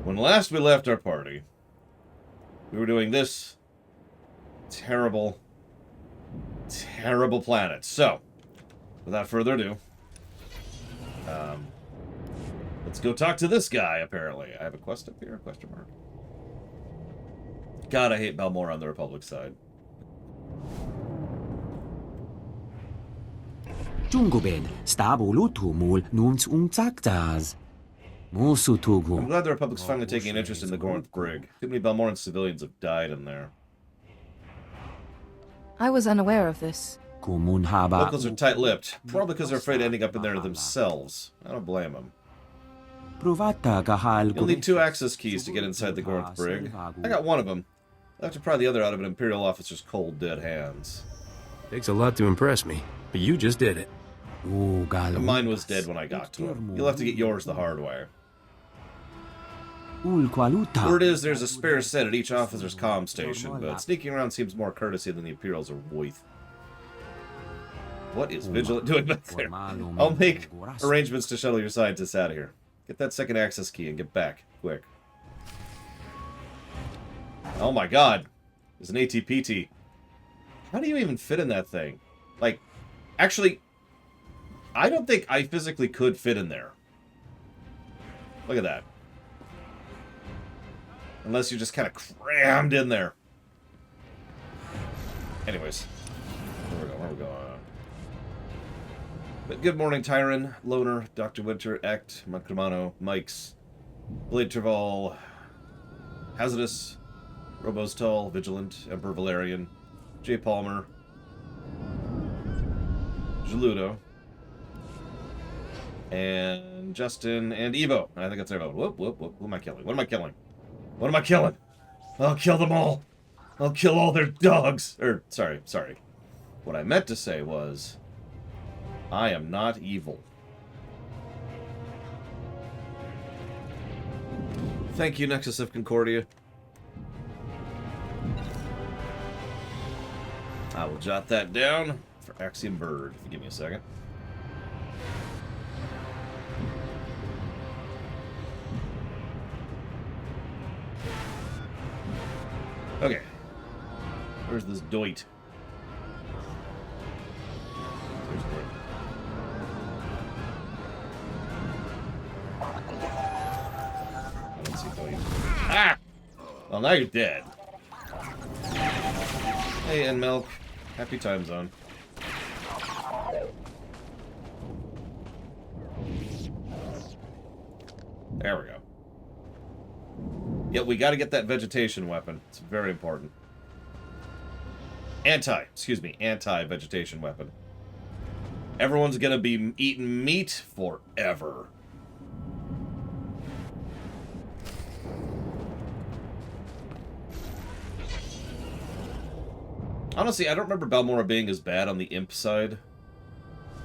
When last we left our party, we were doing this terrible, terrible planet. So, without further ado, let's go talk to this guy, apparently. I have a quest up here? Question mark. God, I hate Balmorra on the Republic side. I'm glad the Republic's finally taking an interest in the Gornth brig. Too many Balmoran civilians have died in there. I was unaware of this. Locals are tight-lipped, probably because they're afraid of ending up in there themselves. I don't blame them. You'll need 2 access keys to get inside the Gornth brig. I got one of them. I'll have to pry the other out of an Imperial officer's cold, dead hands. Takes a lot to impress me, but you just did it. Mine was dead when I got to him. You'll have to get yours the hard way. Word is there's a spare set at each officer's comm station, but sneaking around seems more courtesy than the Imperials are worth. What is Vigilant doing back there? I'll make arrangements to shuttle your scientists out of here. Get that second access key and get back, quick. Oh my god. There's an ATPT. How do you even fit in that thing? Like, actually, I don't think I physically could fit in there. Look at that. Unless you're just kind of crammed in there. Anyways. Where we going? But good morning, Tyron, Loner, Dr. Winter, Act, Macromano, Mikes, Blade Terval, Hazardous, Robostall, Vigilant, Emperor Valerian, J. Palmer, Geludo, and Justin, and Evo. I think that's everyone. Whoop, whoop, whoop. Who am I killing? What am I killing? What am I killing? I'll kill them all. I'll kill all their dogs. Or, sorry. What I meant to say was, I am not evil. Thank you, Nexus of Concordia. I will jot that down for Axiom Bird, if you give me a second. Okay. Where's this doit? There's doit. I don't see doit. Ah! Well, now you're dead. Hey, and Milk. Happy time zone. There we go. Yep, we got to get that vegetation weapon. It's very important. Anti-vegetation weapon. Everyone's gonna be eating meat forever. Honestly, I don't remember Balmorra being as bad on the imp side.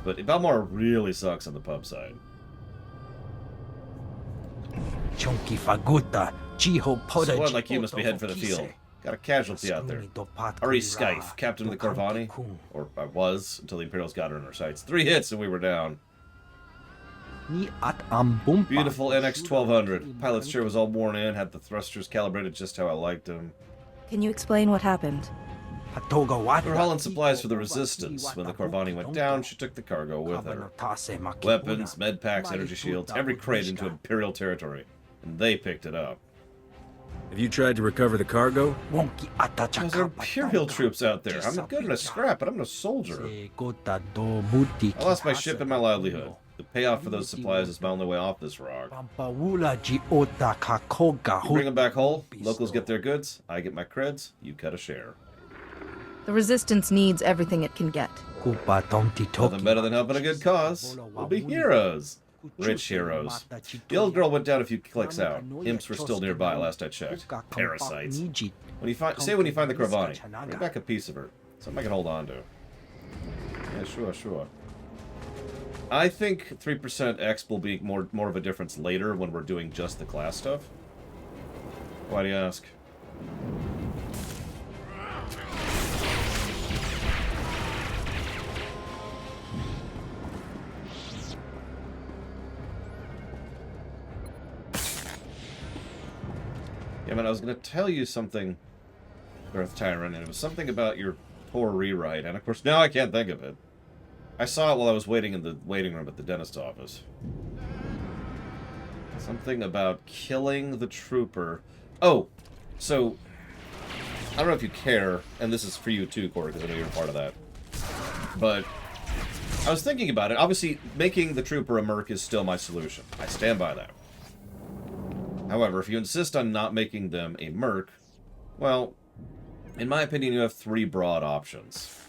But Balmorra really sucks on the pub side. Chunky Faguta. Someone like you must be heading for the field. Got a casualty out there. Ari Skyfe, captain of the Corvani. Or I was, until the Imperials got her in our sights. 3 hits and we were down. Beautiful NX-1200. Pilot's chair was all worn in, had the thrusters calibrated just how I liked them. Can you explain what happened? We were hauling supplies for the Resistance. When the Corvani went down, she took the cargo with her. Weapons, med packs, energy shields, every crate into Imperial territory. And they picked it up. Have you tried to recover the cargo? Those are Imperial troops out there. I'm good in a scrap, but I'm no soldier. I lost my ship and my livelihood. The payoff for those supplies is my only way off this rock. You bring them back whole, locals get their goods, I get my creds, you cut a share. The Resistance needs everything it can get. Nothing better than helping a good cause. We'll be heroes. Rich heroes. The old girl went down a few clicks out. Imps were still nearby last I checked. Parasites. When you find the Corvani, bring back a piece of her. Something I can hold on to. Yeah, sure. I think 3% X will be more of a difference later when we're doing just the class stuff. Why do you ask? Damn it, I was going to tell you something, Earth Tyrant, and it was something about your poor rewrite, and of course now I can't think of it. I saw it while I was waiting in the waiting room at the dentist office. Something about killing the trooper. Oh, so, I don't know if you care, and this is for you too, Corey, because I know you're part of that. But I was thinking about it. Obviously, making the trooper a merc is still my solution. I stand by that. However, if you insist on not making them a merc, well, in my opinion, you have three broad options.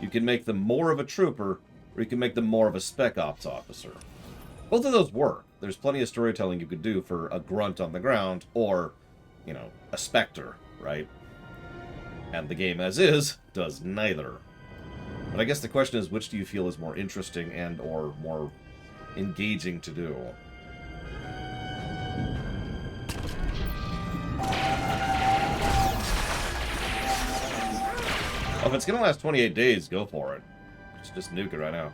You can make them more of a trooper, or you can make them more of a spec ops officer. Both of those work. There's plenty of storytelling you could do for a grunt on the ground, or, you know, a specter, right? And the game as is does neither. But I guess the question is, which do you feel is more interesting and or more engaging to do? Well, if it's gonna last 28 days, go for it. Just nuke it right now.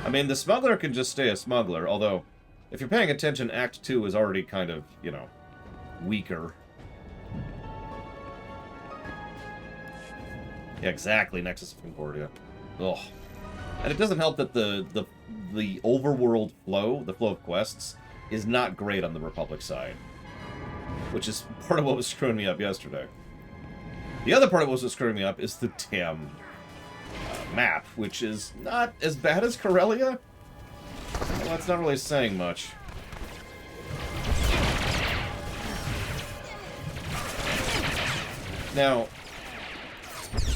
I mean, the smuggler can just stay a smuggler, although, if you're paying attention, Act 2 is already kind of, you know, weaker. Yeah, exactly, Nexus of Concordia. Ugh. And it doesn't help that the overworld flow, the flow of quests, is not great on the Republic side. Which is part of what was screwing me up yesterday. The other part of what was screwing me up is the damn map, which is not as bad as Corellia. Well, that's not really saying much. Now,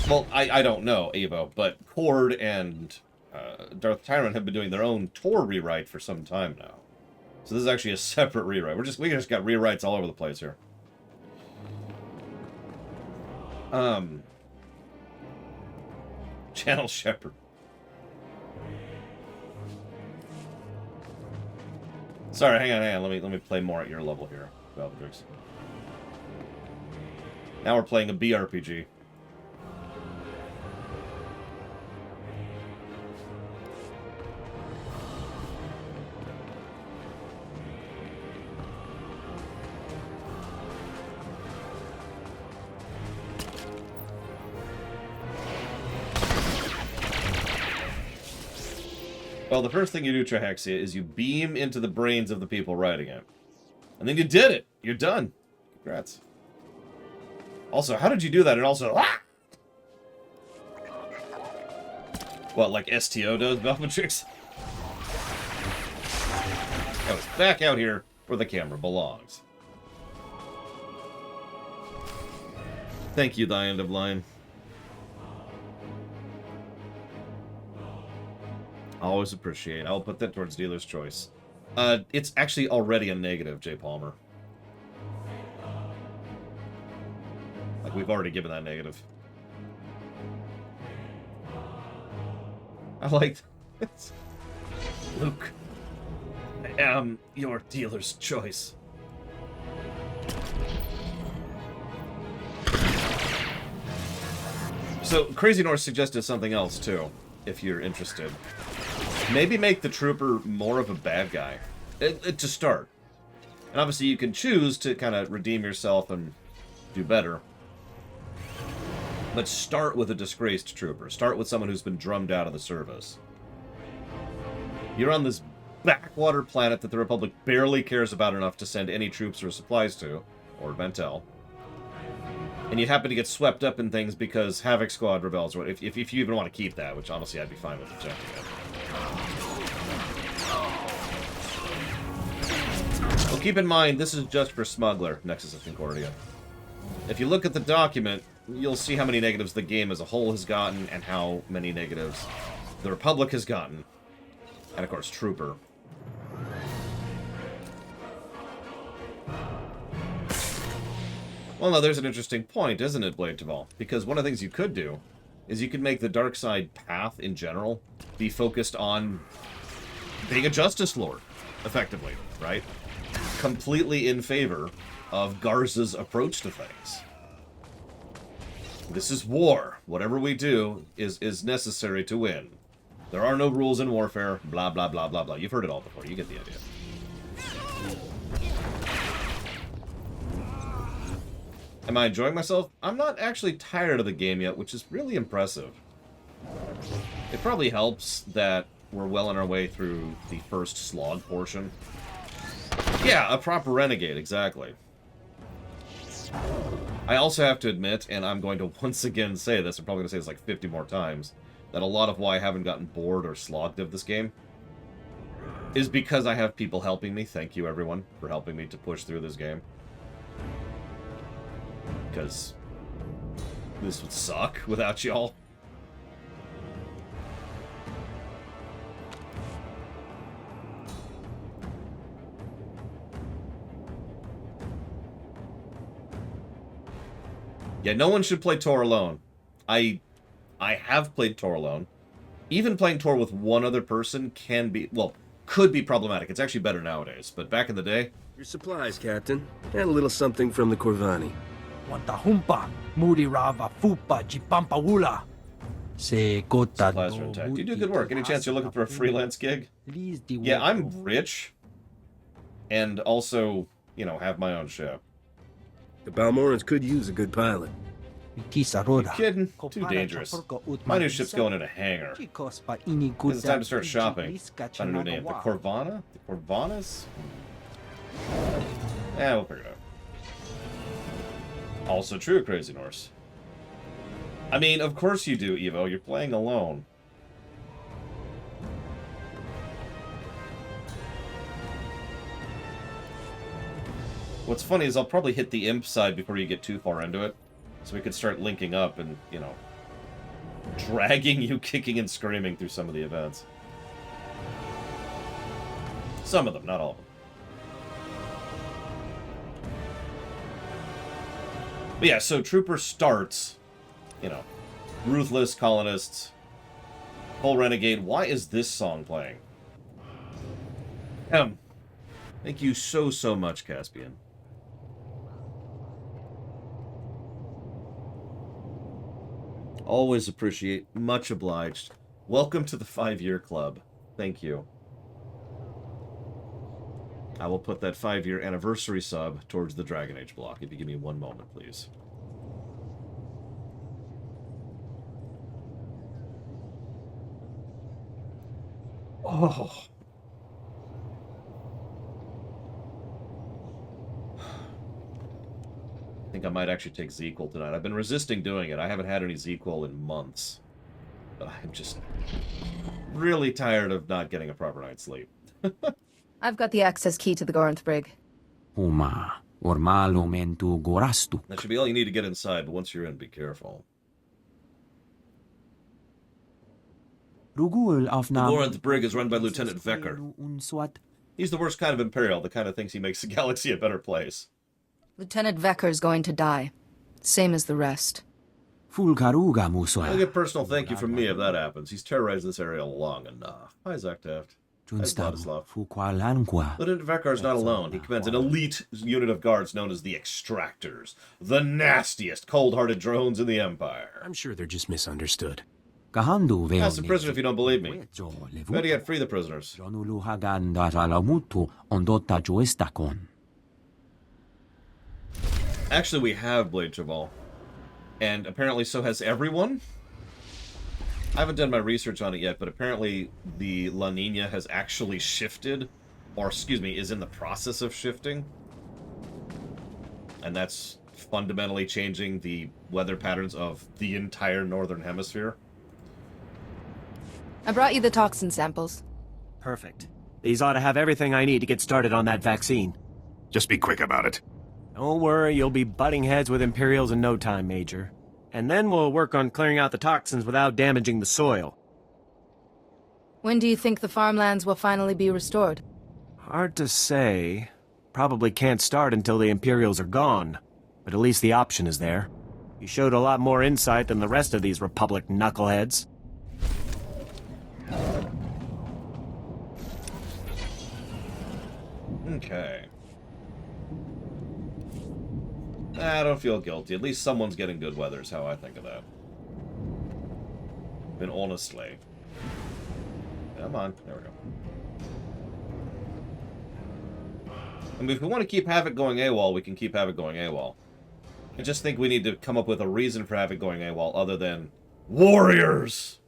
well, I don't know, Evo, but Cord and Darth Tyrant have been doing their own Tor rewrite for some time now. So this is actually a separate rewrite. We just got rewrites all over the place here. Channel Shepherd. Sorry, hang on. Let me play more at your level here, Valvedrix. Now we're playing a BRPG. Well, the first thing you do, Trahexia, is you beam into the brains of the people writing it. And then you did it! You're done. Congrats. Also, how did you do that? And also... Ah! What, like STO does, Valvetrix? I was back out here where the camera belongs. Thank you, thy end of line. Always appreciate. I'll put that towards dealer's choice. It's actually already a negative, J. Palmer. Like, we've already given that negative. I like this. Luke, I am your dealer's choice. So, Crazy North suggested something else, too, if you're interested. Maybe make the trooper more of a bad guy, to start. And obviously you can choose to kind of redeem yourself and do better. But start with a disgraced trooper. Start with someone who's been drummed out of the service. You're on this backwater planet that the Republic barely cares about enough to send any troops or supplies to, or Ventel. And you happen to get swept up in things because Havoc Squad rebels, or if you even want to keep that, which honestly I'd be fine with rejecting it. Well, keep in mind, this is just for Smuggler, Nexus of Concordia. If you look at the document, you'll see how many negatives the game as a whole has gotten, and how many negatives the Republic has gotten. And, of course, Trooper. Well, now, there's an interesting point, isn't it, Blade Taval? Because one of the things you could do is you could make the dark side path, in general, be focused on being a Justice Lord, effectively, right? Completely in favor of Garza's approach to things. This is war. Whatever we do is necessary to win. There are no rules in warfare. Blah, blah, blah, blah, blah. You've heard it all before. You get the idea. Am I enjoying myself? I'm not actually tired of the game yet, which is really impressive. It probably helps that we're well on our way through the first slog portion. Yeah, a proper renegade, exactly. I also have to admit, and I'm going to once again say this, I'm probably going to say this like 50 more times, that a lot of why I haven't gotten bored or slogged of this game is because I have people helping me. Thank you, everyone, for helping me to push through this game. Because this would suck without y'all. Yeah, no one should play Tor alone. I have played Tor alone. Even playing Tor with one other person can be, well, could be problematic. It's actually better nowadays, but back in the day... Your supplies, Captain. And a little something from the Corvani. Wantahumpa, Murirava, Fupa, Jipampaula. Se Kota. Supplies are intact. You do good work. Any chance you're looking for a freelance gig? Yeah, I'm rich. And also, you know, have my own ship. The Balmorans could use a good pilot. You kidding? Too dangerous. My new ship's going in a hangar. It's time to start shopping. Find a new name. The Corvana? The Corvanas? Yeah, we'll figure it out. Also true, Crazy Norse. I mean, of course you do, Evo. You're playing alone. What's funny is I'll probably hit the imp side before you get too far into it. So we could start linking up and, you know, dragging you kicking and screaming through some of the events. Some of them, not all of them. But yeah, so Trooper starts, you know, ruthless colonists, full renegade. Why is this song playing? Thank you so much, Caspian. Always appreciate. Much obliged. Welcome to the 5-year club. Thank you. I will put that 5-year anniversary sub towards the Dragon Age block. If you give me one moment, please. Oh. I think I might actually take Zequel tonight. I've been resisting doing it. I haven't had any Zequel in months. But I'm just really tired of not getting a proper night's sleep. I've got the access key to the Goranth brig. That should be all you need to get inside, but once you're in, be careful. The Goranth brig is run by Lieutenant Vecker. He's the worst kind of Imperial, the kind of thinks he makes the galaxy a better place. Lieutenant Vecker's going to die. Same as the rest. You'll get personal thank you from me if that happens. He's terrorized this area long enough. Hi, Zach Taft. Hi, Vladislav. Lieutenant Vecker's not alone. He commands an elite unit of guards known as the Extractors. The nastiest, cold-hearted drones in the Empire. I'm sure they're just misunderstood. Ask the prisoner if you don't believe me. Better yet, free the prisoners. Actually, we have Blade Cheval. And apparently so has everyone? I haven't done my research on it yet, but apparently the La Nina has actually shifted, or excuse me, is in the process of shifting. And that's fundamentally changing the weather patterns of the entire Northern Hemisphere. I brought you the toxin samples. Perfect. These ought to have everything I need to get started on that vaccine. Just be quick about it. Don't worry, you'll be butting heads with Imperials in no time, Major. And then we'll work on clearing out the toxins without damaging the soil. When do you think the farmlands will finally be restored? Hard to say. Probably can't start until the Imperials are gone. But at least the option is there. You showed a lot more insight than the rest of these Republic knuckleheads. Okay. I don't feel guilty. At least someone's getting good weather is how I think of that. And honestly. Come on. There we go. I mean, if we want to keep Havoc going AWOL, we can keep Havoc going AWOL. I just think we need to come up with a reason for Havoc going AWOL other than warriors!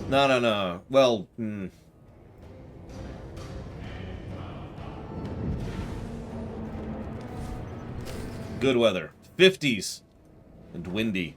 No. Well, Good weather. 50s. And windy.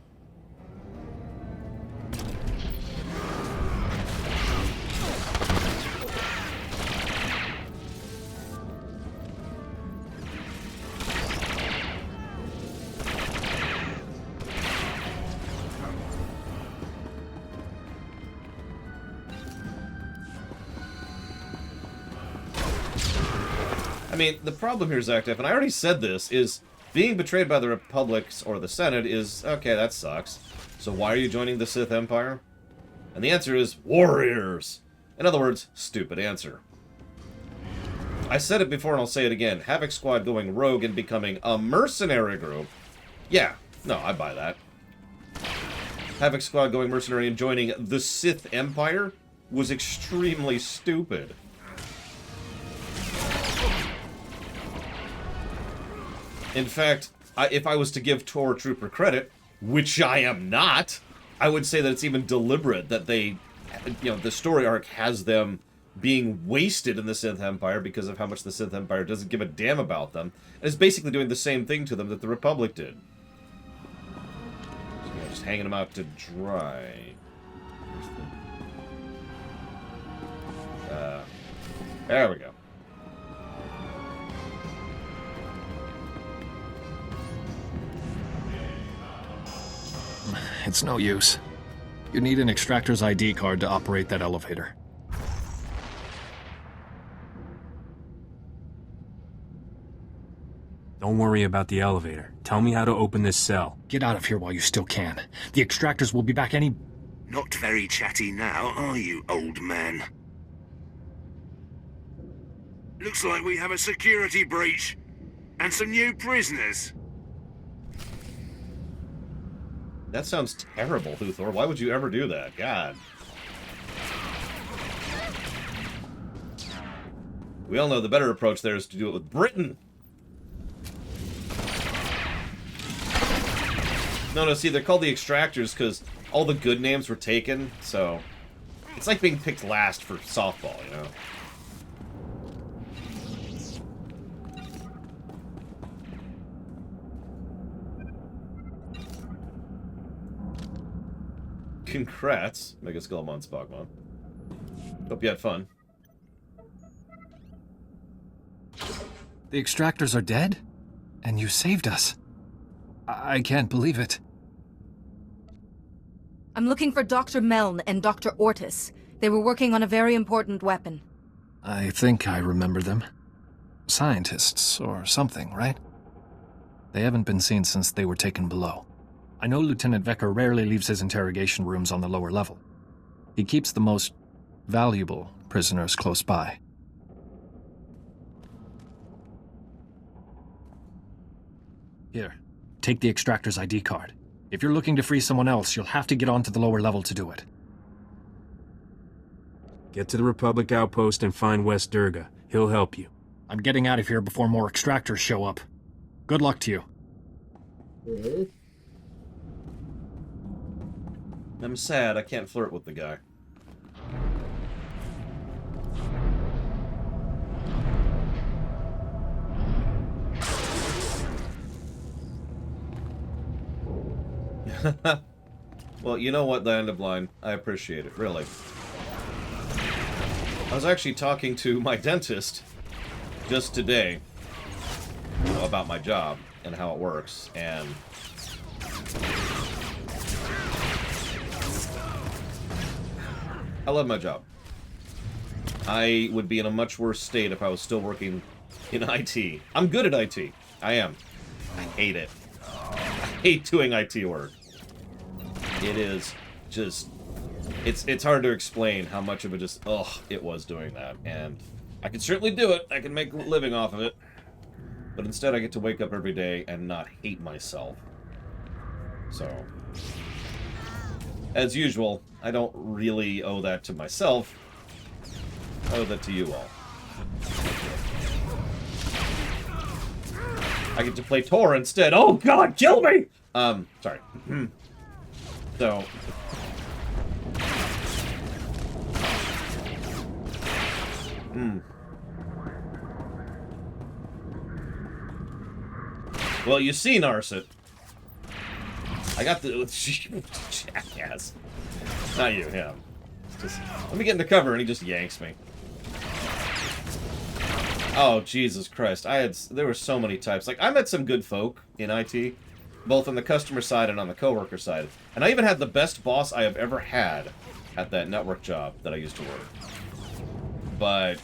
I mean, the problem here, Zactef, and I already said this, is being betrayed by the Republics or the Senate is, okay, that sucks. So why are you joining the Sith Empire? And the answer is, warriors! In other words, stupid answer. I said it before and I'll say it again. Havoc Squad going rogue and becoming a mercenary group. Yeah, no, I buy that. Havoc Squad going mercenary and joining the Sith Empire was extremely stupid. In fact, if I was to give Tor Trooper credit, which I am not, I would say that it's even deliberate that they, the story arc has them being wasted in the Sith Empire because of how much the Sith Empire doesn't give a damn about them, and is basically doing the same thing to them that the Republic did. So, just hanging them out to dry. There we go. It's no use. You need an extractor's ID card to operate that elevator. Don't worry about the elevator. Tell me how to open this cell. Get out of here while you still can. The extractors will be back any... Not very chatty now, are you, old man? Looks like we have a security breach. And some new prisoners. That sounds terrible, Luthor. Why would you ever do that? God. We all know the better approach there is to do it with Britain. No, see, they're called the Extractors because all the good names were taken, so... It's like being picked last for softball, you know? Congrats, Mega Skullmon Spogmon. Hope you had fun. The extractors are dead? And you saved us. I can't believe it. I'm looking for Dr. Meln and Dr. Ortis. They were working on a very important weapon. I think I remember them. Scientists or something, right? They haven't been seen since they were taken below. I know Lieutenant Vecker rarely leaves his interrogation rooms on the lower level. He keeps the most valuable prisoners close by. Here, take the extractor's ID card. If you're looking to free someone else, you'll have to get onto the lower level to do it. Get to the Republic outpost and find West Durga. He'll help you. I'm getting out of here before more extractors show up. Good luck to you. I'm sad I can't flirt with the guy. Well, you know what, the end of line. I appreciate it, really. I was actually talking to my dentist just today, about my job and how it works, and I love my job. I would be in a much worse state if I was still working in IT. I'm good at IT. I am. I hate it. I hate doing IT work. It is just... It's hard to explain how much of it just... Ugh, it was doing that. And I can certainly do it. I can make a living off of it. But instead I get to wake up every day and not hate myself. So... As usual, I don't really owe that to myself. I owe that to you all. I get to play Tor instead. Oh god, kill me! Sorry. So... Well, you see, Narset. I got the... Jackass. Not you, yeah. Just, let me get into cover, and he just yanks me. Oh, Jesus Christ. There were so many types. Like, I met some good folk in IT, both on the customer side and on the coworker side. And I even had the best boss I have ever had at that network job that I used to work. But...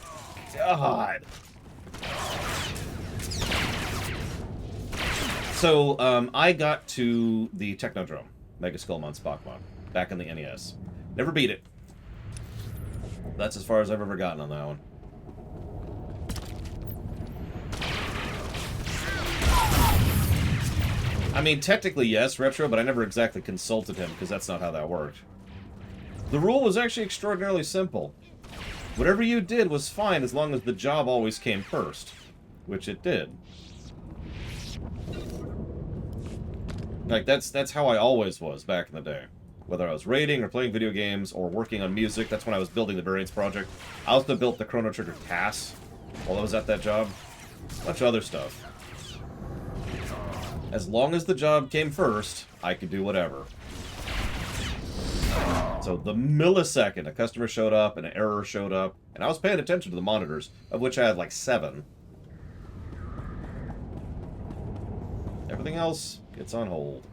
God... So, I got to the Technodrome, Mega Skullmon Spockmon, back in the NES. Never beat it. That's as far as I've ever gotten on that one. I mean, technically yes, Retro, but I never exactly consulted him, because that's not how that worked. The rule was actually extraordinarily simple. Whatever you did was fine as long as the job always came first, which it did. Like, that's how I always was back in the day. Whether I was raiding or playing video games or working on music, that's when I was building the Variants project. I also built the Chrono Trigger TAS while I was at that job. A bunch of other stuff. As long as the job came first, I could do whatever. So the millisecond a customer showed up and an error showed up, and I was paying attention to the monitors, of which I had like 7. Everything else gets on hold.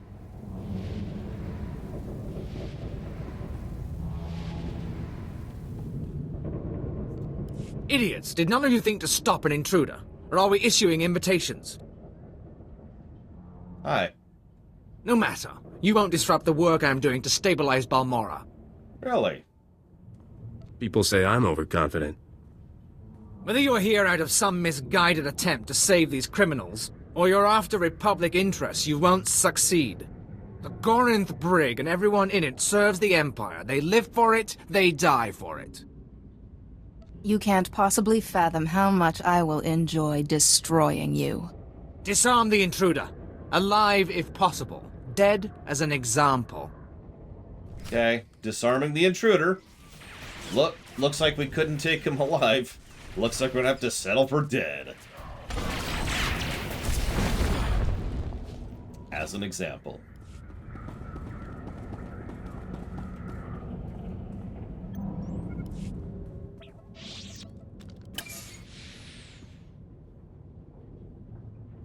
Idiots! Did none of you think to stop an intruder? Or are we issuing invitations? Hi. No matter. You won't disrupt the work I'm doing to stabilize Balmorra. Really? People say I'm overconfident. Whether you're here out of some misguided attempt to save these criminals, or you're after Republic interests, you won't succeed. The Gorinth brig and everyone in it serves the Empire. They live for it, they die for it. You can't possibly fathom how much I will enjoy destroying you. Disarm the intruder. Alive if possible. Dead as an example. Okay, disarming the intruder. Looks like we couldn't take him alive. Looks like we're gonna have to settle for dead. As an example.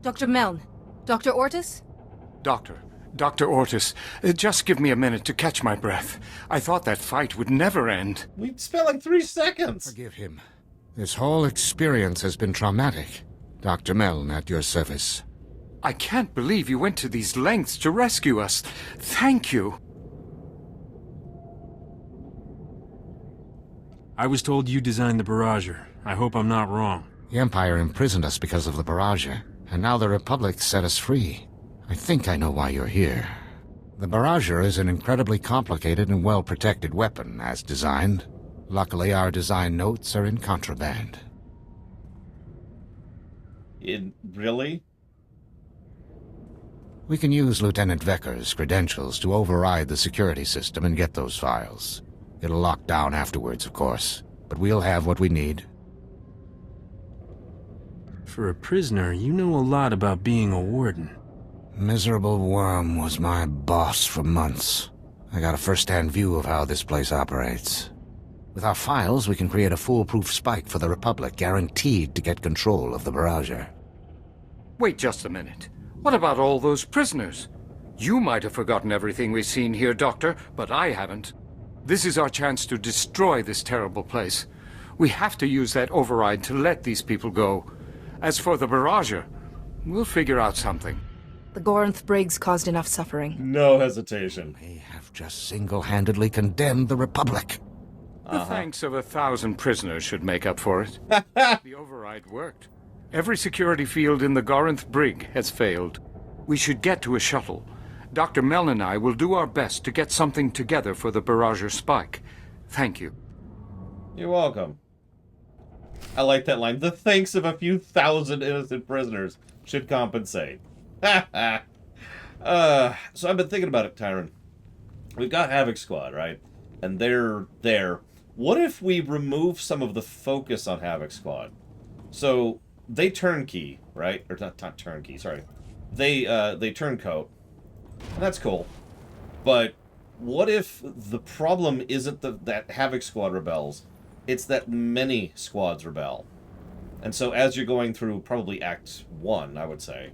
Dr. Meln. Dr. Ortis? Dr. Ortis, just give me a minute to catch my breath. I thought that fight would never end. We spent like 3 seconds. Forgive him. This whole experience has been traumatic. Dr. Meln at your service. I can't believe you went to these lengths to rescue us. Thank you. I was told you designed the barrager. I hope I'm not wrong. The Empire imprisoned us because of the barrager, and now the Republic set us free. I think I know why you're here. The barrager is an incredibly complicated and well-protected weapon, as designed. Luckily, our design notes are in contraband. Really? We can use Lieutenant Vecker's credentials to override the security system and get those files. It'll lock down afterwards, of course, but we'll have what we need. For a prisoner, you know a lot about being a warden. Miserable Worm was my boss for months. I got a first-hand view of how this place operates. With our files, we can create a foolproof spike for the Republic, guaranteed to get control of the barrager. Wait just a minute. What about all those prisoners? You might have forgotten everything we've seen here, Doctor, but I haven't. This is our chance to destroy this terrible place. We have to use that override to let these people go. As for the barrager, we'll figure out something. The Gorinth brigs caused enough suffering. No hesitation. They have just single-handedly condemned the Republic. The thanks of 1,000 prisoners should make up for it. The override worked. Every security field in the Gorinth brig has failed. We should get to a shuttle. Dr. Mel and I will do our best to get something together for the barrager spike. Thank you. You're welcome. I like that line. The thanks of a few thousand innocent prisoners should compensate. So I've been thinking about it, Tyron. We've got Havoc Squad, right? And they're there. What if we remove some of the focus on Havoc Squad? So they turnkey, right? Or not turnkey, sorry. They turncoat. And that's cool. But what if the problem isn't that Havoc Squad rebels? It's that many squads rebel. And so as you're going through probably Act 1, I would say,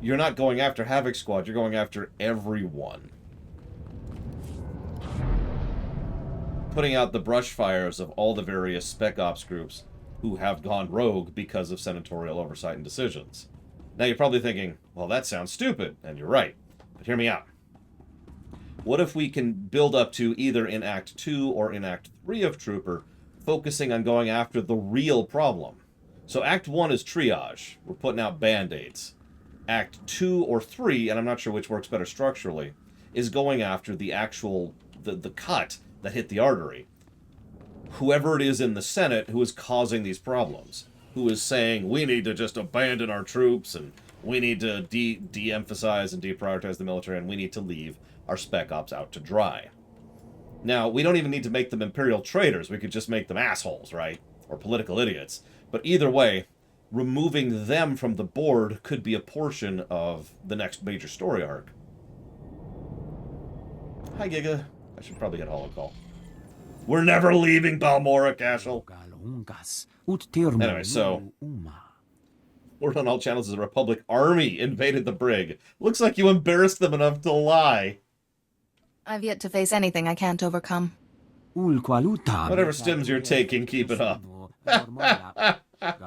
you're not going after Havoc Squad, you're going after everyone. Putting out the brush fires of all the various Spec Ops groups who have gone rogue because of senatorial oversight and decisions. Now you're probably thinking, well, that sounds stupid, and you're right. But hear me out. What if we can build up to either in Act 2 or in Act 3 of Trooper, focusing on going after the real problem? So Act 1 is triage. We're putting out Band-Aids. Act 2 or 3, and I'm not sure which works better structurally, is going after the actual, the cut that hit the artery. Whoever it is in the Senate who is causing these problems, who is saying, we need to just abandon our troops, and we need to de-emphasize and deprioritize the military, and we need to leave our Spec Ops out to dry. Now, we don't even need to make them Imperial traitors. We could just make them assholes, right? Or political idiots. But either way, removing them from the board could be a portion of the next major story arc. Hi, Giga. I should probably hit holocall. We're never leaving Balmorra, Cashel. Anyway, so word on all channels is a Republic army invaded the brig. Looks like you embarrassed them enough to lie. I've yet to face anything I can't overcome. Whatever stims you're taking, keep it up. I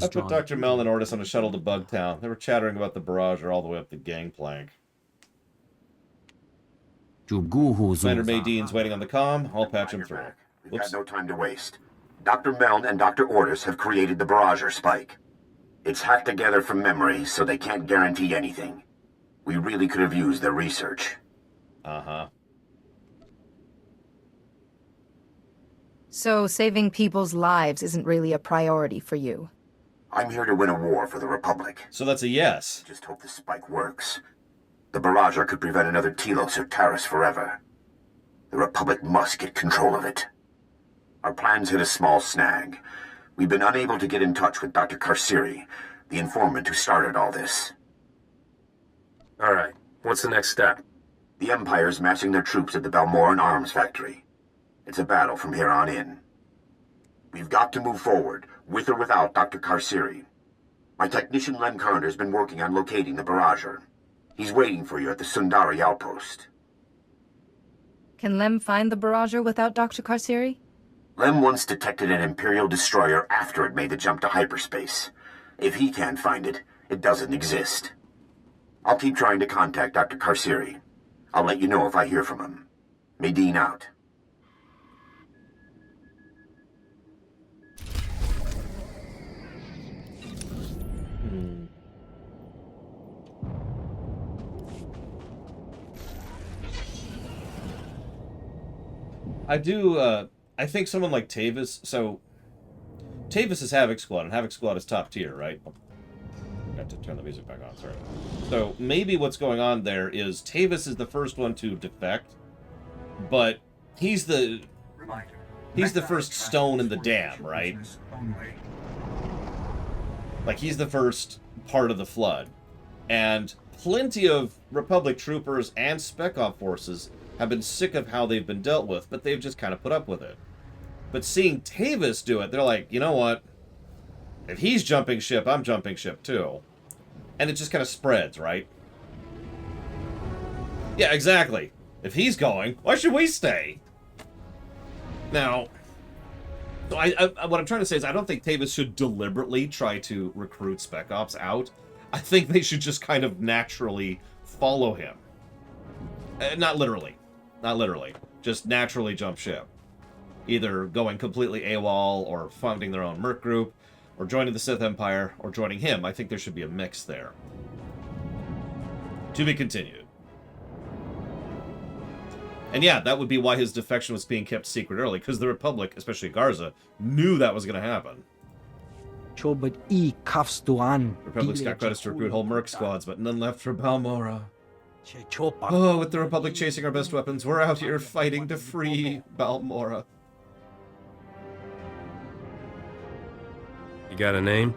put Dr. Mel and Ordis on a shuttle to Bugtown. They were chattering about the barrager all the way up the gangplank. Commander Maydean's waiting on the comm. I'll patch him through. We've got no time to waste. Dr. Mel and Dr. Ordis have created the barrager spike. It's hacked together from memory, so they can't guarantee anything. We really could have used their research. Uh-huh. So saving people's lives isn't really a priority for you? I'm here to win a war for the Republic. So that's a yes. Just hope the spike works. The barrager could prevent another Telos or Taris forever. The Republic must get control of it. Our plans hit a small snag. We've been unable to get in touch with Dr. Karsiri, the informant who started all this. All right. What's the next step? The Empire's massing their troops at the Balmoran arms factory. It's a battle from here on in. We've got to move forward, with or without Dr. Karsiri. My technician Len Carter's been working on locating the barrager. He's waiting for you at the Sundari outpost. Can Lem find the barrager without Dr. Karsiri? Lem once detected an Imperial destroyer after it made the jump to hyperspace. If he can't find it, it doesn't exist. I'll keep trying to contact Dr. Karsiri. I'll let you know if I hear from him. Maydean out. I think someone like Tavis, so Tavis is Havoc Squad, and Havoc Squad is top tier, right? I got to turn the music back on, sorry. So maybe what's going on there is Tavis is the first one to defect, but he's the first stone in the dam, right? Like, he's the first part of the flood. And plenty of Republic troopers and Spec Op forces have been sick of how they've been dealt with, but they've just kind of put up with it. But seeing Tavis do it, they're like, you know what? If he's jumping ship, I'm jumping ship too. And it just kind of spreads, right? Yeah, exactly. If he's going, why should we stay? Now, so what I'm trying to say is I don't think Tavis should deliberately try to recruit Spec Ops out. I think they should just kind of naturally follow him. Not literally. Not literally. Just naturally jump ship. Either going completely AWOL, or founding their own merc group, or joining the Sith Empire, or joining him. I think there should be a mix there. To be continued. And yeah, that would be why his defection was being kept secret early, because the Republic, especially Garza, knew that was going to happen. The Republic's got credits to recruit whole merc squads, but none left for Balmorra. Oh, with the Republic chasing our best weapons, we're out here fighting to free Balmorra. You got a name?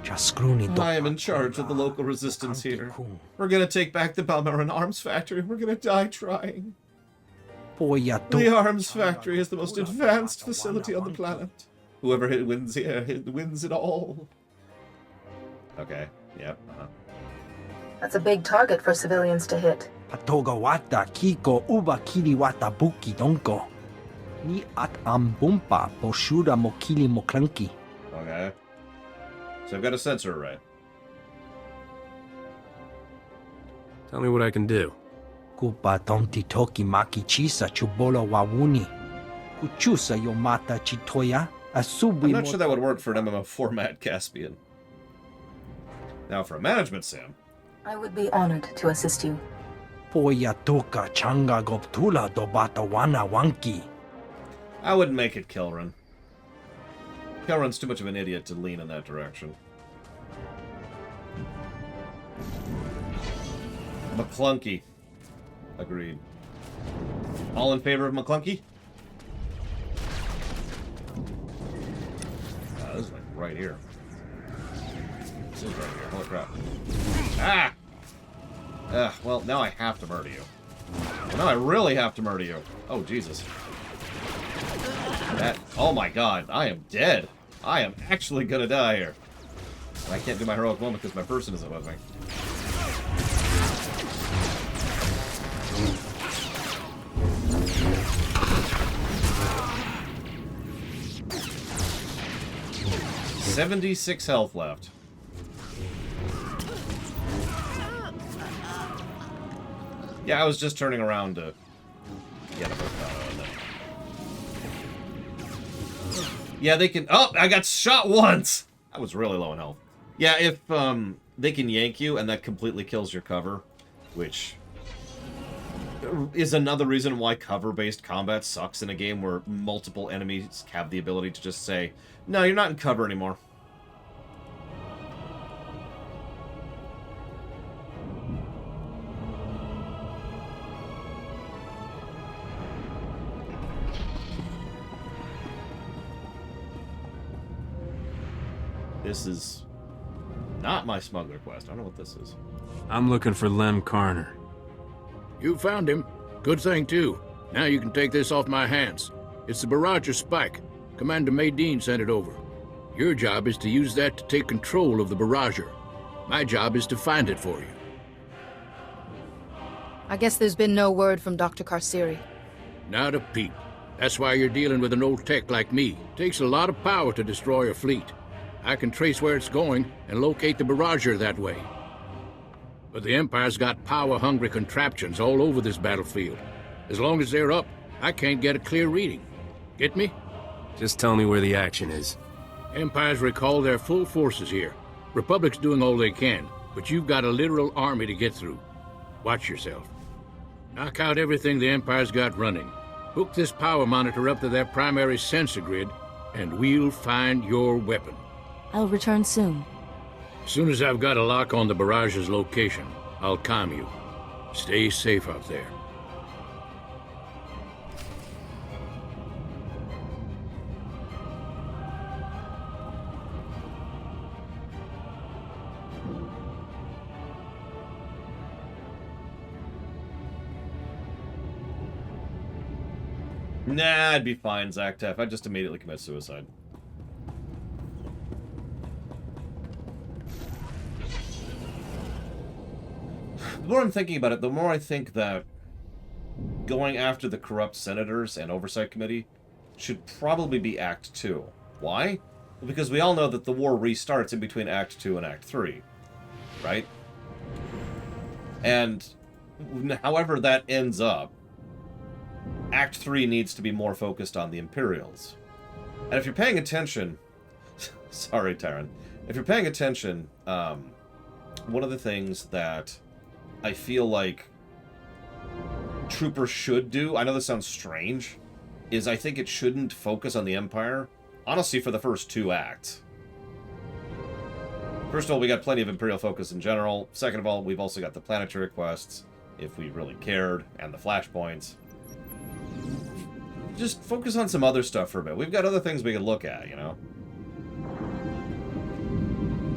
I am in charge of the local resistance here. We're gonna take back the Balmoran arms factory. We're gonna die trying. The arms factory is the most advanced facility on the planet. Whoever wins here wins it all. Okay, yep, That's a big target for civilians to hit. Patogawata kiko uba kiliwata buki donko. Ni at ambumpa poshuda mokili moklanki. Okay. So I've got a sensor array. Tell me what I can do. Kupa tonti toki maki chisa chubolo wawuni. Kuchusa yomata chitoya asubi. I'm not sure that would work for an MMO format, Caspian. Now for a management sim. I would be honored to assist you. Poya toka changa goptula dobata wana wanki. I wouldn't make it Kilran. Kilran's too much of an idiot to lean in that direction. McClunky. Agreed. All in favor of McClunky? This is like right here. This is right here. Holy crap. Ah! Well, now I have to murder you. Now I really have to murder you. Oh, Jesus. Oh my god, I am dead. I am actually gonna die here. I can't do my heroic moment because my person isn't with me. $76 health left. Yeah, I was just turning around to get a Mercado. Yeah, they can... Oh, I got shot once! I was really low in health. Yeah, if they can yank you and that completely kills your cover, which is another reason why cover-based combat sucks in a game where multiple enemies have the ability to just say, no, you're not in cover anymore. This is not my smuggler quest. I don't know what this is. I'm looking for Lem Carner. You found him. Good thing, too. Now you can take this off my hands. It's the barrager spike. Commander Maydeen sent it over. Your job is to use that to take control of the barrager. My job is to find it for you. I guess there's been no word from Dr. Karsiri. Not a peep. That's why you're dealing with an old tech like me. Takes a lot of power to destroy a fleet. I can trace where it's going and locate the barrager that way. But the Empire's got power-hungry contraptions all over this battlefield. As long as they're up, I can't get a clear reading. Get me? Just tell me where the action is. Empire's recalled their full forces here. Republic's doing all they can, but you've got a literal army to get through. Watch yourself. Knock out everything the Empire's got running. Hook this power monitor up to their primary sensor grid, and we'll find your weapon. I'll return soon. As soon as I've got a lock on the barrage's location, I'll calm you. Stay safe out there. Nah, I'd be fine, Zactef. I'd just immediately commit suicide. The more I'm thinking about it, the more I think that going after the corrupt senators and oversight committee should probably be Act 2. Why? Well, because we all know that the war restarts in between Act 2 and Act 3, right? And however that ends up, Act 3 needs to be more focused on the Imperials. And if you're paying attention... Sorry, Tyron. If you're paying attention, one of the things that I feel like Trooper should do, I know this sounds strange, is I think it shouldn't focus on the Empire, honestly, for the first 2 acts. First of all, we got plenty of Imperial focus in general. Second of all, we've also got the planetary quests, if we really cared, and the flashpoints. Just focus on some other stuff for a bit. We've got other things we can look at, you know?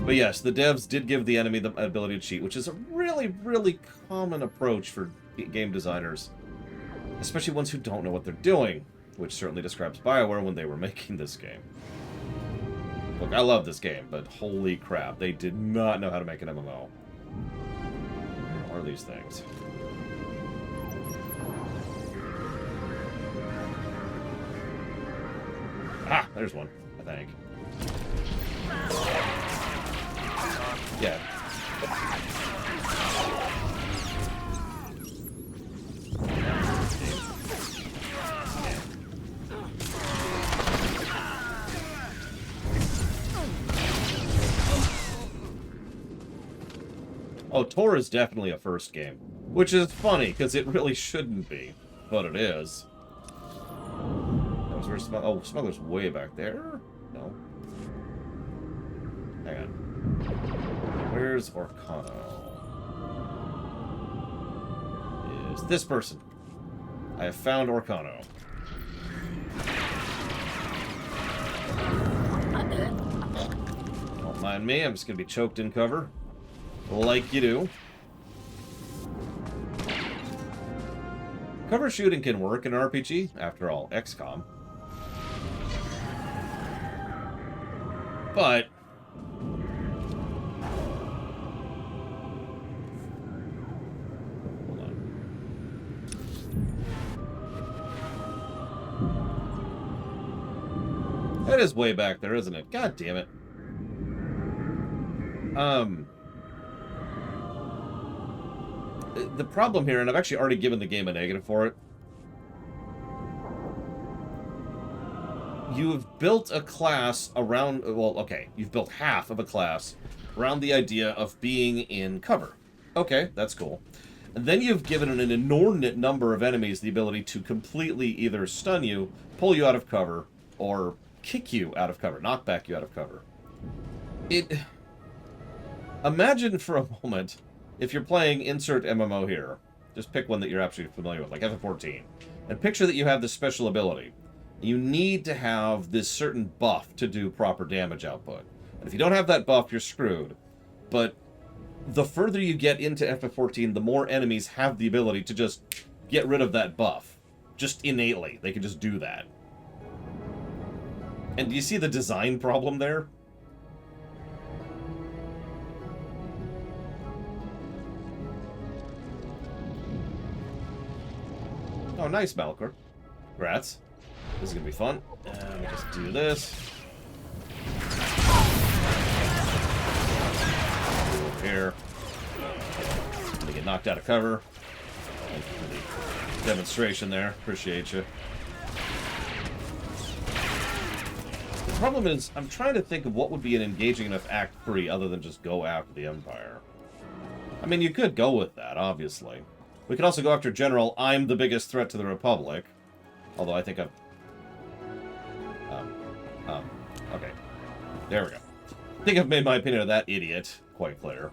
But yes, the devs did give the enemy the ability to cheat, which is a really, really common approach for game designers. Especially ones who don't know what they're doing, which certainly describes BioWare when they were making this game. Look, I love this game, but holy crap, they did not know how to make an MMO. What are these things? Ah, there's one, I think. Yeah. Oh, Tor is definitely a first game. Which is funny, because it really shouldn't be. But it is. That was where Smuggler's way back there? No. Hang on. Where's Orcano? Is this person. I have found Orcano. Don't mind me, I'm just going to be choked in cover. Like you do. Cover shooting can work in an RPG, after all, XCOM. But hold on. That is way back there, isn't it? God damn it. The problem here, and I've actually already given the game a negative for it. You've built a class around, well, okay, you've built half of a class around the idea of being in cover. Okay, that's cool. And then you've given an inordinate number of enemies the ability to completely either stun you, pull you out of cover, or kick you out of cover, knock back you out of cover. Imagine for a moment, if you're playing insert MMO here, just pick one that you're absolutely familiar with, like FF14, and picture that you have this special ability. You need to have this certain buff to do proper damage output. And if you don't have that buff, you're screwed. But the further you get into FF14, the more enemies have the ability to just get rid of that buff. Just innately. They can just do that. And do you see the design problem there? Oh, nice, Malkor. Congrats. This is going to be fun. Let me just do this. Over here. I'm going to get knocked out of cover. Thank you for the demonstration there. Appreciate you. The problem is, I'm trying to think of what would be an engaging enough Act 3 other than just go after the Empire. I mean, you could go with that, obviously. We could also go after General, I'm the biggest threat to the Republic. Although I think I've... okay. There we go. I think I've made my opinion of that idiot quite clear.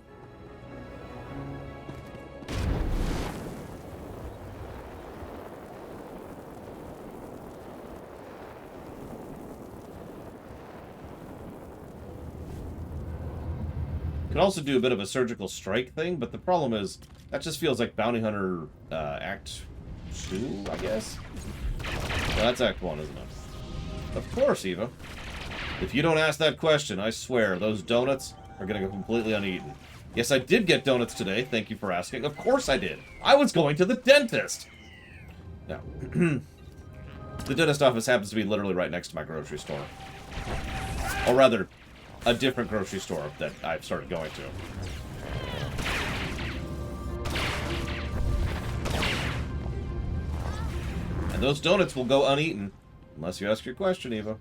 Could also do a bit of a surgical strike thing, but the problem is that just feels like Bounty Hunter Act 2, I guess? Well, that's Act 1, isn't it? Of course, Eva. If you don't ask that question, I swear, those donuts are going to go completely uneaten. Yes, I did get donuts today. Thank you for asking. Of course I did. I was going to the dentist. Now, the dentist office happens to be literally right next to my grocery store. Or rather, a different grocery store that I've started going to. And those donuts will go uneaten, unless you ask your question, Eva.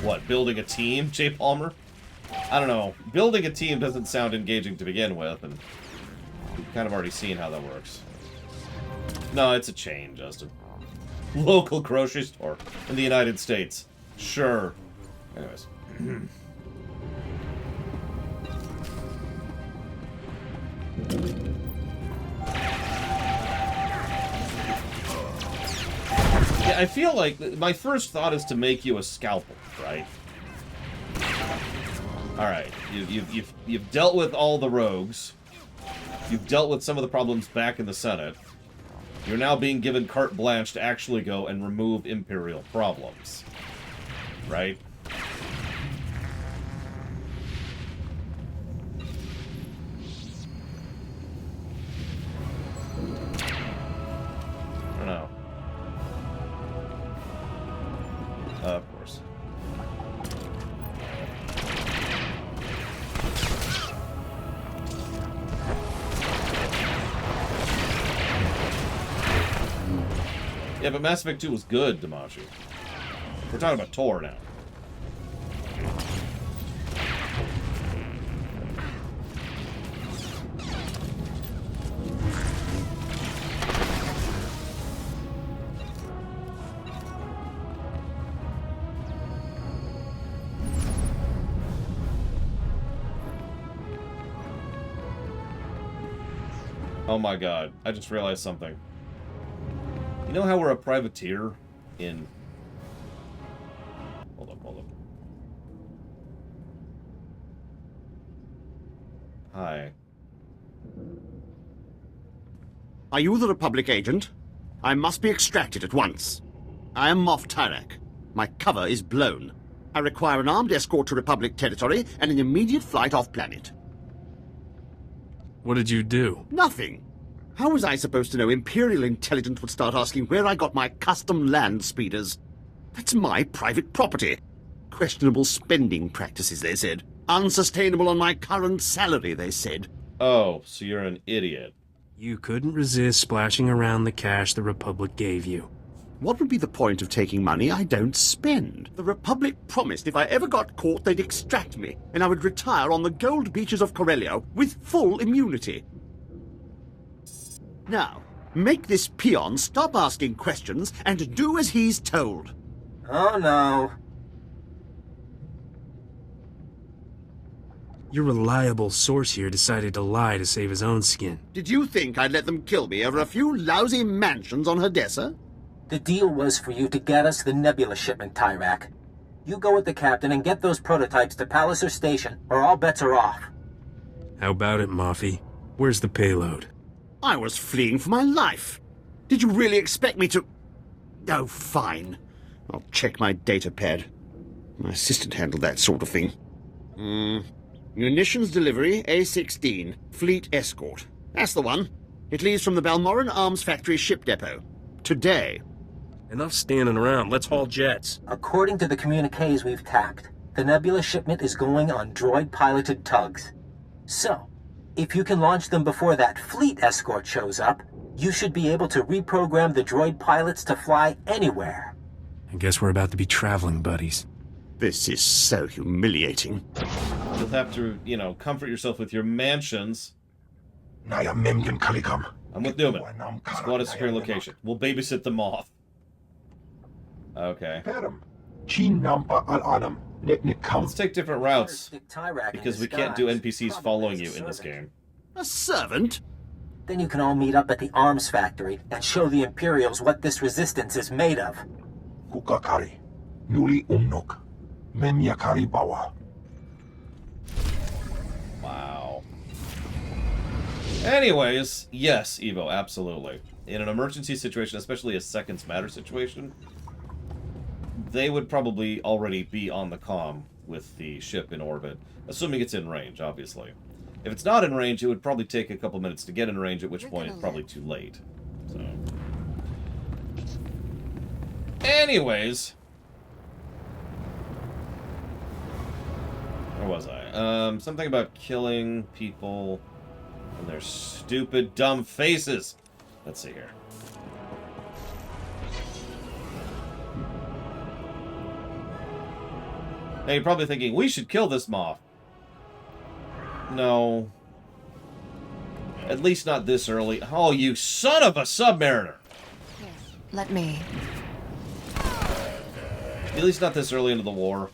What, building a team, J. Palmer? I don't know. Building a team doesn't sound engaging to begin with, and we've kind of already seen how that works. No, it's a chain, Justin. Local grocery store in the United States. Sure. Anyways. Yeah, I feel like my first thought is to make you a scalpel, right? Alright, you've dealt with all the rogues. You've dealt with some of the problems back in the Senate. You're now being given carte blanche to actually go and remove Imperial problems. Right? I don't know. Of course. Yeah, but Mass Effect 2 was good, Damashi. We're talking about Tor now. Oh my god, I just realized something. You know how we're a privateer in... Hold up. Hi. Are you the Republic agent? I must be extracted at once. I am Moff Tyrak. My cover is blown. I require an armed escort to Republic territory and an immediate flight off-planet. What did you do? Nothing. How was I supposed to know Imperial intelligence would start asking where I got my custom land speeders? That's my private property. Questionable spending practices, they said. Unsustainable on my current salary, they said. Oh, so you're an idiot. You couldn't resist splashing around the cash the Republic gave you. What would be the point of taking money I don't spend? The Republic promised if I ever got caught, they'd extract me, and I would retire on the gold beaches of Corellia with full immunity. Now, make this peon stop asking questions and do as he's told. Oh, no. Your reliable source here decided to lie to save his own skin. Did you think I'd let them kill me over a few lousy mansions on Hadessa? The deal was for you to get us the Nebula shipment, Tyrak. You go with the captain and get those prototypes to Palliser Station, or all bets are off. How about it, Moffy? Where's the payload? I was fleeing for my life. Did you really expect me to... Oh, fine. I'll check my data pad. My assistant handled that sort of thing. Munitions delivery, A-16. Fleet escort. That's the one. It leaves from the Balmoran Arms Factory ship depot. Today. Enough standing around. Let's haul jets. According to the communiques we've tapped, the Nebula shipment is going on droid-piloted tugs. So, if you can launch them before that fleet escort shows up, you should be able to reprogram the droid pilots to fly anywhere. I guess we're about to be traveling buddies. This is so humiliating. You'll have to, you know, comfort yourself with your mansions. I'm with Newman. Squad is securing location. We'll babysit them off. Okay. Let's take different routes, because we can't do NPCs following you in this game. A servant? Then you can all meet up at the arms factory and show the Imperials what this resistance is made of. Wow. Anyways, yes, Evo, absolutely. In an emergency situation, especially a seconds matter situation, they would probably already be on the comm with the ship in orbit, assuming it's in range, obviously. If it's not in range, it would probably take a couple minutes to get in range, at which point it's probably too late. So. Anyways. Where was I? Something about killing people and their stupid, dumb faces. Let's see here. Now you're probably thinking, we should kill this Moff. No. At least not this early. Oh, you son of a submariner! Let me. At least not this early into the war.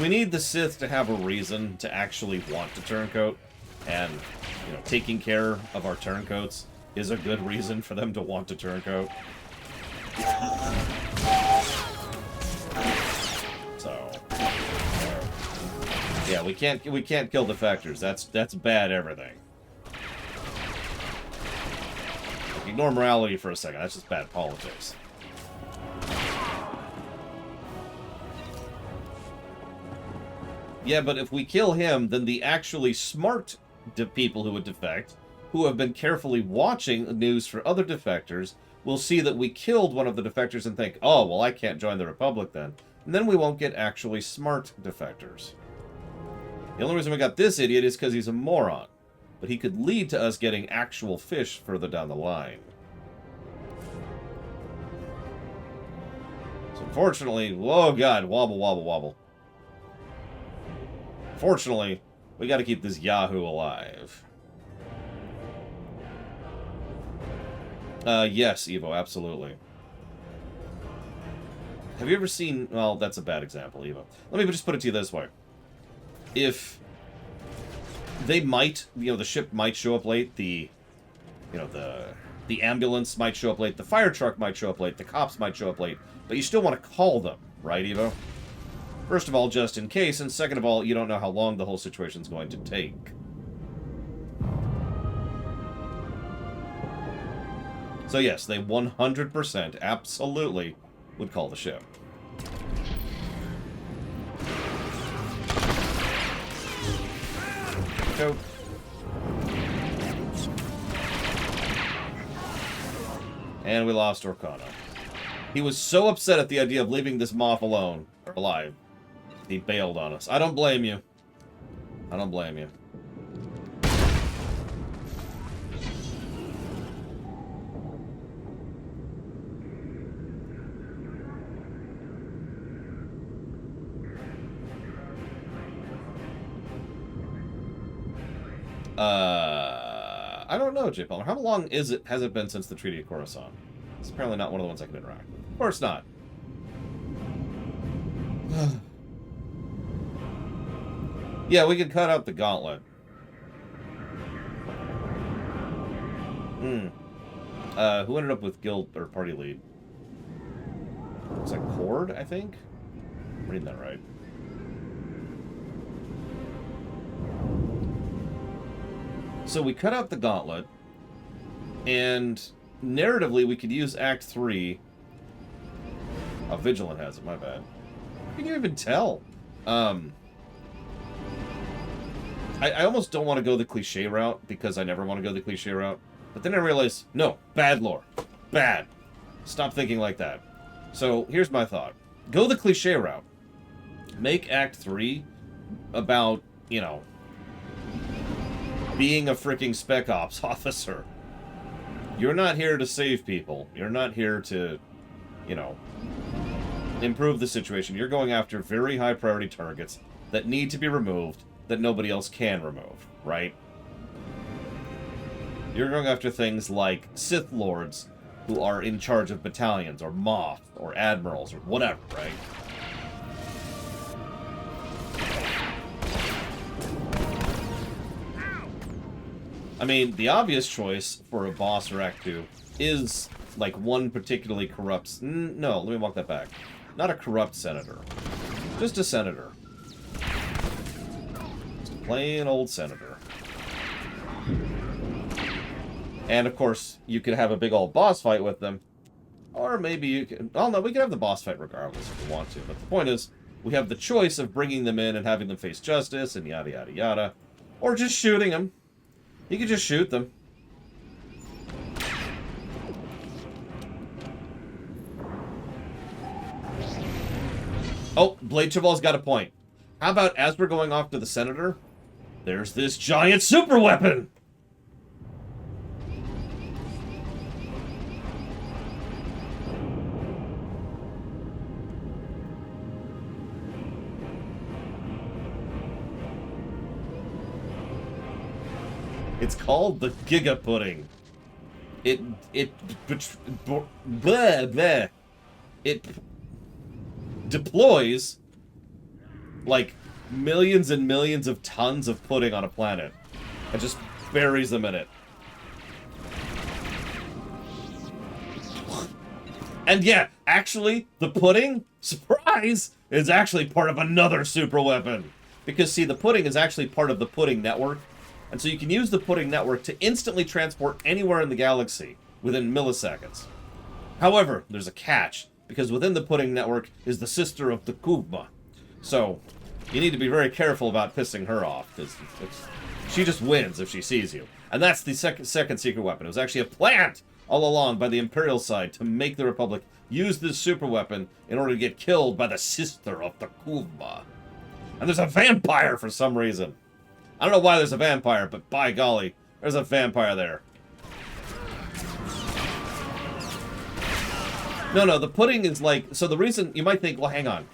We need the Sith to have a reason to actually want to turncoat, and, you know, taking care of our turncoats is a good reason for them to want to turncoat. So, yeah, we can't kill defectors. That's bad everything. Ignore morality for a second. That's just bad politics. Yeah, but if we kill him, then the actually smart people who would defect, who have been carefully watching news for other defectors, will see that we killed one of the defectors and think, oh, well, I can't join the Republic then. And then we won't get actually smart defectors. The only reason we got this idiot is because he's a moron. But he could lead to us getting actual fish further down the line. So unfortunately, oh god, wobble, wobble, wobble. Fortunately, we gotta keep this Yahoo alive. Yes, Evo, absolutely. Have you ever seen... Well, that's a bad example, Evo. Let me just put it to you this way. If they might, you know, the ship might show up late, the ambulance might show up late, the fire truck might show up late, the cops might show up late, but you still want to call them, right, Evo? First of all, just in case, and second of all, you don't know how long the whole situation's going to take. So yes, they 100% absolutely would call the ship. Go. And we lost Orkana. He was so upset at the idea of leaving this Moff alone, or alive, he bailed on us. I don't blame you. I don't blame you. I don't know, J. Palmer. How long has it been since the Treaty of Coruscant? It's apparently not one of the ones I can interact with. Of course not. Yeah, we could cut out the gauntlet. Who ended up with guild or party lead? Looks like Cord, I think? I'm reading that right. So we cut out the gauntlet, and narratively we could use Act 3. Oh, Vigilant has it, my bad. How can you even tell? I almost don't want to go the cliche route, because I never want to go the cliche route. But then I realized, no, bad lore. Bad. Stop thinking like that. So, here's my thought. Go the cliche route. Make Act 3 about, you know, being a freaking Spec Ops officer. You're not here to save people. You're not here to, you know, improve the situation. You're going after very high priority targets that need to be removed that nobody else can remove, right? You're going after things like Sith Lords who are in charge of battalions, or Moff, or Admirals, or whatever, right? I mean, the obvious choice for a boss or Act 2 is, like, one particularly corrupt... No, let me walk that back. Not a corrupt senator. Just a senator. Just a plain old senator. And, of course, you could have a big old boss fight with them. Or maybe you could... Oh, no, we could have the boss fight regardless if we want to. But the point is, we have the choice of bringing them in and having them face justice and yada, yada, yada. Or just shooting them. You could just shoot them. Oh, Blade Cheval's got a point. How about as we're going off to the Senator, there's this giant super weapon! It's called the Giga Pudding. It deploys like millions and millions of tons of pudding on a planet and just buries them in it. And yeah, actually, the pudding, surprise, is actually part of another super weapon. Because, see, the pudding is actually part of the pudding network. And so you can use the pudding network to instantly transport anywhere in the galaxy within milliseconds. However, there's a catch, because within the pudding network is the sister of the Kuvma. So, you need to be very careful about pissing her off, because she just wins if she sees you. And that's the second secret weapon. It was actually a plant all along by the Imperial side to make the Republic use this super weapon in order to get killed by the sister of the Kuvma. And there's a vampire for some reason. I don't know why there's a vampire, but by golly, there's a vampire there. No, the pudding is like... So the reason... You might think, well, hang on.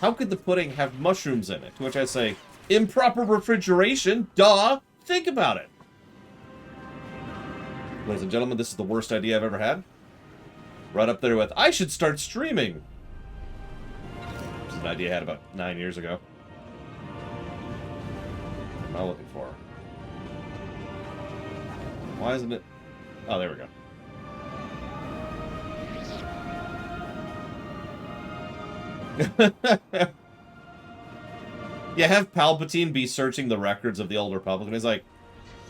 How could the pudding have mushrooms in it? To which I say, improper refrigeration? Duh! Think about it. Ladies and gentlemen, this is the worst idea I've ever had. Right up there with, I should start streaming. This is an idea I had about 9 years ago. What am I looking for? Why isn't it... Oh, there we go. Yeah, have Palpatine be searching the records of the Old Republic, and he's like,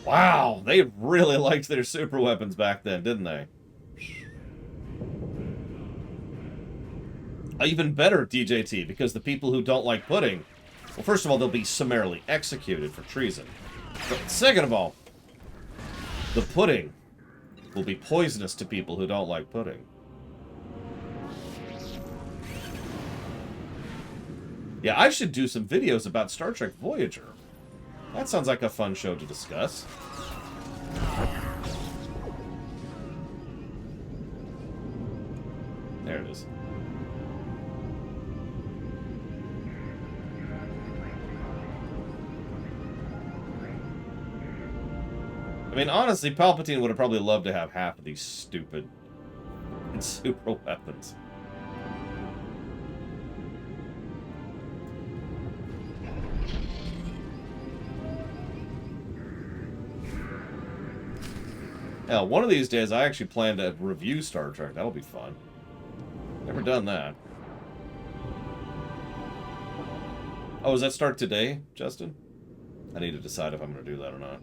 wow, they really liked their super weapons back then, didn't they? Even better, DJT, because the people who don't like pudding, well, first of all, they'll be summarily executed for treason. But second of all, the pudding will be poisonous to people who don't like pudding. Yeah, I should do some videos about Star Trek Voyager. That sounds like a fun show to discuss. There it is. I mean, honestly, Palpatine would have probably loved to have half of these stupid super weapons. Hell, one of these days I actually plan to review Star Trek. That'll be fun. Never done that. Oh, does that start today, Justin? I need to decide if I'm going to do that or not.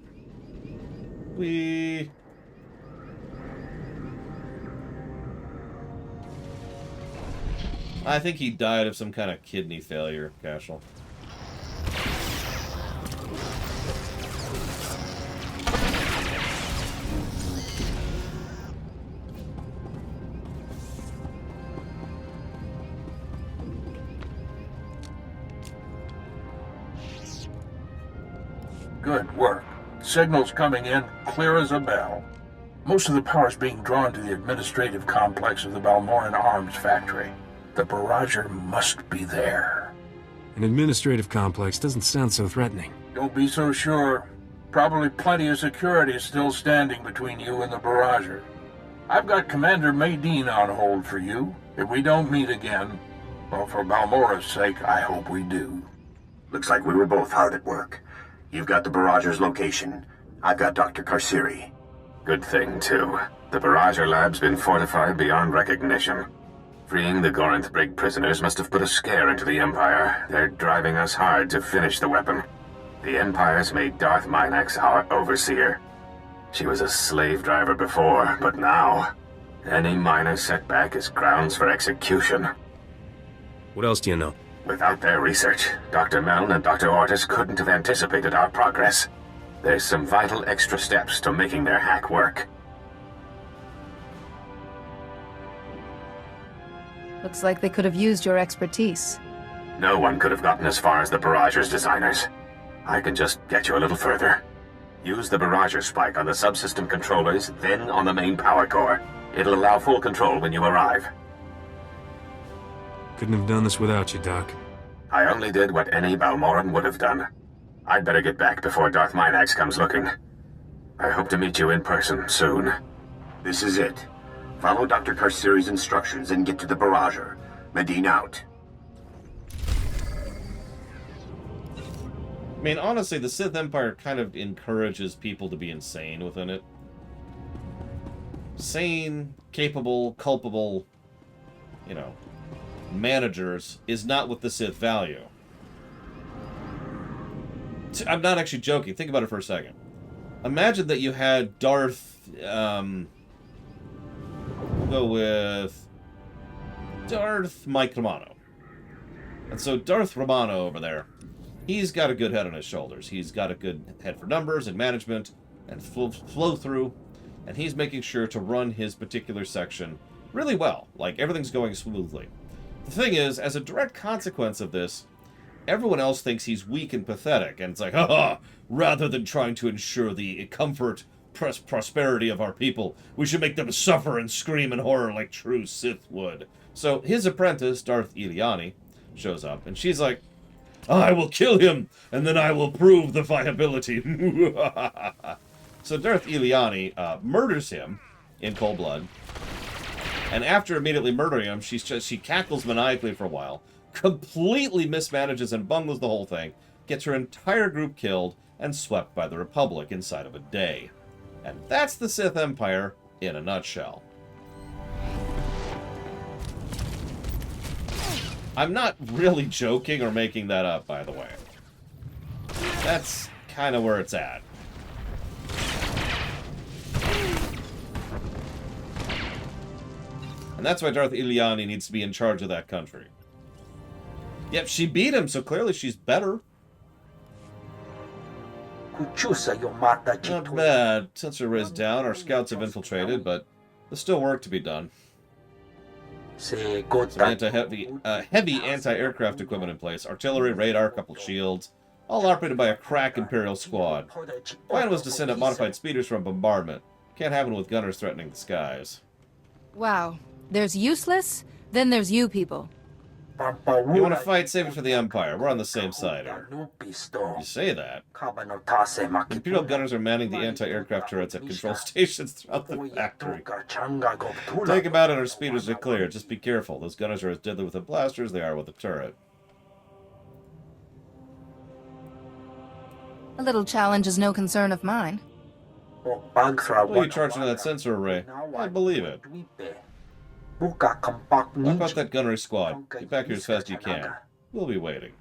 I think he died of some kind of kidney failure, Cashel. Good work. Signal's coming in, clear as a bell. Most of the power's being drawn to the administrative complex of the Balmoran arms factory. The barrager must be there. An administrative complex doesn't sound so threatening. Don't be so sure. Probably plenty of security is still standing between you and the barrager. I've got Commander Maydeen on hold for you. If we don't meet again, well, for Balmorra's sake, I hope we do. Looks like we were both hard at work. You've got the barrager's location. I've got Dr. Karsiri. Good thing, too. The barrager lab's been fortified beyond recognition. Freeing the Gorinth brig prisoners must have put a scare into the Empire. They're driving us hard to finish the weapon. The Empire's made Darth Minax our overseer. She was a slave driver before, but now, any minor setback is grounds for execution. What else do you know? Without their research, Dr. Meln and Dr. Ortis couldn't have anticipated our progress. There's some vital extra steps to making their hack work. Looks like they could have used your expertise. No one could have gotten as far as the barrager's designers. I can just get you a little further. Use the barrager spike on the subsystem controllers, then on the main power core. It'll allow full control when you arrive. Couldn't have done this without you, Doc. I only did what any Balmoran would have done. I'd better get back before Darth Minax comes looking. I hope to meet you in person soon. This is it. Follow Dr. Karsiri's instructions and get to the barrager. Medine out. I mean, honestly, the Sith Empire kind of encourages people to be insane within it. Sane, capable, culpable, you know, managers is not what the Sith value. I'm not actually joking. Think about it for a second. Imagine that you had Darth, we'll go with Darth Mike Romano. And so Darth Romano over there, he's got a good head on his shoulders. He's got a good head for numbers and management and flow through. And he's making sure to run his particular section really well. Like, everything's going smoothly. The thing is, as a direct consequence of this, everyone else thinks he's weak and pathetic. And it's like, haha, rather than trying to ensure the comfort, prosperity of our people, we should make them suffer and scream in horror like true Sith would. So his apprentice, Darth Iliani, shows up. And she's like, I will kill him, and then I will prove the viability. So Darth Iliani murders him in cold blood, and after immediately murdering him, she cackles maniacally for a while, completely mismanages and bungles the whole thing, gets her entire group killed, and swept by the Republic inside of a day. And that's the Sith Empire in a nutshell. I'm not really joking or making that up, by the way. That's kind of where it's at. And that's why Darth Iliani needs to be in charge of that country. Yep, she beat him, so clearly she's better. Not bad. Sensor is down, our scouts have infiltrated, but there's still work to be done. Some heavy anti-aircraft equipment in place. Artillery, radar, couple shields. All operated by a crack Imperial squad. Plan was to send up modified speeders from bombardment. Can't happen with gunners threatening the skies. Wow. There's useless, then there's you people. You want to fight, save it for the Empire. We're on the same side here. You say that. Imperial gunners are manning the anti-aircraft turrets at control stations throughout the factory. Take them out and our speeders are clear. Just be careful. Those gunners are as deadly with the blasters as they are with the turret. A little challenge is no concern of mine. Well, you charged into that sensor array. I believe it. Wipe out that gunnery squad. Get back here as fast as you can. We'll be waiting.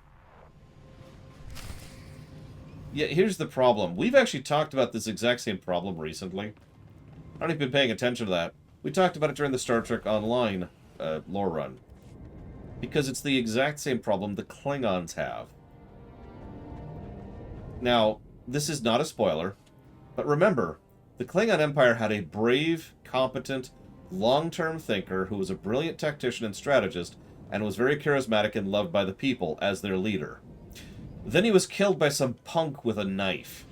Yeah, here's the problem. We've actually talked about this exact same problem recently. I don't even been paying attention to that. We talked about it during the Star Trek Online lore run. Because it's the exact same problem the Klingons have. Now, this is not a spoiler, but remember, the Klingon Empire had a brave, competent, long-term thinker who was a brilliant tactician and strategist and was very charismatic and loved by the people as their leader. Then he was killed by some punk with a knife.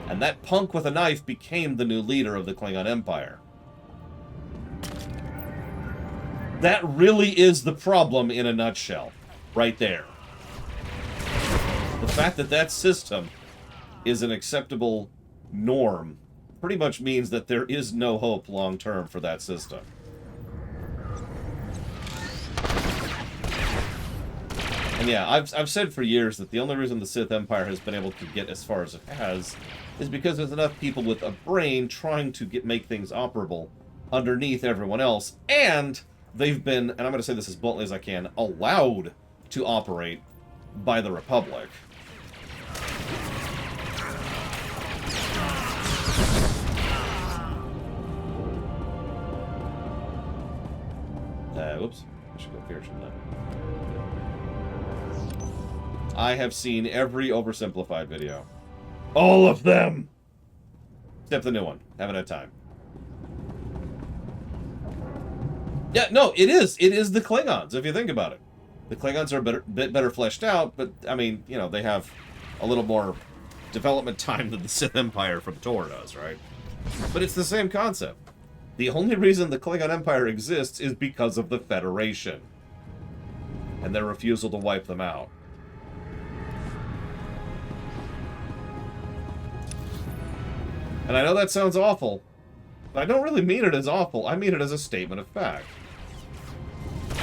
And that punk with a knife became the new leader of the Klingon Empire. That really is the problem in a nutshell. Right there. The fact that that system is an acceptable norm pretty much means that there is no hope long-term for that system. And yeah, I've said for years that the only reason the Sith Empire has been able to get as far as it has is because there's enough people with a brain trying to make things operable underneath everyone else, and they've been, and I'm going to say this as bluntly as I can, allowed to operate by the Republic. Whoops. I should go here, shouldn't I? I have seen every oversimplified video. All of them! Except the new one. Haven't had time. Yeah, no, it is. It is the Klingons, if you think about it. The Klingons are a bit better fleshed out, but, I mean, you know, they have a little more development time than the Sith Empire from Tor does, right? But it's the same concept. The only reason the Klingon Empire exists is because of the Federation. And their refusal to wipe them out. And I know that sounds awful, but I don't really mean it as awful. I mean it as a statement of fact.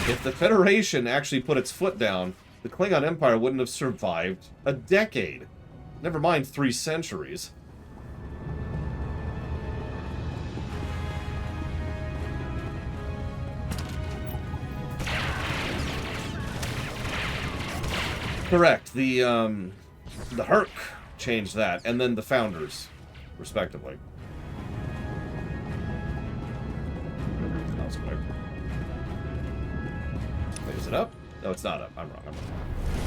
If the Federation actually put its foot down, the Klingon Empire wouldn't have survived a decade. Never mind 3 centuries. Correct. The Herc changed that, and then the Founders, respectively. That was quick. Wait, is it up? No, it's not up. I'm wrong.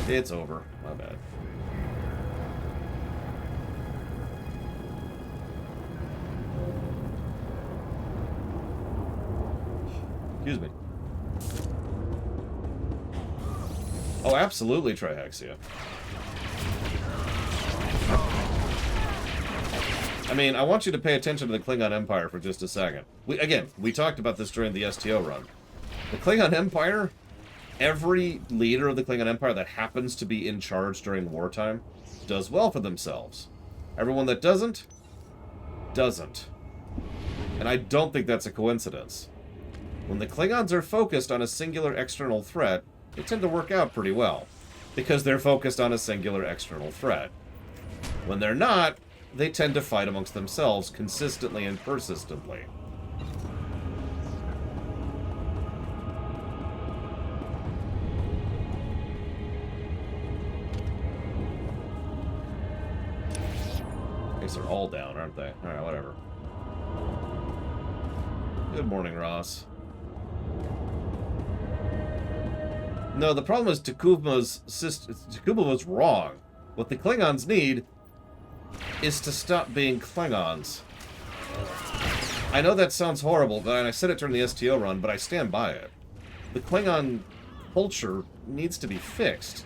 It's over. My bad. Excuse me. Oh, absolutely, Trihexia. I mean, I want you to pay attention to the Klingon Empire for just a second. We talked about this during the STO run. The Klingon Empire, every leader of the Klingon Empire that happens to be in charge during wartime does well for themselves. Everyone that doesn't. And I don't think that's a coincidence. When the Klingons are focused on a singular external threat, they tend to work out pretty well, because they're focused on a singular external threat. When they're not, they tend to fight amongst themselves consistently and persistently. I guess they're all down, aren't they? Alright, whatever. Good morning, Ross. No, the problem is Takuba was wrong. What the Klingons need is to stop being Klingons. I know that sounds horrible, but I said it during the STO run, but I stand by it. The Klingon culture needs to be fixed.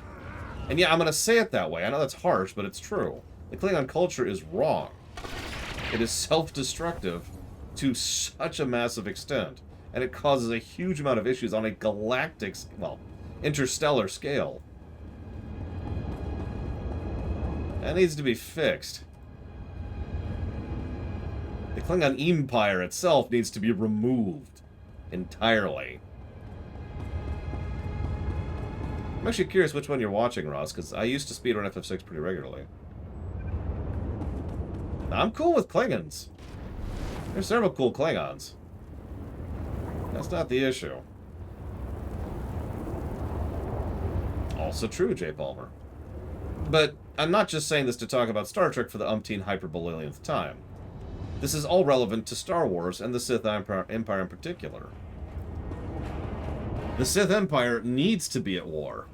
And yeah, I'm going to say it that way. I know that's harsh, but it's true. The Klingon culture is wrong. It is self-destructive to such a massive extent, and it causes a huge amount of issues on a galactic, well, interstellar scale. That needs to be fixed. The Klingon Empire itself needs to be removed entirely. I'm actually curious which one you're watching, Ross, because I used to speedrun FF6 pretty regularly. I'm cool with Klingons. There's several cool Klingons. That's not the issue. Also true, J. Palmer. But I'm not just saying this to talk about Star Trek for the umpteen hyperbolillionth time. This is all relevant to Star Wars and the Sith Empire in particular. The Sith Empire needs to be at war.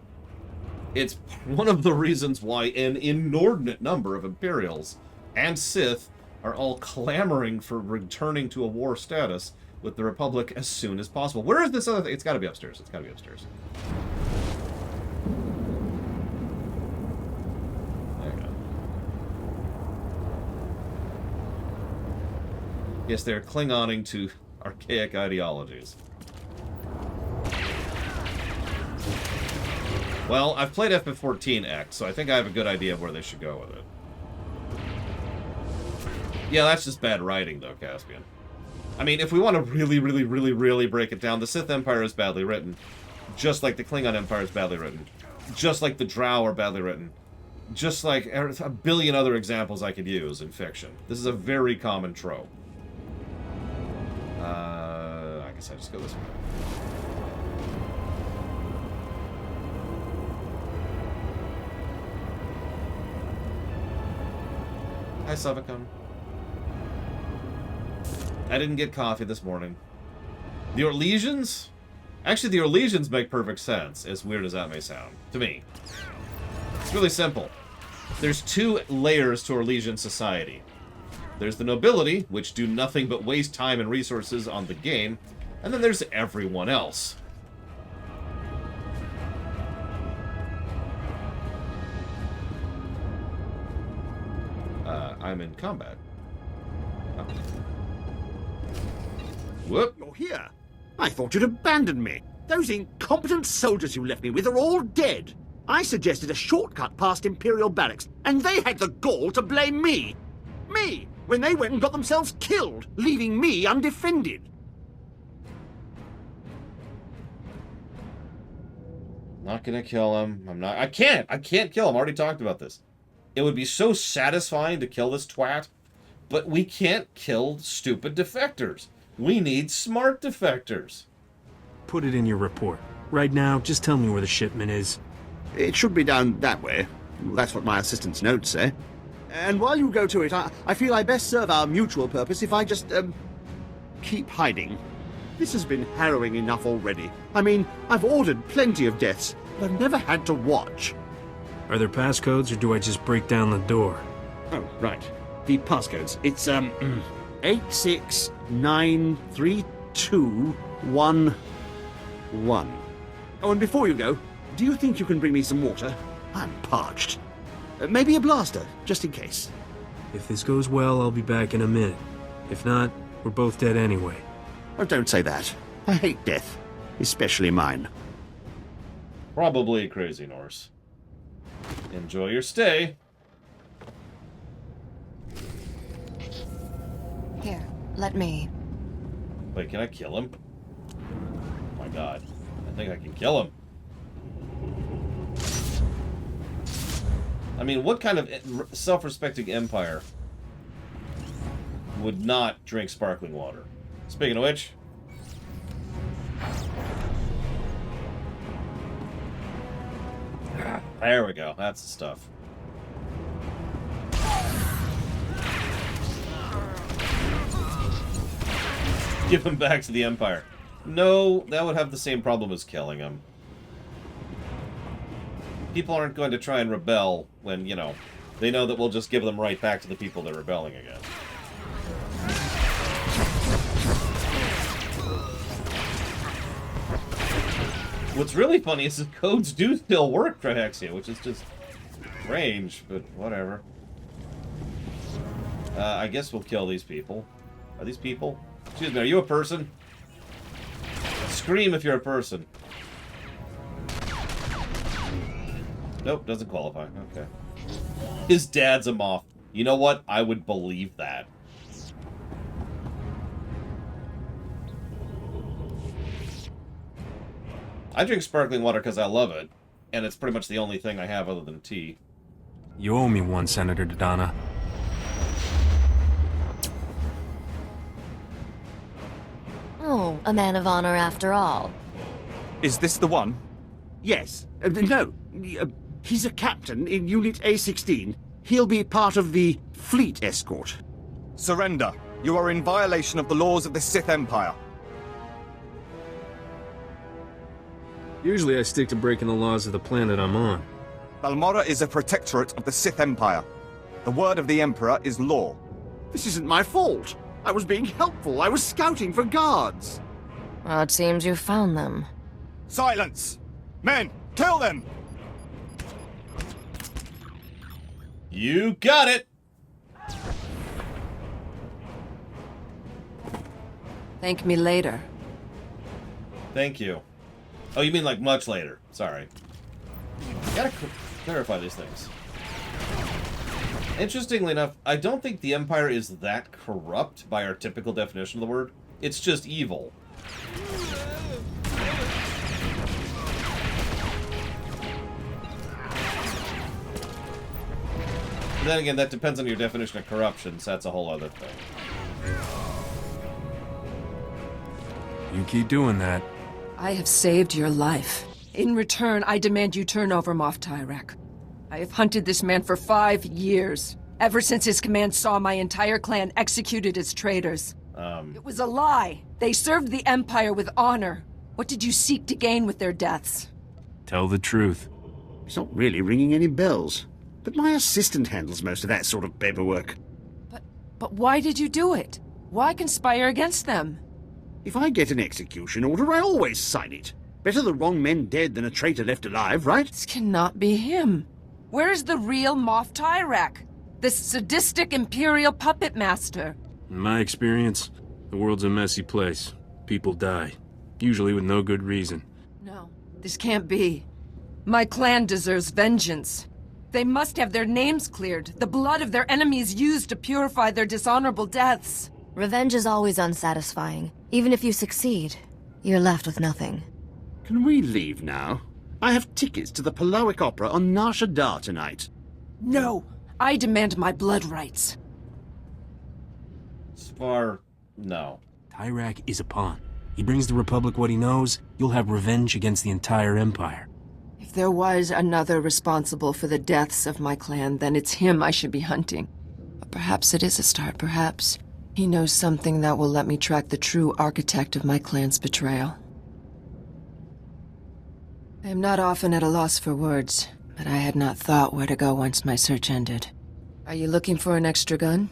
It's one of the reasons why an inordinate number of Imperials and Sith are all clamoring for returning to a war status with the Republic as soon as possible. Where is this other thing? It's got to be upstairs. It's got to be upstairs. There you go. Yes, they're Klingoning to archaic ideologies. Well, I've played FF14X, so I think I have a good idea of where they should go with it. Yeah, that's just bad writing, though, Caspian. I mean, if we want to really break it down, the Sith Empire is badly written. Just like the Klingon Empire is badly written. Just like the Drow are badly written. Just like a billion other examples I could use in fiction. This is a very common trope. I guess I just go this way. Hi, Savacon. I didn't get coffee this morning. The Orlesians? Actually, the Orlesians make perfect sense, as weird as that may sound, to me. It's really simple. There's 2 layers to Orlesian society. There's the nobility, which do nothing but waste time and resources on the game, and then there's everyone else. I'm in combat. Oh. Whoop. You're here. I thought you'd abandoned me. Those incompetent soldiers you left me with are all dead. I suggested a shortcut past Imperial barracks, and they had the gall to blame me. Me, when they went and got themselves killed, leaving me undefended. Not gonna kill him. I can't kill him. I already talked about this. It would be so satisfying to kill this twat, but we can't kill stupid defectors. We need smart defectors. Put it in your report. Right now, just tell me where the shipment is. It should be down that way. That's what my assistant's notes say. And while you go to it, I feel I best serve our mutual purpose if I just, keep hiding. This has been harrowing enough already. I mean, I've ordered plenty of deaths, but I've never had to watch. Are there passcodes, or do I just break down the door? Oh, right. The passcodes. It's, 8693211. Oh, and before you go, do you think you can bring me some water? I'm parched. Maybe a blaster, just in case. If this goes well, I'll be back in a minute. If not, we're both dead anyway. Oh, don't say that. I hate death. Especially mine. Probably Crazy Norse. Enjoy your stay. Here, let me. Wait, can I kill him? Oh my god. I think I can kill him. I mean, what kind of self-respecting empire would not drink sparkling water? Speaking of which... There we go. That's the stuff. Give him back to the Empire. No, that would have the same problem as killing him. People aren't going to try and rebel when, you know, they know that we'll just give them right back to the people they're rebelling against. What's really funny is the codes do still work for Hexia, which is just strange, but whatever. I guess we'll kill these people. Are these people? Excuse me, are you a person? Scream if you're a person. Nope, doesn't qualify. Okay. His dad's a moth. You know what? I would believe that. I drink sparkling water because I love it, and it's pretty much the only thing I have other than tea. You owe me one, Senator Dodonna. Oh, a man of honor after all. Is this the one? Yes. No. He's a captain in Unit A16. He'll be part of the fleet escort. Surrender. You are in violation of the laws of the Sith Empire. Usually I stick to breaking the laws of the planet I'm on. Balmorra is a protectorate of the Sith Empire. The word of the Emperor is law. This isn't my fault. I was being helpful. I was scouting for guards. Well, it seems you found them. Silence! Men, kill them! You got it! Thank me later. Thank you. Oh, you mean like much later. Sorry. Gotta clarify these things. Interestingly enough, I don't think the Empire is that corrupt by our typical definition of the word. It's just evil. But then again, that depends on your definition of corruption, so that's a whole other thing. You keep doing that. I have saved your life. In return, I demand you turn over Moff Tyrek. I have hunted this man for 5 years, ever since his command saw my entire clan executed as traitors. It was a lie. They served the Empire with honor. What did you seek to gain with their deaths? Tell the truth. It's not really ringing any bells. But my assistant handles most of that sort of paperwork. But why did you do it? Why conspire against them? If I get an execution order, I always sign it. Better the wrong men dead than a traitor left alive, right? This cannot be him. Where is the real Moff Tyrek? This sadistic Imperial puppet master? In my experience, the world's a messy place. People die, usually with no good reason. No, this can't be. My clan deserves vengeance. They must have their names cleared, the blood of their enemies used to purify their dishonorable deaths. Revenge is always unsatisfying. Even if you succeed, you're left with nothing. Can we leave now? I have tickets to the Palowick Opera on Nar Shaddaa tonight. No! I demand my blood rights. Spar, no. Tyrak is a pawn. He brings the Republic what he knows, you'll have revenge against the entire Empire. If there was another responsible for the deaths of my clan, then it's him I should be hunting. But perhaps it is a start, perhaps. He knows something that will let me track the true architect of my clan's betrayal. I am not often at a loss for words, but I had not thought where to go once my search ended. Are you looking for an extra gun?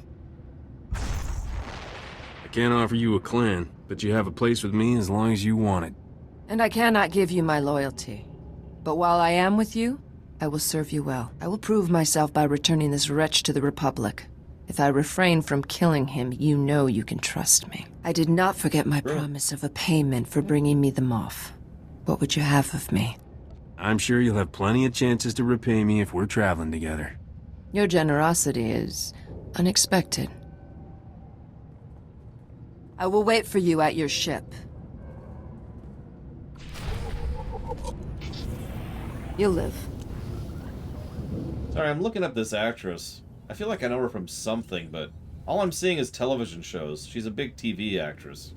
I can't offer you a clan, but you have a place with me as long as you want it. And I cannot give you my loyalty. But while I am with you, I will serve you well. I will prove myself by returning this wretch to the Republic. If I refrain from killing him, you know you can trust me. I did not forget my promise of a payment for bringing me them off. What would you have of me? I'm sure you'll have plenty of chances to repay me if we're traveling together. Your generosity is unexpected. I will wait for you at your ship. You'll live. Sorry, I'm looking up this actress. I feel like I know her from something, but all I'm seeing is television shows. She's a big TV actress.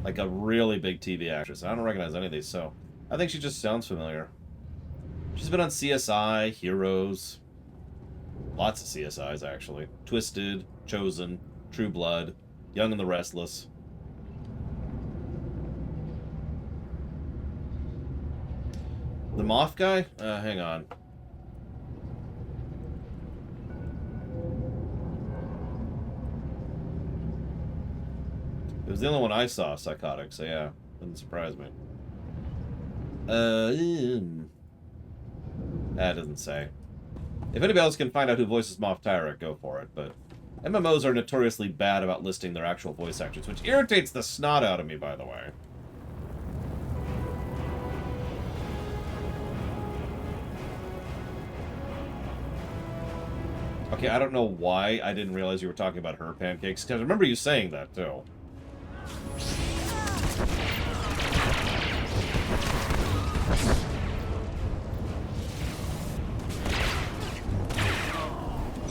Like a really big TV actress. I don't recognize any of these, so I think she just sounds familiar. She's been on CSI, Heroes. Lots of CSIs, actually. Twisted, Chosen, True Blood, Young and the Restless. The Moth guy? Hang on. It was the only one I saw, Psychotic, so yeah, doesn't surprise me. That doesn't say. If anybody else can find out who voices Moff Tyrek, go for it, but MMOs are notoriously bad about listing their actual voice actors, which irritates the snot out of me, by the way. Okay, I don't know why I didn't realize you were talking about her pancakes, because I remember you saying that, too.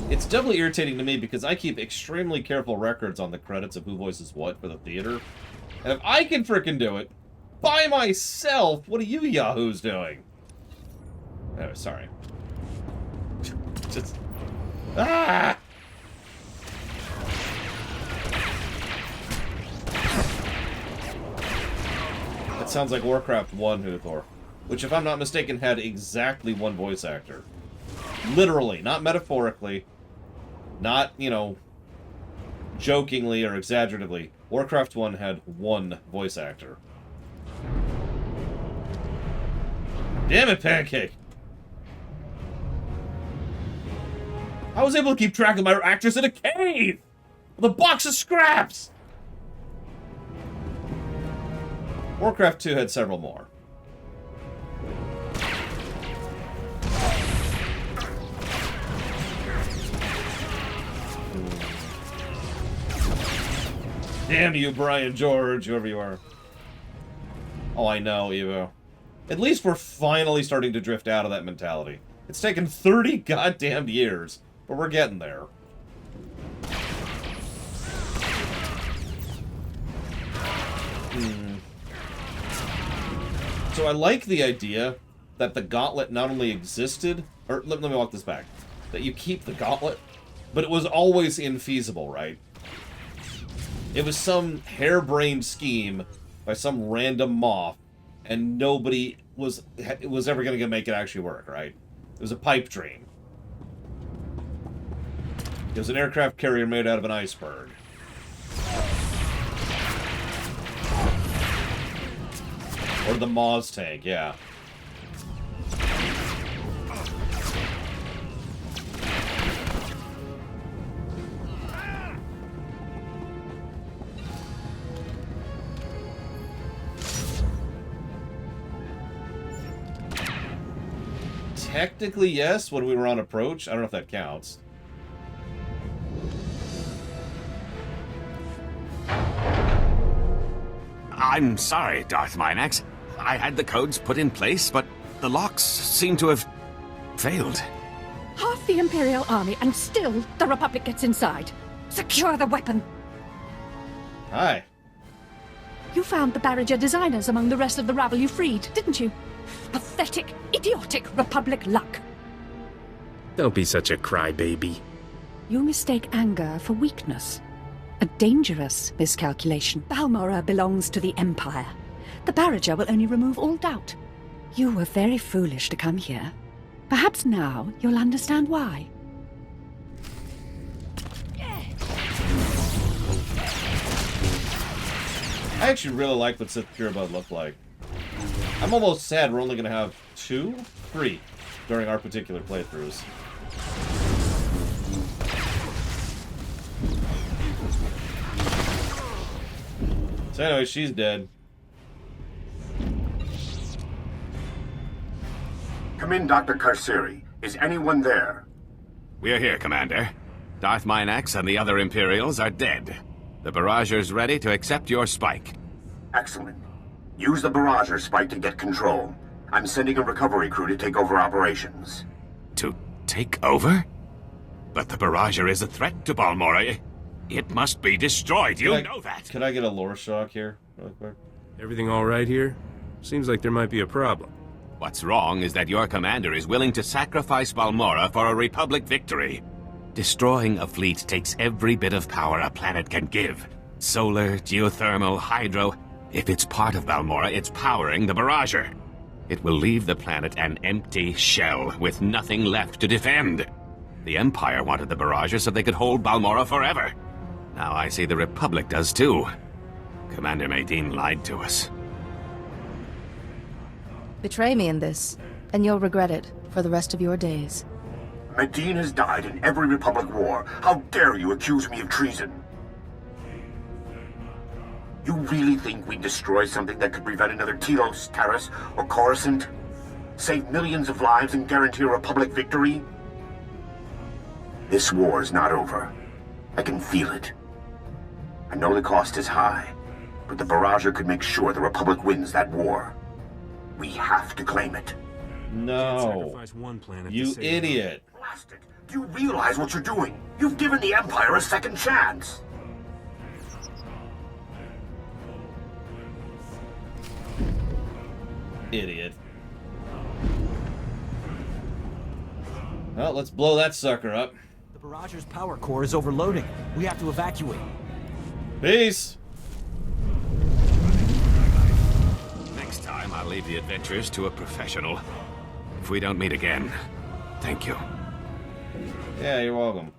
It's doubly irritating to me because I keep extremely careful records on the credits of who voices what for the theater. And if I can frickin' do it by myself, what are you yahoos doing? Oh, sorry. Just... Ah! That sounds like Warcraft 1, Huthor. Which, if I'm not mistaken, had exactly one voice actor. Literally, not metaphorically. Not, you know, jokingly or exaggeratively. Warcraft 1 had one voice actor. Damn it, Pancake! I was able to keep track of my actress in a cave! With a box of scraps! Warcraft 2 had several more. Damn you, Brian George, whoever you are. Oh, I know, Evo. At least we're finally starting to drift out of that mentality. It's taken 30 goddamn years, but we're getting there. So I like the idea that the gauntlet not only existed, or let me walk this back, that you keep the gauntlet, but it was always infeasible, right? It was some harebrained scheme by some random moth, and nobody was ever going to make it actually work, right? It was a pipe dream. It was an aircraft carrier made out of an iceberg. Or the Maz tank, yeah. technically, yes, when we were on approach. I don't know if that counts. I'm sorry, Darth Minax. I had the codes put in place, but the locks seem to have failed. Half the Imperial army, and still the Republic gets inside. Secure the weapon. Hi. You found the barrager designers among the rest of the rabble you freed, didn't you? Pathetic, idiotic Republic luck. Don't be such a crybaby. You mistake anger for weakness. A dangerous miscalculation. Balmorra belongs to the Empire. The barrager will only remove all doubt. You were very foolish to come here. Perhaps now you'll understand why. I actually really like what Sith Pureblood looked like. I'm almost sad we're only going to have 3 during our particular playthroughs. So anyway, she's dead. Come in, Dr. Karsiri. Is anyone there? We're here, Commander. Darth Minax and the other Imperials are dead. The barrager's ready to accept your spike. Excellent. Use the barrager spike to get control. I'm sending a recovery crew to take over operations. To take over? But the barrager is a threat to Balmorra. It must be destroyed. You know that. Can I get a lore shock here, real quick? Everything all right here? Seems like there might be a problem. What's wrong is that your commander is willing to sacrifice Balmorra for a Republic victory. Destroying a fleet takes every bit of power a planet can give. Solar, geothermal, hydro. If it's part of Balmorra, it's powering the barrager. It will leave the planet an empty shell with nothing left to defend. The Empire wanted the barrager so they could hold Balmorra forever. Now I see the Republic does too. Commander Medine lied to us. Betray me in this, and you'll regret it for the rest of your days. Medine has died in every Republic war. How dare you accuse me of treason? You really think we'd destroy something that could prevent another Telos, Taris, or Coruscant? Save millions of lives and guarantee a Republic victory? This war is not over. I can feel it. I know the cost is high, but the barrager could make sure the Republic wins that war. We have to claim it. No. You idiot. Blast it. Do you realize what you're doing? You've given the Empire a second chance. Idiot. Well, let's blow that sucker up. The barrager's power core is overloading. We have to evacuate. Peace. Next time, I'll leave the adventures to a professional. If we don't meet again, thank you. Yeah, you're welcome.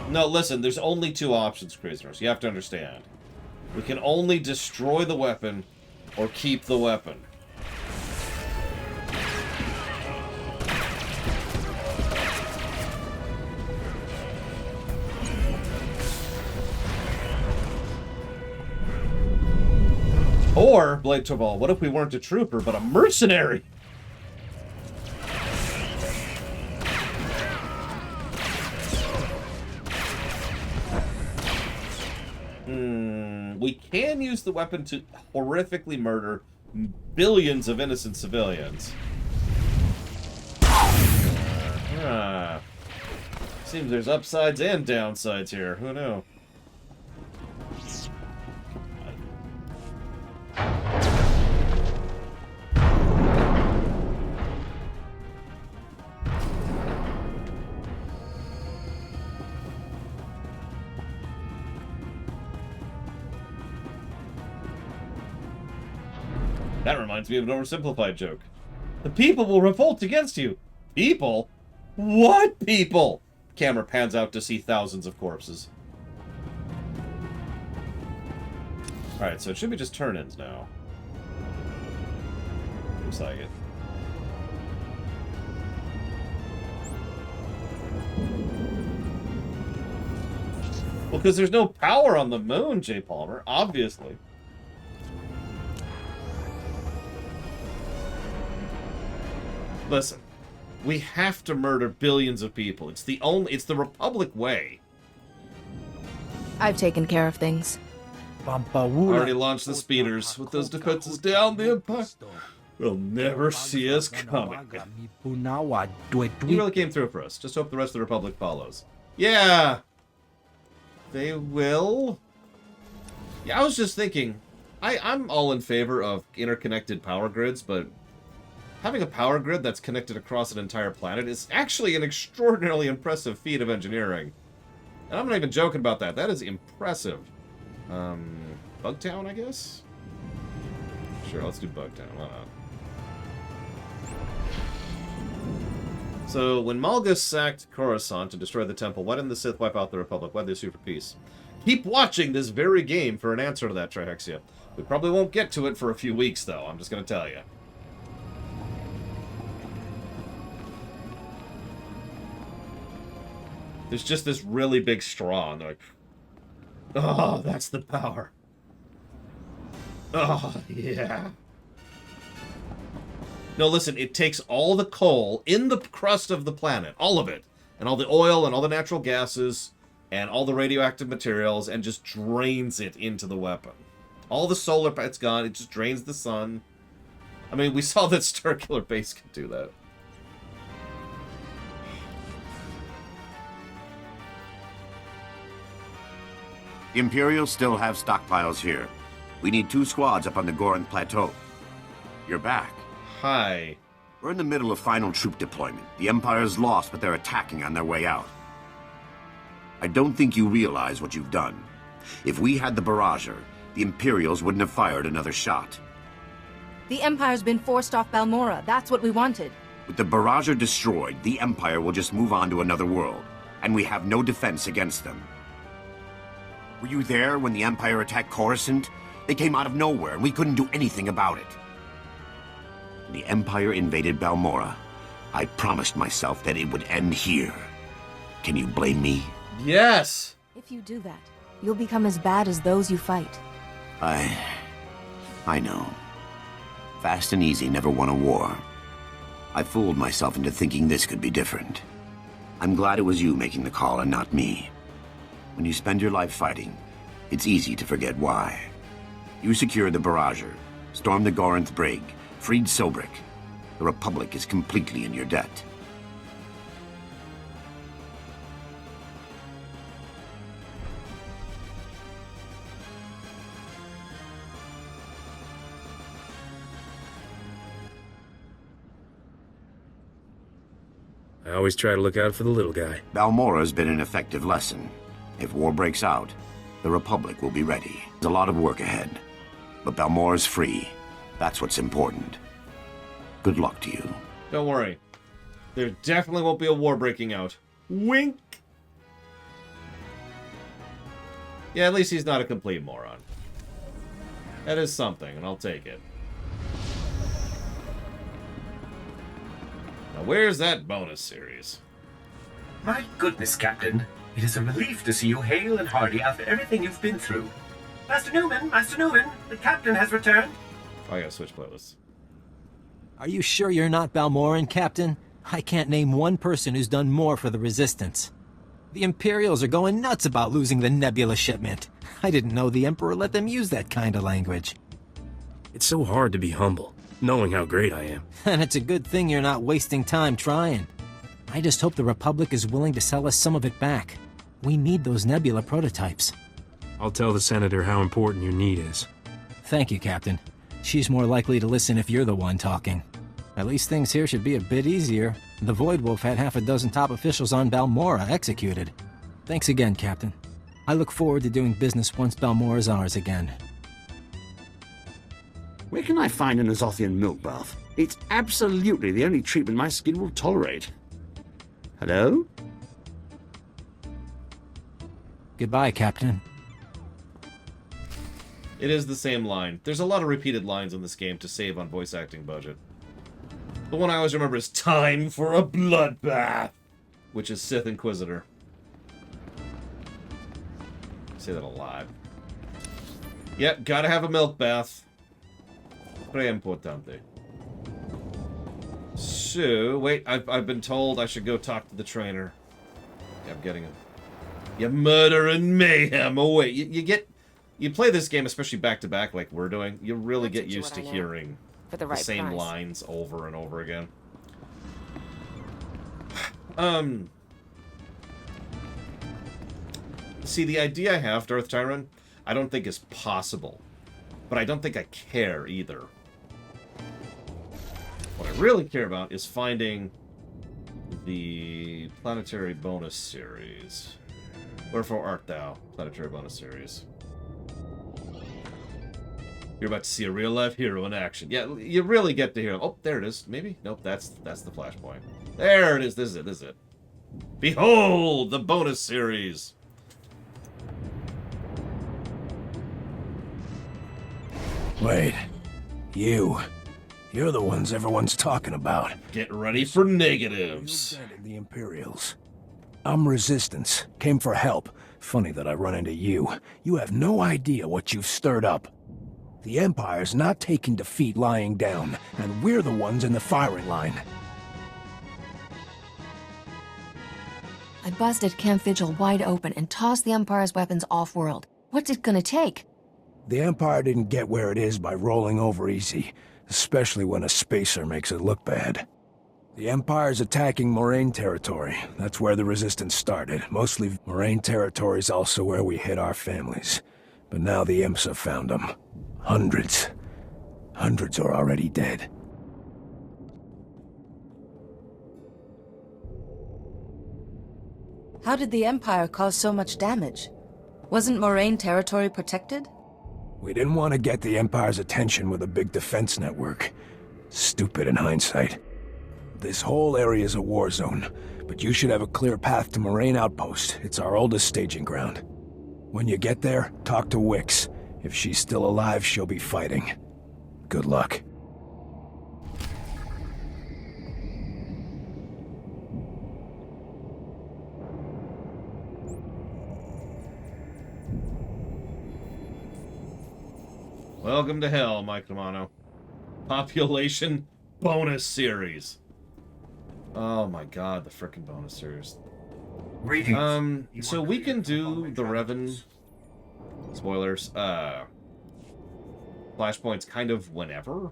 No, listen, there's only 2 options, prisoners. You have to understand. We can only destroy the weapon or keep the weapon. Or, Blade Torval, what if we weren't a trooper, but a mercenary? We can use the weapon to horrifically murder billions of innocent civilians. Seems there's upsides and downsides here. Who knew? That reminds me of an oversimplified joke. The people will revolt against you. People? What people? Camera pans out to see thousands of corpses. Alright, so it should be just turn-ins now. Looks like it. Well, because there's no power on the moon, J. Palmer, obviously. Listen, we have to murder billions of people. It's the Republic way. I've taken care of things. Already launched the speeders. With those defenses down, the Empire will never see us coming. You really came through for us. Just hope the rest of the Republic follows. Yeah! They will. Yeah, I was just thinking, I'm all in favor of interconnected power grids, but having a power grid that's connected across an entire planet is actually an extraordinarily impressive feat of engineering. And I'm not even joking about that. That is impressive. Bugtown, I guess? Sure, let's do Bugtown. Why not? So, when Malgus sacked Coruscant to destroy the temple, why didn't the Sith wipe out the Republic? Why did they sue for peace? Keep watching this very game for an answer to that, Trihexia. We probably won't get to it for a few weeks, though. I'm just going to tell you. There's just this really big straw, and they're like, oh, that's the power. Oh, yeah. No, listen, it takes all the coal in the crust of the planet, all of it, and all the oil and all the natural gases and all the radioactive materials, and just drains it into the weapon. All the solar, it's gone, it just drains the sun. I mean, we saw that Starkiller Base could do that. The Imperials still have stockpiles here. We need 2 squads up on the Gorinth Plateau. You're back. Hi. We're in the middle of final troop deployment. The Empire's lost, but they're attacking on their way out. I don't think you realize what you've done. If we had the barrager, the Imperials wouldn't have fired another shot. The Empire's been forced off Balmorra. That's what we wanted. With the barrager destroyed, the Empire will just move on to another world, and we have no defense against them. Were you there when the Empire attacked Coruscant? They came out of nowhere, and we couldn't do anything about it. When the Empire invaded Balmorra, I promised myself that it would end here. Can you blame me? Yes! If you do that, you'll become as bad as those you fight. I know. Fast and easy never won a war. I fooled myself into thinking this could be different. I'm glad it was you making the call and not me. When you spend your life fighting, it's easy to forget why. You secured the barrager, stormed the Gorinth brig, freed Sobrik. The Republic is completely in your debt. I always try to look out for the little guy. Balmorra's been an effective lesson. If war breaks out, the Republic will be ready. There's a lot of work ahead. But Balmorra's free. That's what's important. Good luck to you. Don't worry. There definitely won't be a war breaking out. Wink! Yeah, at least he's not a complete moron. That is something, and I'll take it. Now, where's that bonus series? My goodness, Captain. It is a relief to see you hale and hearty after everything you've been through. Master Newman, the Captain has returned. Oh, I gotta switch playlists. Are you sure you're not Balmoran, Captain? I can't name one person who's done more for the Resistance. The Imperials are going nuts about losing the Nebula shipment. I didn't know the Emperor let them use that kind of language. It's so hard to be humble, knowing how great I am. And it's a good thing you're not wasting time trying. I just hope the Republic is willing to sell us some of it back. We need those Nebula prototypes. I'll tell the Senator how important your need is. Thank you, Captain. She's more likely to listen if you're the one talking. At least things here should be a bit easier. The Void Wolf had half a dozen top officials on Balmorra executed. Thanks again, Captain. I look forward to doing business once Balmorra's ours again. Where can I find an Azothian milk bath? It's absolutely the only treatment my skin will tolerate. Hello? Goodbye, Captain. It is the same line. There's a lot of repeated lines in this game to save on voice acting budget. The one I always remember is "Time for a bloodbath," which is Sith Inquisitor. I say that a lot. Yep, gotta have a milk bath. Très importante. So, wait, I've been told I should go talk to the trainer. Yeah, I'm getting him. You murder and mayhem. Oh, wait, you play this game, especially back-to-back like we're doing, you really get used to hearing the same lines over and over again. See, the idea I have, Darth Tyron, I don't think is possible. But I don't think I care either. What I really care about is finding the planetary bonus series. Wherefore art thou, planetary bonus series? You're about to see a real-life hero in action. Yeah, you really get to hear him. Oh, there it is. Maybe? Nope, that's the flashpoint. There it is. This is it. Behold, the bonus series. Wait. You're the ones everyone's talking about. Get ready for negatives. The Imperials. I'm Resistance. Came for help. Funny that I run into you. You have no idea what you've stirred up. The Empire's not taking defeat lying down, and we're the ones in the firing line. I busted Camp Vigil wide open and tossed the Empire's weapons off-world. What's it gonna take? The Empire didn't get where it is by rolling over easy, especially when a spacer makes it look bad. The Empire's attacking Moraine territory. That's where the Resistance started. Mostly Moraine territory's also where we hid our families. But now the Imps have found them. Hundreds. Hundreds are already dead. How did the Empire cause so much damage? Wasn't Moraine territory protected? We didn't want to get the Empire's attention with a big defense network. Stupid in hindsight. This whole area's a war zone, but you should have a clear path to Moraine Outpost. It's our oldest staging ground. When you get there, talk to Wix. If she's still alive, she'll be fighting. Good luck. Welcome to hell, Mike Romano. Population bonus series. Oh my god, the frickin' bonus series. So we can do the Revan, spoilers, flashpoints kind of whenever.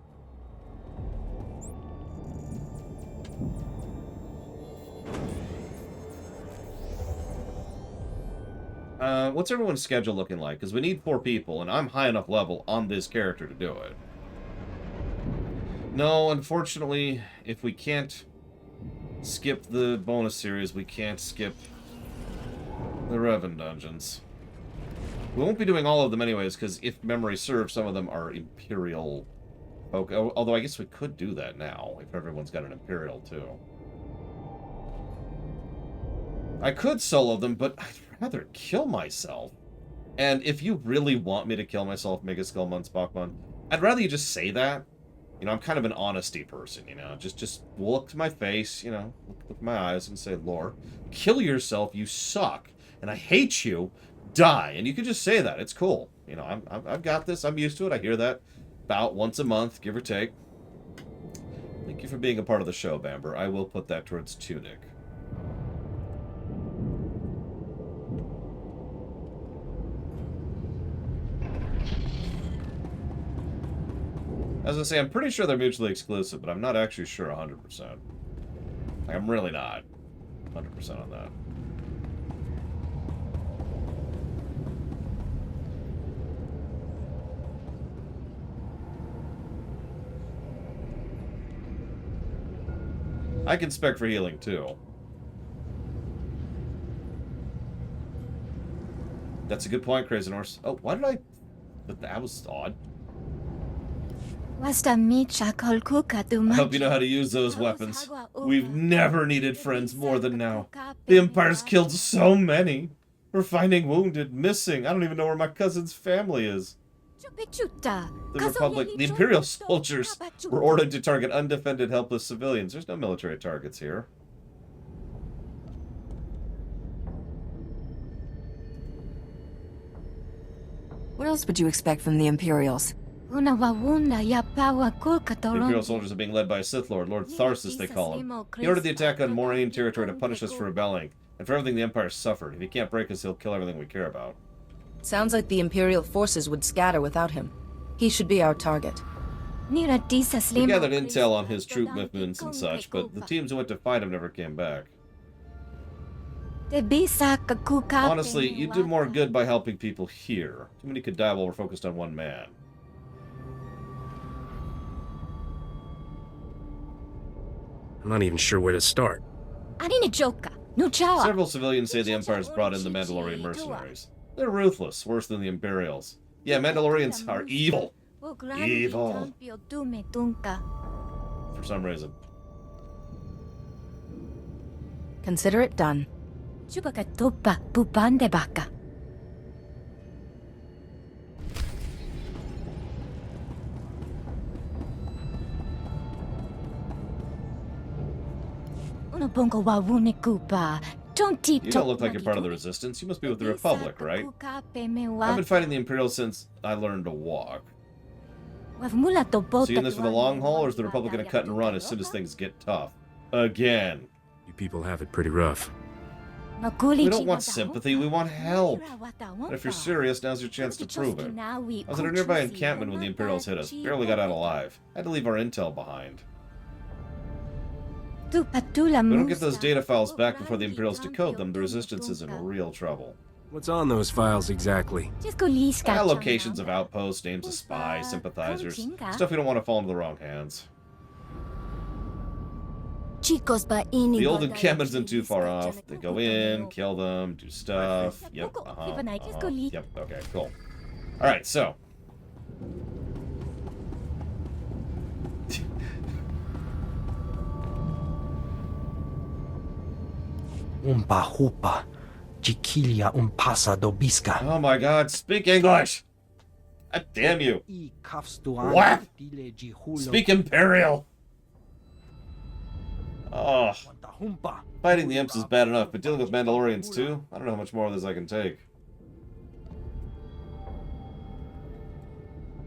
What's everyone's schedule looking like? Because we need 4 people, and I'm high enough level on this character to do it. No, unfortunately, if we can't skip the bonus series, we can't skip the Revan dungeons. We won't be doing all of them anyways, because if memory serves, some of them are Imperial. Okay, although I guess we could do that now, if everyone's got an Imperial, too. I could solo them, but I'd rather kill myself. And if you really want me to kill myself, Mega Skullman, Spockman, I'd rather you just say that. You know, I'm kind of an honesty person, you know. Just look to my face, you know, look in my eyes and say, Lore, kill yourself, you suck, and I hate you, die. And you can just say that. It's cool. You know, I've got this. I'm used to it. I hear that about once a month, give or take. Thank you for being a part of the show, Bamber. I will put that towards Tunic. As I say, I'm pretty sure they're mutually exclusive, but I'm not actually sure 100%. Like, I'm really not 100% on that. I can spec for healing, too. That's a good point, Crazy Norse. Oh, why did I... That was odd. I hope you know how to use those weapons. We've never needed friends more than now. The Empire's killed so many. We're finding wounded, missing. I don't even know where my cousin's family is. The Republic, the Imperial soldiers were ordered to target undefended, helpless civilians. There's no military targets here. What else would you expect from the Imperials? The Imperial soldiers are being led by a Sith Lord, Lord Tharsis they call him. He ordered the attack on Moraine territory to punish us for rebelling, and for everything the Empire suffered. If he can't break us, he'll kill everything we care about. Sounds like the Imperial forces would scatter without him. He should be our target. We gathered intel on his troop movements and such, but the teams who went to fight him never came back. Honestly, you do more good by helping people here. Too many could die while we're focused on one man. I'm not even sure where to start. Several civilians say the Empire's brought in the Mandalorian mercenaries. They're ruthless, worse than the Imperials. Yeah, Mandalorians are evil. Evil. For some reason. Consider it done. You don't look like you're part of the Resistance. You must be with the Republic, right? I've been fighting the Imperials since I learned to walk. So you in this for the long haul, or is the Republic gonna cut and run as soon as things get tough? Again. You people have it pretty rough. We don't want sympathy, we want help. And if you're serious, now's your chance to prove it. I was at a nearby encampment when the Imperials hit us. Barely got out alive. Had to leave our intel behind. If we don't get those data files back before the Imperials decode them, the Resistance is in real trouble. What's on those files exactly? Locations of outposts, names of spies, sympathizers. Stuff we don't want to fall into the wrong hands. The old encampment isn't too far off. They go in, kill them, do stuff. Yep, Yep, okay, cool. Alright, so. Oh my god, speak English! God damn you! Whap! Speak Imperial! Oh. Fighting the Imps is bad enough, but dealing with Mandalorians too? I don't know how much more of this I can take.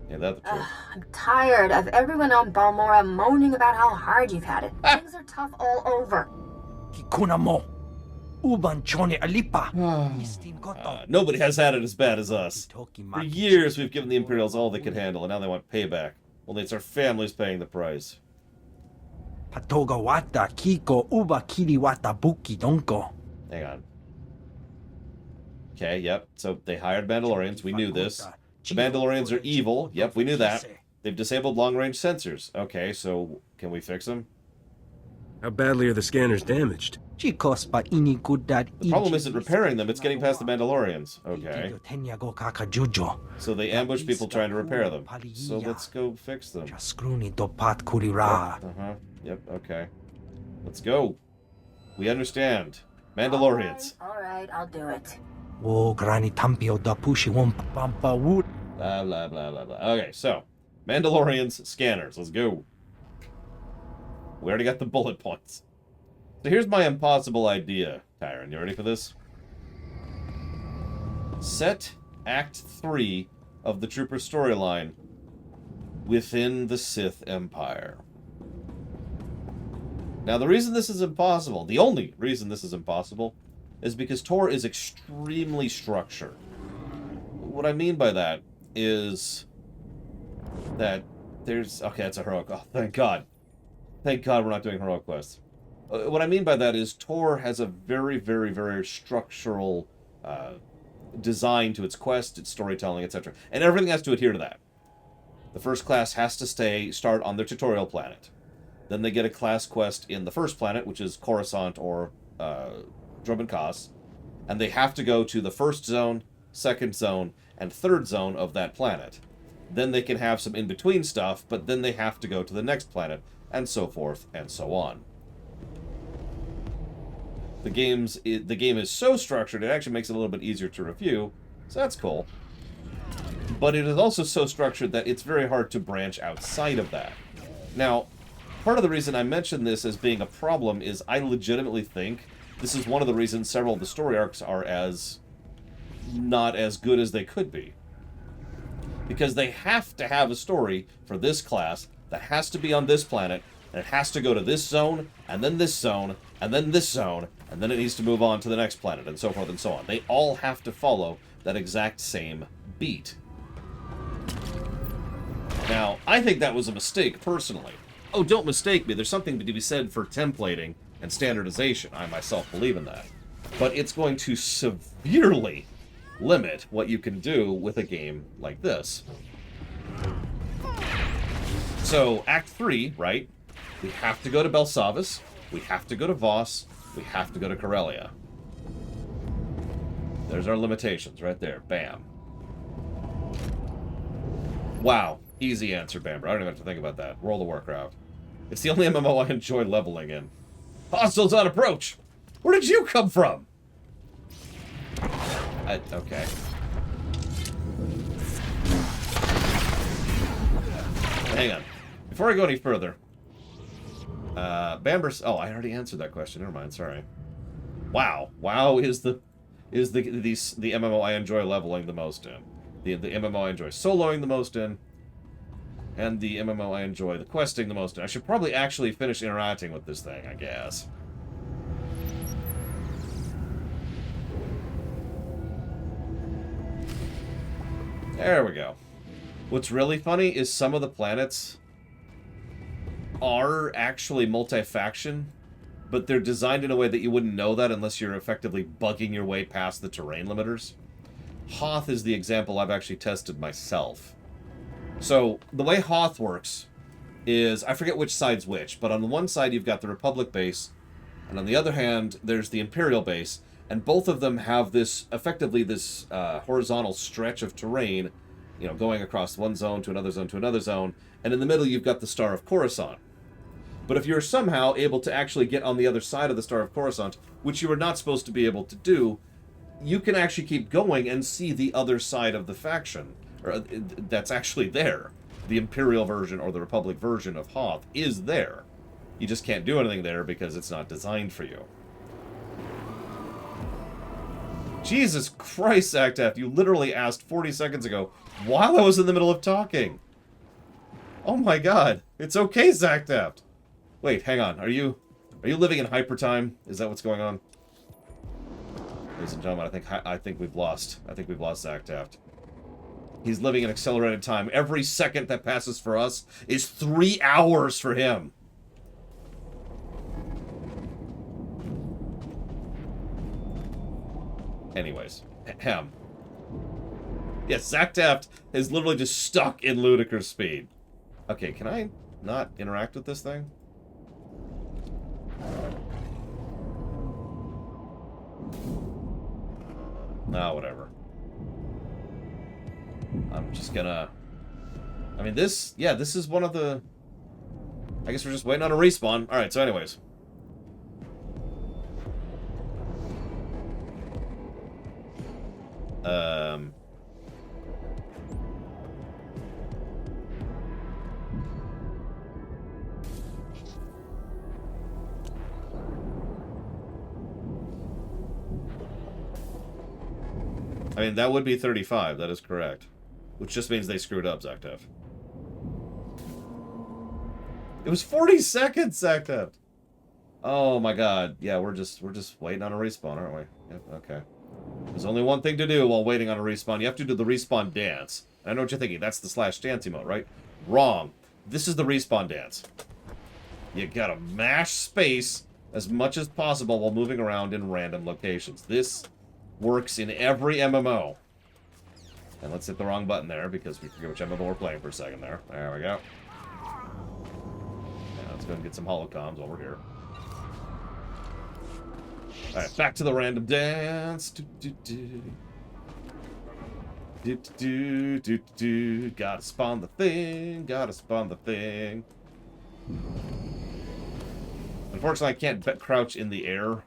Yeah, that's the truth. I'm tired of everyone on Balmorra moaning about how hard you've had it. Things are tough all over. Nobody has had it as bad as us. For years we've given the Imperials all they could handle, and now they want payback. Only it's our families paying the price. Hang on. Okay, yep. So they hired Mandalorians. We knew this. The Mandalorians are evil. Yep, we knew that. They've disabled long-range sensors. Okay, so can we fix them? How badly are the scanners damaged? The problem isn't repairing them, it's getting past the Mandalorians. Okay. So they ambush people trying to repair them. So let's go fix them. Yep, okay. Let's go. We understand. Mandalorians. Alright, I'll do it. Blah, blah, blah, blah, blah. Okay, so. Mandalorians, scanners. Let's go. We already got the bullet points. So here's my impossible idea, Tyron. You ready for this? Set Act 3 of the Trooper storyline within the Sith Empire. Now, the reason this is impossible, the only reason this is impossible, is because Tor is extremely structured. What I mean by that is that there's... Okay, that's a heroic... Oh, thank God. Thank God we're not doing heroic quests. What I mean by that is Tor has a very, very, very structural design to its quest, its storytelling, etc. And everything has to adhere to that. The first class has to start on their tutorial planet. Then they get a class quest in the first planet, which is Coruscant or Drobin Kaas. And they have to go to the first zone, second zone, and third zone of that planet. Then they can have some in-between stuff, but then they have to go to the next planet, and so forth, and so on. The game is so structured, it actually makes it a little bit easier to review, so that's cool. But it is also so structured that it's very hard to branch outside of that. Now, part of the reason I mention this as being a problem is I legitimately think this is one of the reasons several of the story arcs are not as good as they could be. Because they have to have a story for this class that has to be on this planet, and it has to go to this zone, and then this zone, and then this zone, and then it needs to move on to the next planet, and so forth and so on. They all have to follow that exact same beat. Now, I think that was a mistake, personally. Oh, don't mistake me. There's something to be said for templating and standardization. I myself believe in that. But it's going to severely limit what you can do with a game like this. So, Act 3, right? We have to go to Belsavis, we have to go to Voss, we have to go to Corellia. There's our limitations right there. Bam. Wow. Easy answer, Bamber. I don't even have to think about that. World of Warcraft. It's the only MMO I enjoy leveling in. Hostiles on approach! Where did you come from? Okay. Hang on. Before I go any further, Bamber's... Oh, I already answered that question. Never mind. Sorry. WoW. WoW is the MMO I enjoy leveling the most in. The MMO I enjoy soloing the most in. And the MMO I enjoy the questing the most in. I should probably actually finish interacting with this thing, I guess. There we go. What's really funny is some of the planets are actually multi-faction, but they're designed in a way that you wouldn't know that unless you're effectively bugging your way past the terrain limiters. Hoth is the example I've actually tested myself. So, the way Hoth works is, I forget which side's which, but on the one side you've got the Republic base, and on the other hand there's the Imperial base, and both of them have this, effectively this horizontal stretch of terrain, you know, going across one zone to another zone to another zone, and in the middle you've got the Star of Coruscant. But if you're somehow able to actually get on the other side of the Star of Coruscant, which you were not supposed to be able to do, you can actually keep going and see the other side of the faction. Or, that's actually there. The Imperial version or the Republic version of Hoth is there. You just can't do anything there because it's not designed for you. Jesus Christ, Actaf, you literally asked 40 seconds ago while I was in the middle of talking. Oh my god. It's okay, Zactaft. Wait, hang on. Are you living in hypertime? Is that what's going on? Ladies and gentlemen, I think we've lost Zactaft. He's living in accelerated time. Every second that passes for us is 3 hours for him. Anyways, Yes, Zactaft is literally just stuck in ludicrous speed. Okay, can I not interact with this thing? Nah, whatever. I'm just gonna... I mean, this is one of the... I guess we're just waiting on a respawn. Alright, so anyways. I mean, that would be 35, that is correct. Which just means they screwed up, Zactaft. It was 40 seconds, Zactaft! Oh my god. Yeah, we're just waiting on a respawn, aren't we? Yep, okay. There's only one thing to do while waiting on a respawn. You have to do the respawn dance. I know what you're thinking. That's the /dance emote, right? Wrong. This is the respawn dance. You gotta mash space as much as possible while moving around in random locations. This works in every MMO. And let's hit the wrong button there because we forget which MMO we're playing for a second there. There we go. Yeah, let's go and get some holocomms while we're here. Alright, back to the random dance. Gotta spawn the thing. Gotta spawn the thing. Unfortunately, I can't crouch in the air.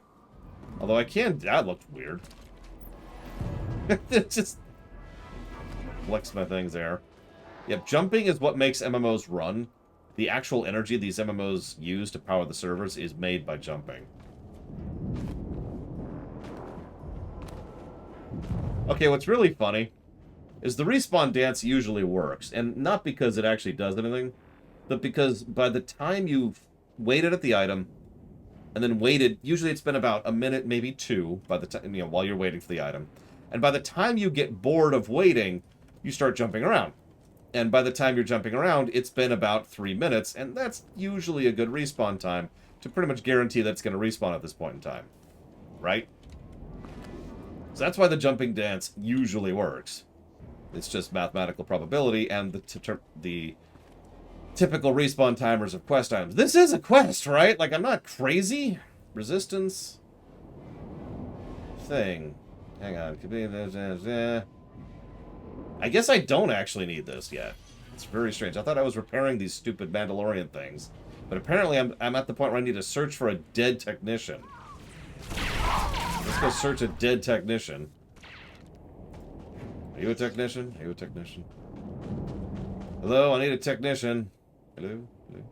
Although I can... That looked weird. It just... flex my things there. Yep, jumping is what makes MMOs run. The actual energy these MMOs use to power the servers is made by jumping. Okay, what's really funny is the respawn dance usually works. And not because it actually does anything, but because by the time you've waited at the item, and then waited, usually it's been about a minute, maybe 2, by the time, you know, while you're waiting for the item. And by the time you get bored of waiting, you start jumping around. And by the time you're jumping around, it's been about 3 minutes, and that's usually a good respawn time to pretty much guarantee that it's going to respawn at this point in time. Right? So that's why the jumping dance usually works. It's just mathematical probability and the typical respawn timers of quest items. This is a quest, right? Like, I'm not crazy. Resistance. Thing. Hang on. I guess I don't actually need this yet. It's very strange. I thought I was repairing these stupid Mandalorian things. But apparently I'm at the point where I need to search for a dead technician. Let's go search a dead technician. Are you a technician? Are you a technician? Hello, I need a technician. Hello? Hello?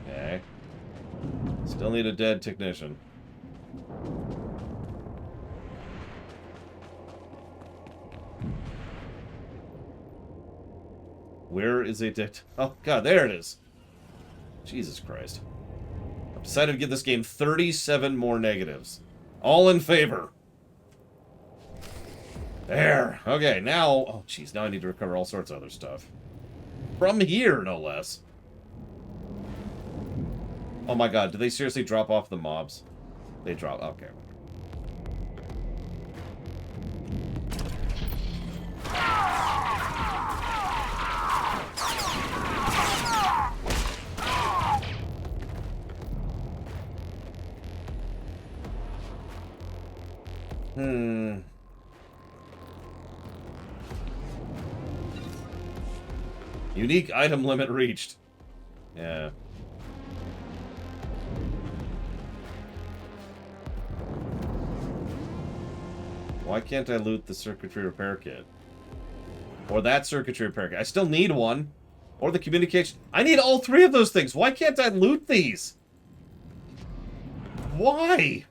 Okay. Still need a dead technician. Where is a dead... Oh, God, there it is. Jesus Christ. I've decided to give this game 37 more negatives. All in favor. There. Okay, now... Oh, jeez, now I need to recover all sorts of other stuff. From here, no less. Oh my God, do they seriously drop off the mobs? They drop... Okay. Unique item limit reached. Yeah. Why can't I loot the circuitry repair kit? Or that circuitry repair kit? I still need one. Or the communication. I need all 3 of those things. Why can't I loot these? Why?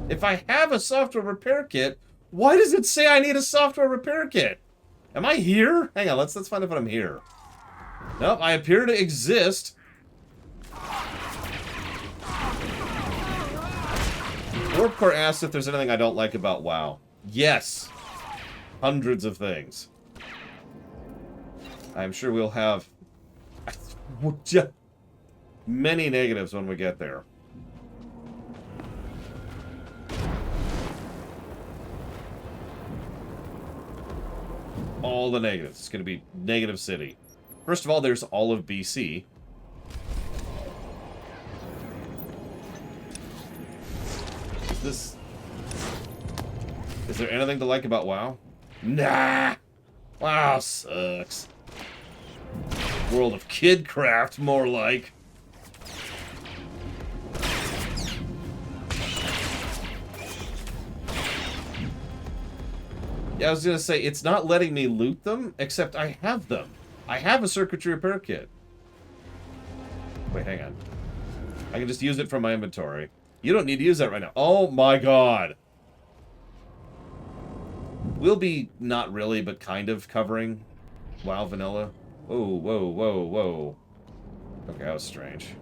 If I have a software repair kit, why does it say I need a software repair kit? Am I here? Hang on, let's find out if I'm here. Nope, I appear to exist. Warp Core asks if there's anything I don't like about WoW. Yes. Hundreds of things. I'm sure we'll have many negatives when we get there. All the negatives. It's going to be negative city. First of all, there's all of BC. Is there anything to like about WoW? Nah! WoW sucks. World of Kidcraft, more like. Yeah, I was gonna say, it's not letting me loot them, except I have them. I have a circuitry repair kit. Wait, hang on. I can just use it from my inventory. You don't need to use that right now. Oh my God. We'll be not really, but kind of covering WoW Vanilla. Whoa, whoa, whoa, whoa. Okay, that was strange.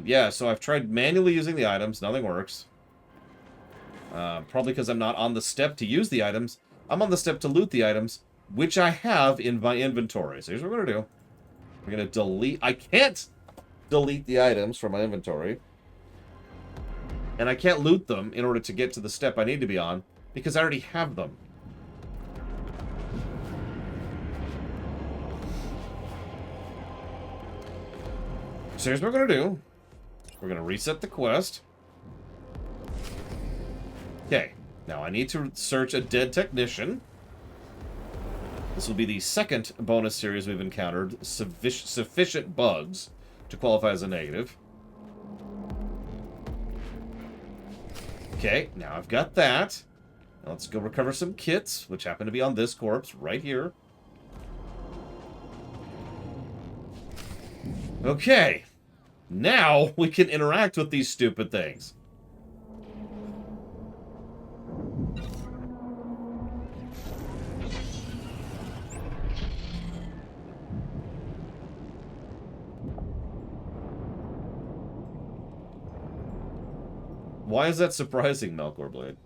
Yeah, so I've tried manually using the items. Nothing works. Probably because I'm not on the step to use the items. I'm on the step to loot the items, which I have in my inventory. So here's what we're going to do. We're going to delete... I can't delete the items from my inventory. And I can't loot them in order to get to the step I need to be on, because I already have them. So here's what we're going to do. We're going to reset the quest. Okay. Now I need to search a dead technician. This will be the second bonus series we've encountered. Sufficient bugs to qualify as a negative. Okay, now I've got that. Now let's go recover some kits, which happen to be on this corpse right here. Okay. Now we can interact with these stupid things. Why is that surprising, Melkor Blade?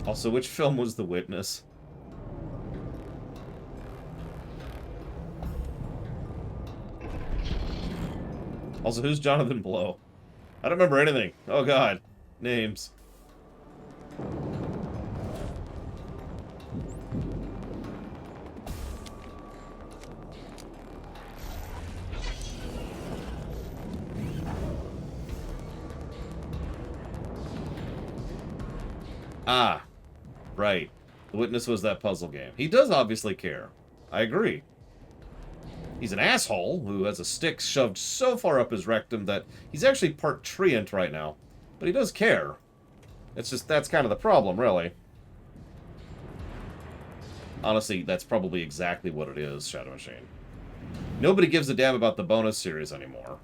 Also, which film was The Witness? Also, who's Jonathan Blow? I don't remember anything. Oh god. Names. Ah, right. The Witness was that puzzle game. He does obviously care. I agree. He's an asshole who has a stick shoved so far up his rectum that he's actually part treant right now. But he does care. It's just, that's kind of the problem, really. Honestly, that's probably exactly what it is, Shadow Machine. Nobody gives a damn about the bonus series anymore.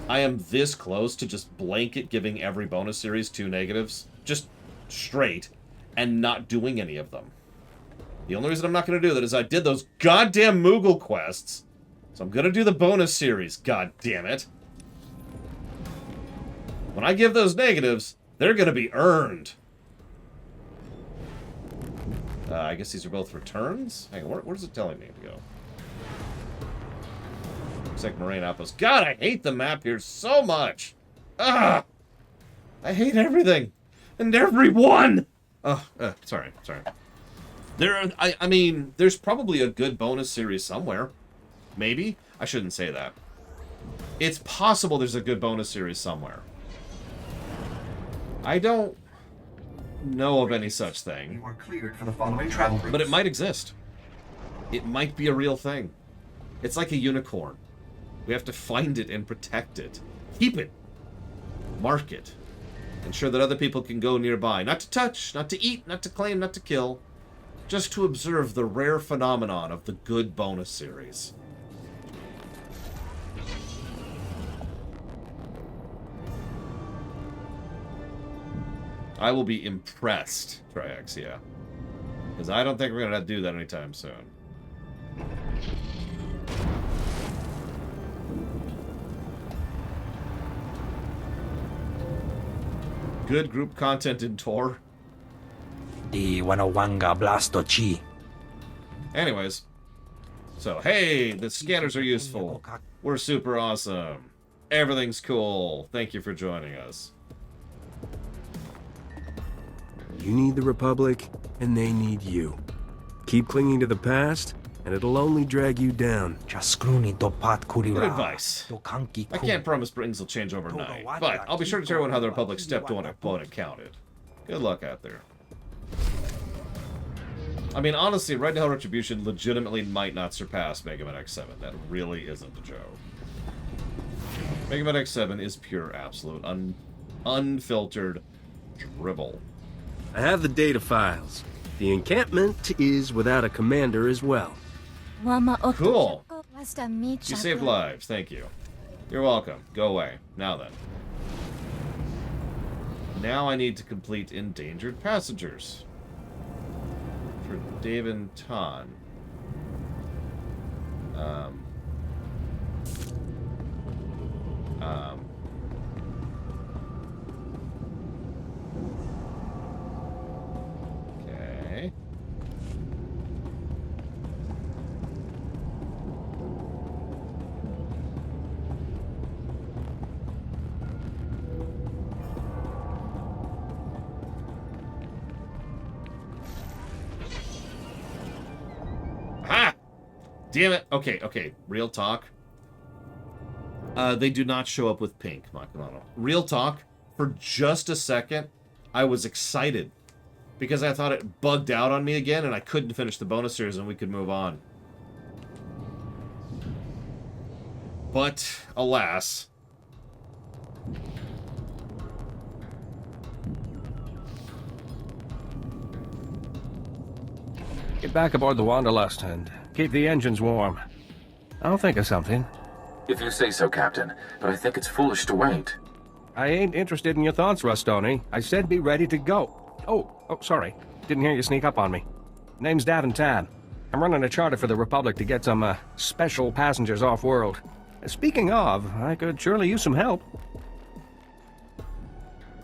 I am this close to just blanket giving every bonus series 2 negatives. Just straight. And not doing any of them. The only reason I'm not going to do that is I did those goddamn Moogle quests. So I'm going to do the bonus series, god damn it. When I give those negatives, they're going to be earned. I guess these are both returns? Hang on, where's it telling me to go? Looks like Moraine Outpost. God, I hate the map here so much! Ah! I hate everything! And everyone! Oh, sorry. There are, I mean, there's probably a good bonus series somewhere. Maybe? I shouldn't say that. It's possible there's a good bonus series somewhere. I don't know of any such thing. You are cleared for the following travel routes. But it might exist. It might be a real thing. It's like a unicorn. We have to find it and protect it. Keep it. Mark it. Ensure that other people can go nearby. Not to touch, not to eat, not to claim, not to kill. Just to observe the rare phenomenon of the good bonus series. I will be impressed, Triax, yeah. Because I don't think we're going to have to do that anytime soon. Good group content in Tor. Anyways. So, hey, the scanners are useful. We're super awesome. Everything's cool. Thank you for joining us. You need the Republic, and they need you. Keep clinging to the past, and it'll only drag you down. Good advice. I can't promise things will change overnight, but I'll be sure to tell everyone how the Republic stepped on it and counted. Good luck out there. I mean, honestly, Right Now Retribution legitimately might not surpass Mega Man X7. That really isn't a joke. Mega Man X7 is pure, absolute, unfiltered dribble. I have the data files. The encampment is without a commander as well. Cool. You saved lives. Thank you. You're welcome. Go away. Now then. Now I need to complete Endangered Passengers. For David Tan. Okay. Damn it. Okay. Real talk. They do not show up with pink, Makamano. Real talk. For just a second, I was excited. Because I thought it bugged out on me again, and I couldn't finish the bonus series and we could move on. But, alas... Get back aboard the Wanderlust and keep the engines warm. I'll think of something. If you say so, Captain, but I think it's foolish to wait. I ain't interested in your thoughts, Rustoni. I said be ready to go. Oh, sorry. Didn't hear you sneak up on me. Name's Daventan. I'm running a charter for the Republic to get some, special passengers off-world. Speaking of, I could surely use some help.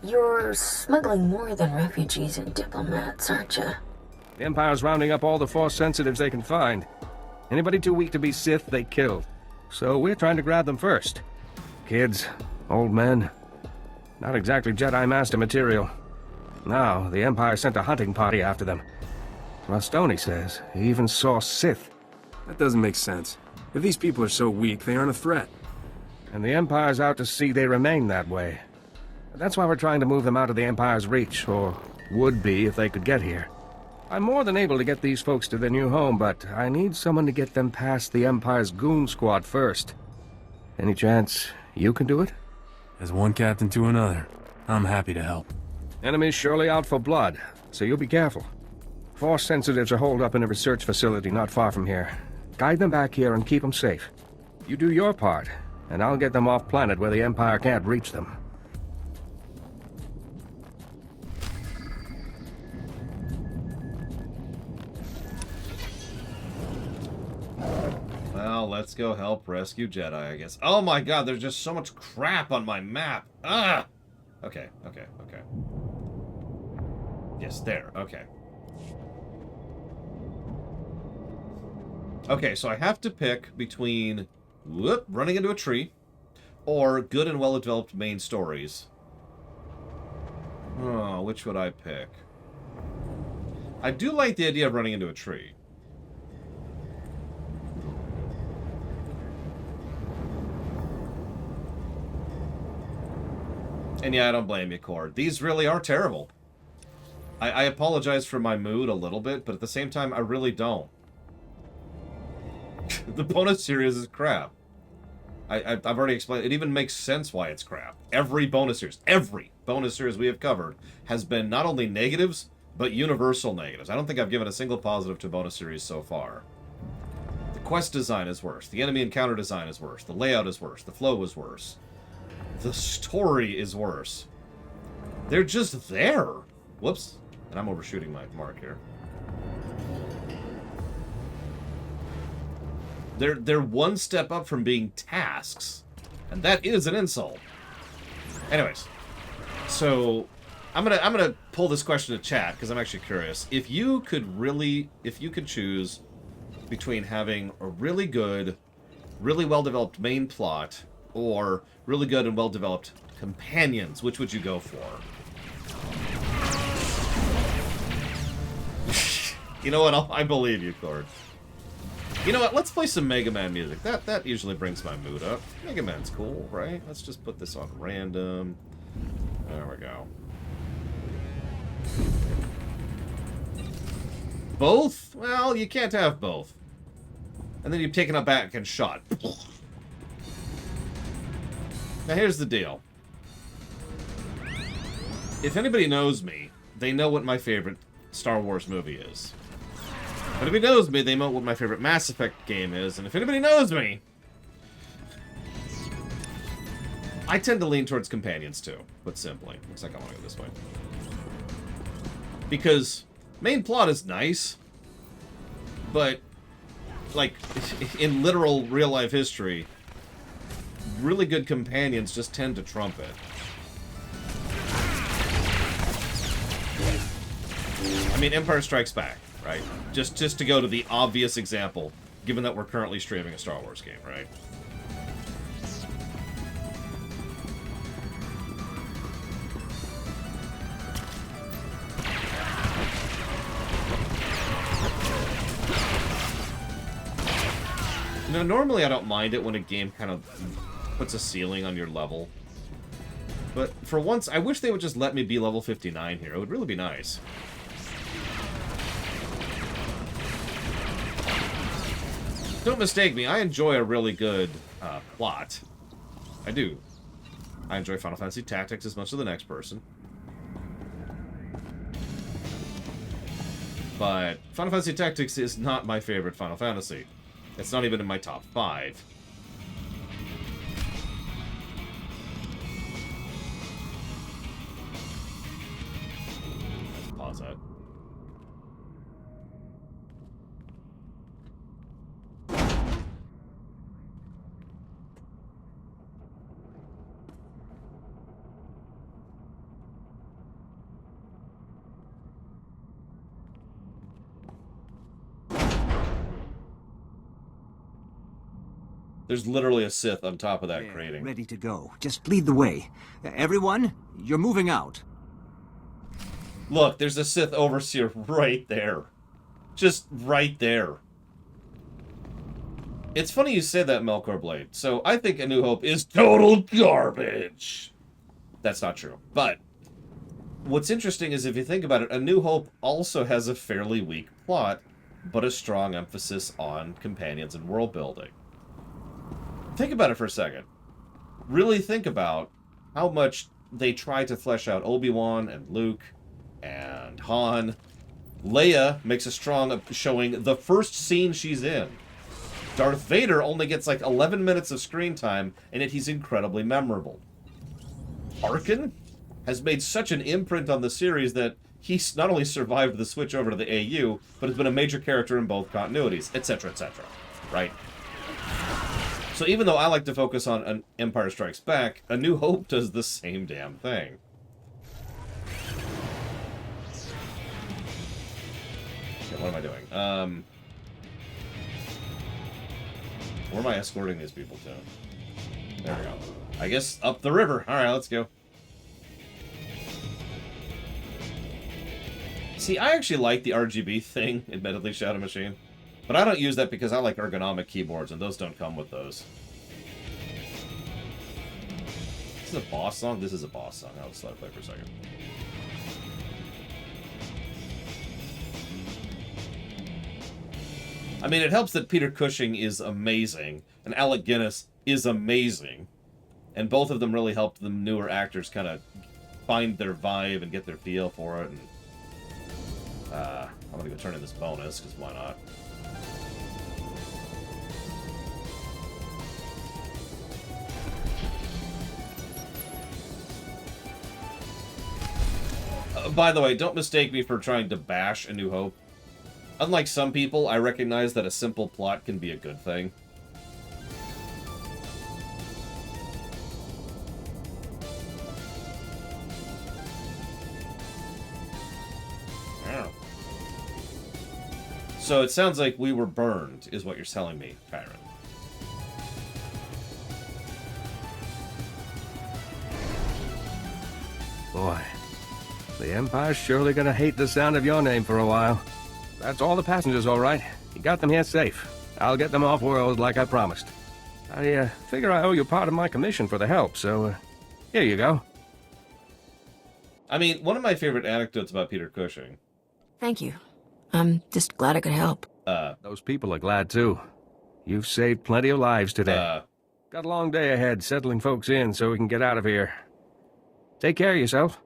You're smuggling more than refugees and diplomats, aren't you? The Empire's rounding up all the Force sensitives they can find. Anybody too weak to be Sith, they kill. So we're trying to grab them first. Kids, old men. Not exactly Jedi Master material. Now, the Empire sent a hunting party after them. Rustoni says he even saw Sith. That doesn't make sense. If these people are so weak, they aren't a threat. And the Empire's out to see they remain that way. That's why we're trying to move them out of the Empire's reach, or would be if they could get here. I'm more than able to get these folks to their new home, but I need someone to get them past the Empire's goon squad first. Any chance you can do it? As one captain to another, I'm happy to help. Enemy's surely out for blood, so you'll be careful. Force sensitives are holed up in a research facility not far from here. Guide them back here and keep them safe. You do your part, and I'll get them off planet where the Empire can't reach them. Well, let's go help rescue Jedi, I guess. Oh my god, there's just so much crap on my map. Ah! Okay. Yes, there. Okay. Okay, so I have to pick between running into a tree or good and well-developed main stories. Oh, which would I pick? I do like the idea of running into a tree. And yeah, I don't blame you, Cord. These really are terrible. I apologize for my mood a little bit, but at the same time, I really don't. The bonus series is crap. I've already explained. It even makes sense why it's crap. Every bonus series we have covered has been not only negatives, but universal negatives. I don't think I've given a single positive to bonus series so far. The quest design is worse. The enemy encounter design is worse. The layout is worse. The flow is worse. The story is worse. They're just there. Whoops. And I'm overshooting my mark here. They're one step up from being tasks. And that is an insult. Anyways. So I'm gonna pull this question to chat because I'm actually curious. If you could choose between having a really good, really well-developed main plot or really good and well-developed companions, which would you go for? You know what? I believe you, Cord. You know what? Let's play some Mega Man music. That usually brings my mood up. Mega Man's cool, right? Let's just put this on random. There we go. Both? Well, you can't have both. And then you've taken it back and shot. Now here's the deal. If anybody knows me, they know what my favorite Star Wars movie is. If anybody knows me, they know what my favorite Mass Effect game is. And if anybody knows me, I tend to lean towards companions too, put simply. Looks like I want to go this way. Because main plot is nice, but like in literal real-life history, really good companions just tend to trump it. I mean, Empire Strikes Back, right? Just to go to the obvious example, given that we're currently streaming a Star Wars game, right? You know, normally I don't mind it when a game kind of puts a ceiling on your level. But for once, I wish they would just let me be level 59 here. It would really be nice. Don't mistake me, I enjoy a really good plot. I do. I enjoy Final Fantasy Tactics as much as the next person. But Final Fantasy Tactics is not my favorite Final Fantasy. It's not even in my top 5. Let's pause that. There's literally a Sith on top of that grating. Ready to go. Just lead the way. Everyone, you're moving out. Look, there's a Sith Overseer right there. Just right there. It's funny you say that, Melkor Blade. So, I think A New Hope is total garbage. That's not true. But, what's interesting is if you think about it, A New Hope also has a fairly weak plot, but a strong emphasis on companions and world building. Think about it for a second. Really think about how much they try to flesh out Obi-Wan and Luke and Han. Leia makes a strong showing the first scene she's in. Darth Vader only gets like 11 minutes of screen time, and yet he's incredibly memorable. Arkin has made such an imprint on the series that he's not only survived the switch over to the AU, but has been a major character in both continuities, etc., etc. Right? So even though I like to focus on Empire Strikes Back, A New Hope does the same damn thing. Okay, what am I doing? Where am I escorting these people to? There we go. I guess up the river. Alright, let's go. See, I actually like the RGB thing, admittedly, Shadow Machine. But I don't use that because I like ergonomic keyboards, and those don't come with those. This is a boss song? This is a boss song. I'll just let it play for a second. I mean, it helps that Peter Cushing is amazing, and Alec Guinness is amazing. And both of them really helped the newer actors kind of find their vibe and get their feel for it. And I'm going to go turn in this bonus, because why not? By the way, don't mistake me for trying to bash A New Hope. Unlike some people, I recognize that a simple plot can be a good thing. So it sounds like we were burned, is what you're telling me, Tyrant. Boy, the Empire's surely gonna hate the sound of your name for a while. That's all the passengers, all right. You got them here safe. I'll get them off-world like I promised. I figure I owe you part of my commission for the help, so here you go. I mean, one of my favorite anecdotes about Peter Cushing. Thank you. I'm just glad I could help. Those people are glad, too. You've saved plenty of lives today. Got a long day ahead settling folks in so we can get out of here. Take care of yourself.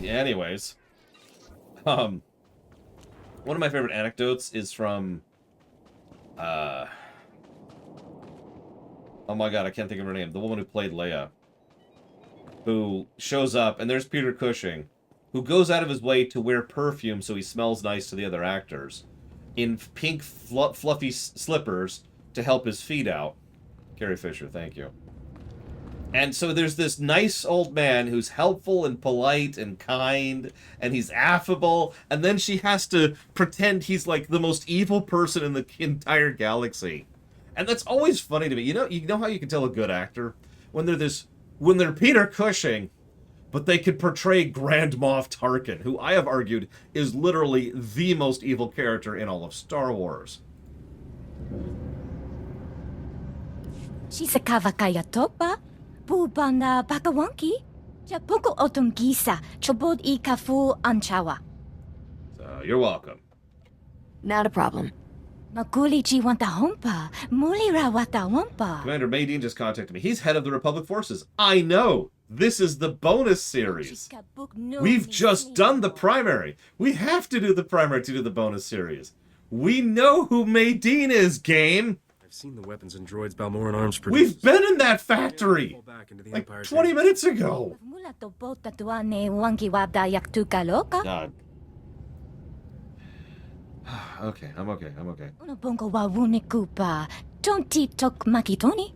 Yeah, anyways. One of my favorite anecdotes is from... oh my god, I can't think of her name. The woman who played Leia. Who shows up, and there's Peter Cushing, who goes out of his way to wear perfume so he smells nice to the other actors, in pink fluffy slippers to help his feet out. Carrie Fisher, thank you. And so there's this nice old man who's helpful and polite and kind, and he's affable, and then she has to pretend he's like the most evil person in the entire galaxy. And that's always funny to me. You know how you can tell a good actor? When they're Peter Cushing, but they could portray Grand Moff Tarkin, who I have argued is literally the most evil character in all of Star Wars. Shisakawa kaya topa, bubana bakawanki, japoko otom gisa, chobod I kafu anchawa. You're welcome. Not a problem. Maguli wanta hompa, mulira wata wampa. Commander Maydeen just contacted me. He's head of the Republic forces. I know! This is the bonus series. We've just done the primary. We have to do the primary to do the bonus series. We know who Maydeen is, game! I've seen the weapons and droids Balmoran arms produce. We've been in that factory! Like 20 minutes ago! God. Okay, I'm okay. Bongo wa wune kupa, tonti tok makitoni.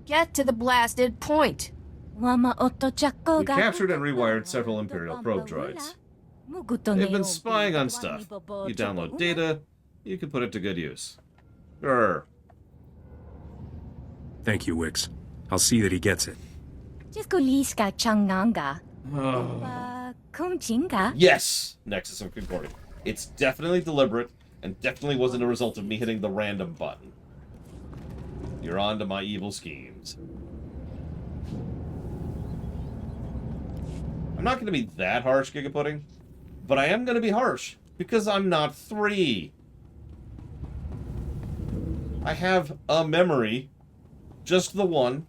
Get to the blasted point. We captured and rewired several Imperial probe droids. They've been spying on stuff. You download data, you can put it to good use. Grr. Thank you, Wix. I'll see that he gets it. Jiskoliska changanga. Yes! Nexus of Concordia. It's definitely deliberate, and definitely wasn't a result of me hitting the random button. You're on to my evil schemes. I'm not going to be that harsh, Gigapudding, but I am going to be harsh, because I'm not 3. I have a memory, just the one.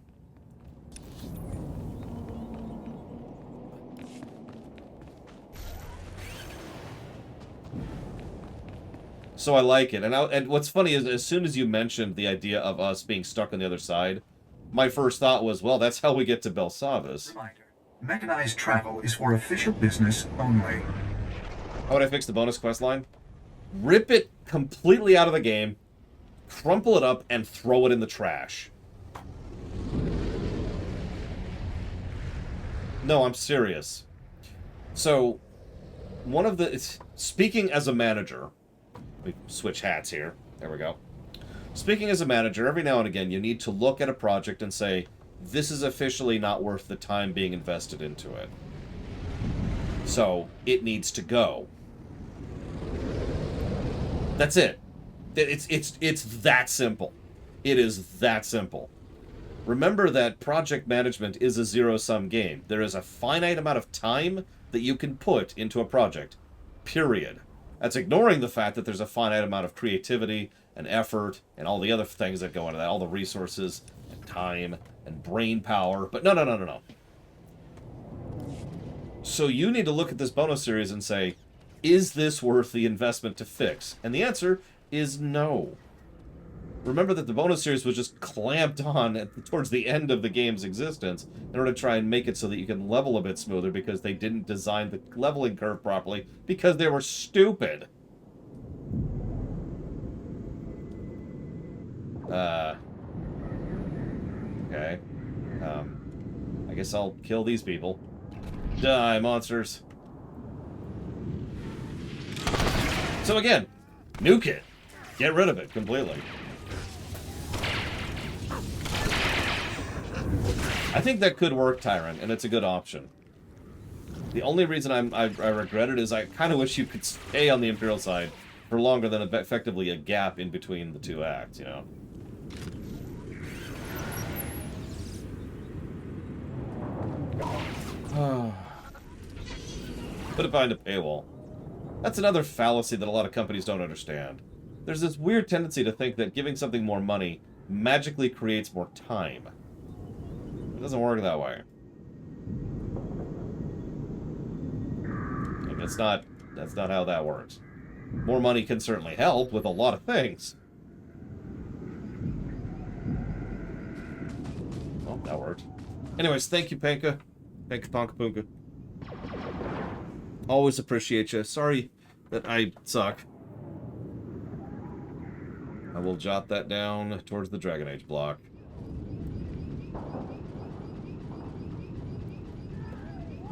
So I like it. And what's funny is, as soon as you mentioned the idea of us being stuck on the other side, my first thought was, well, that's how we get to Belsavas. Reminder. Mechanized travel is for official business only. How would I fix the bonus quest line? Rip it completely out of the game, crumple it up, and throw it in the trash. No, I'm serious. So, one of the... Speaking as a manager... We switch hats here. There we go. Speaking as a manager, every now and again, you need to look at a project and say, this is officially not worth the time being invested into it. So, it needs to go. That's it. It's that simple. It is that simple. Remember that project management is a zero-sum game. There is a finite amount of time that you can put into a project. Period. That's ignoring the fact that there's a finite amount of creativity and effort and all the other things that go into that, all the resources and time and brain power. But no. So you need to look at this bonus series and say, is this worth the investment to fix? And the answer is no. Remember that the bonus series was just clamped on towards the end of the game's existence in order to try and make it so that you can level a bit smoother because they didn't design the leveling curve properly because they were stupid. Okay. I guess I'll kill these people. Die, monsters. So again, nuke it. Get rid of it completely. I think that could work, Tyrant, and it's a good option. The only reason I regret it is I kind of wish you could stay on the Imperial side for longer than effectively a gap in between the two acts, you know? Put it behind a paywall. That's another fallacy that a lot of companies don't understand. There's this weird tendency to think that giving something more money magically creates more time. It doesn't work that way. I mean, that's not how that works. More money can certainly help with a lot of things. Oh, that worked. Anyways, thank you, Panka. Panka Ponka Punka. Always appreciate you. Sorry that I suck. I will jot that down towards the Dragon Age block.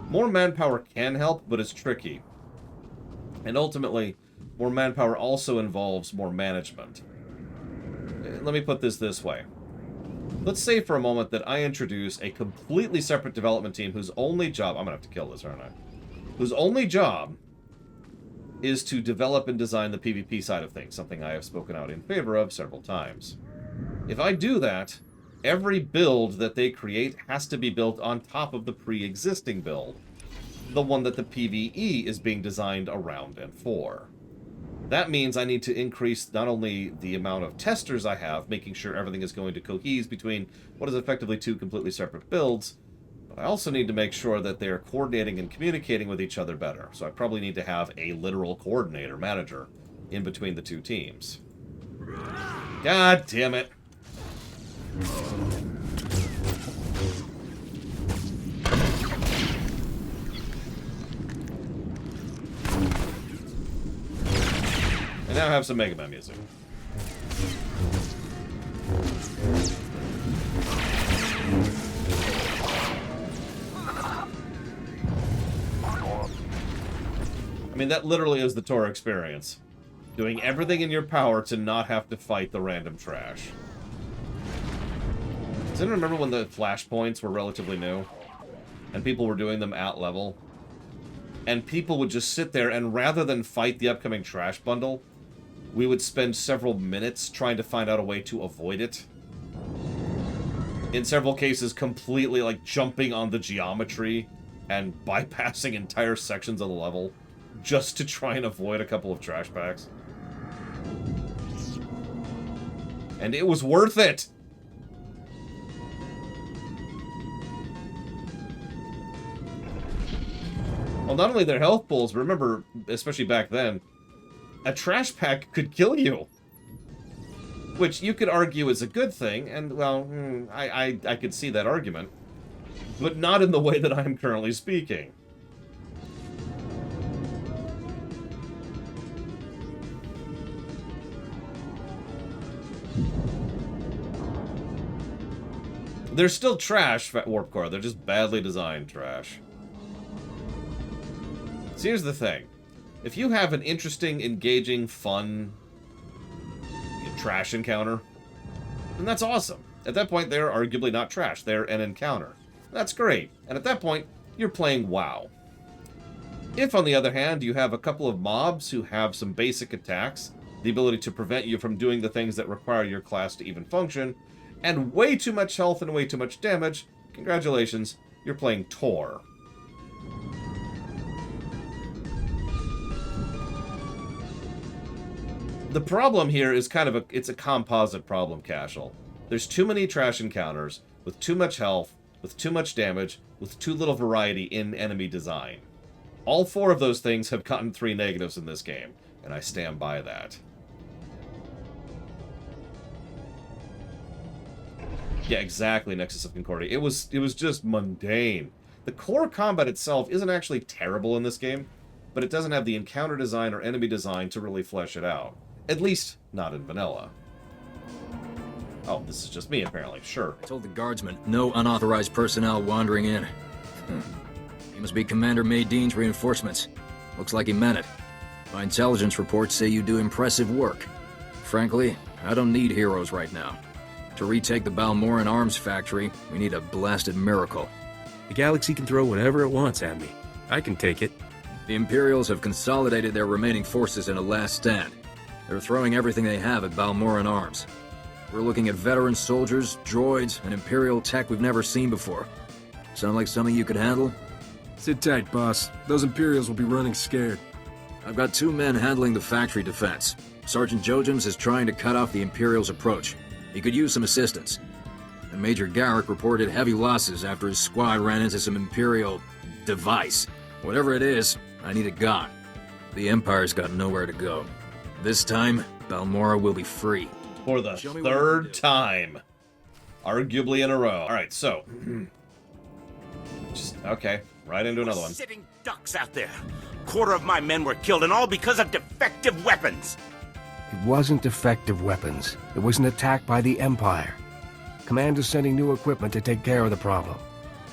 More manpower can help, but it's tricky. And ultimately, more manpower also involves more management. Let me put this way. Let's say for a moment that I introduce a completely separate development team whose only job... I'm gonna have to kill this, aren't I? Whose only job is to develop and design the PvP side of things, something I have spoken out in favor of several times. If I do that, every build that they create has to be built on top of the pre-existing build, the one that the PvE is being designed around and for. That means I need to increase not only the amount of testers I have, making sure everything is going to cohese between what is effectively two completely separate builds, but I also need to make sure that they are coordinating and communicating with each other better. So I probably need to have a literal coordinator, manager, in between the two teams. God damn it. I now have some Mega Man music. I mean, that literally is the Tor experience. Doing everything in your power to not have to fight the random trash. Does anyone remember when the flashpoints were relatively new? And people were doing them at level? And people would just sit there and rather than fight the upcoming trash bundle, we would spend several minutes trying to find out a way to avoid it. In several cases, completely, like, jumping on the geometry and bypassing entire sections of the level just to try and avoid a couple of trash packs. And it was worth it! Well, not only their health pools, but remember, especially back then, a trash pack could kill you. Which you could argue is a good thing, and, well, I could see that argument. But not in the way that I'm currently speaking. They're still trash, Warp Core. They're just badly designed trash. So here's the thing. If you have an interesting, engaging, fun trash encounter, then that's awesome. At that point, they're arguably not trash. They're an encounter. That's great. And at that point, you're playing WoW. If, on the other hand, you have a couple of mobs who have some basic attacks, the ability to prevent you from doing the things that require your class to even function, and way too much health and way too much damage, congratulations, you're playing Tor. The problem here is kind of it's a composite problem, Cashel. There's too many trash encounters, with too much health, with too much damage, with too little variety in enemy design. All four of those things have gotten 3 negatives in this game, and I stand by that. Yeah, exactly, Nexus of Concordia. It was just mundane. The core combat itself isn't actually terrible in this game, but it doesn't have the encounter design or enemy design to really flesh it out. At least, not in vanilla. Oh, this is just me, apparently. Sure. I told the guardsmen, no unauthorized personnel wandering in. He must be Commander Maydean's reinforcements. Looks like he meant it. My intelligence reports say you do impressive work. Frankly, I don't need heroes right now. To retake the Balmoran arms factory, we need a blasted miracle. The galaxy can throw whatever it wants at me. I can take it. The Imperials have consolidated their remaining forces in a last stand. They're throwing everything they have at Balmoran arms. We're looking at veteran soldiers, droids, and Imperial tech we've never seen before. Sound like something you could handle? Sit tight, boss. Those Imperials will be running scared. I've got 2 men handling the factory defense. Sergeant Jojems is trying to cut off the Imperials' approach. He could use some assistance. And Major Garrick reported heavy losses after his squad ran into some Imperial device. Whatever it is, I need it gone. The Empire's got nowhere to go. This time, Balmorra will be free. For the 3rd time. Arguably in a row. Alright, so. Okay, right into another one. Sitting ducks out there. Quarter of my men were killed, and all because of defective weapons. It wasn't defective weapons. It was an attack by the Empire. Command is sending new equipment to take care of the problem.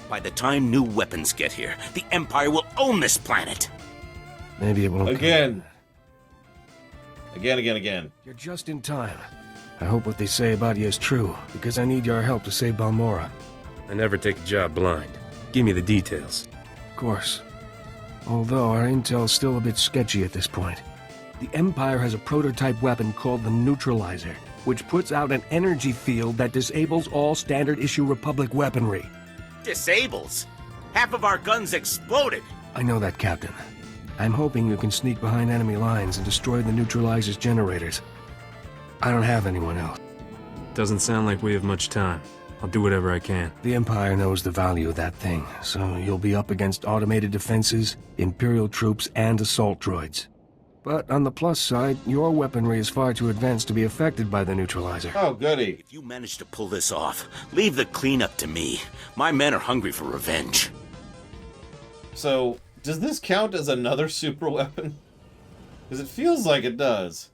By the time new weapons get here, the Empire will own this planet. Maybe it won't. Again. Again. You're just in time. I hope what they say about you is true, because I need your help to save Balmorra. I never take a job blind. Give me the details. Of course. Although our intel's still a bit sketchy at this point. The Empire has a prototype weapon called the Neutralizer, which puts out an energy field that disables all standard-issue Republic weaponry. Disables? Half of our guns exploded. I know that, Captain. I'm hoping you can sneak behind enemy lines and destroy the Neutralizer's generators. I don't have anyone else. Doesn't sound like we have much time. I'll do whatever I can. The Empire knows the value of that thing, so you'll be up against automated defenses, Imperial troops, and assault droids. But on the plus side, your weaponry is far too advanced to be affected by the Neutralizer. Oh, goody. If you manage to pull this off, leave the cleanup to me. My men are hungry for revenge. So, does this count as another super weapon? Because it feels like it does.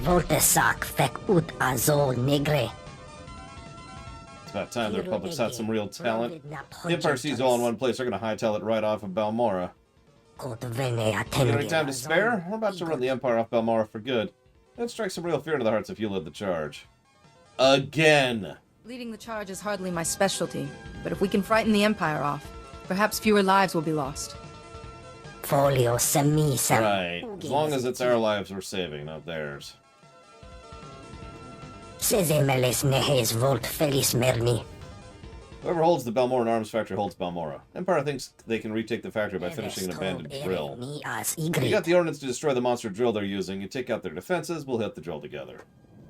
Voltesac fek ut azol negre. It's about time the Republic's had some real talent. The Empire sees it all in one place. They're going to hightail it right off of Balmorra. You got any time to spare? We're about to run the Empire off Balmorra for good. Let's strike some real fear into the hearts if you lead the charge. Again! Leading the charge is hardly my specialty, but if we can frighten the Empire off, perhaps fewer lives will be lost. Folio semisa. Right. As long as it's our lives we're saving, not theirs. Sezemeles nehes volt felis merni. Whoever holds the Balmoran arms factory holds Balmorra. Empire thinks they can retake the factory by finishing an abandoned drill. You got the ordnance to destroy the monster drill they're using. You take out their defenses, we'll hit the drill together.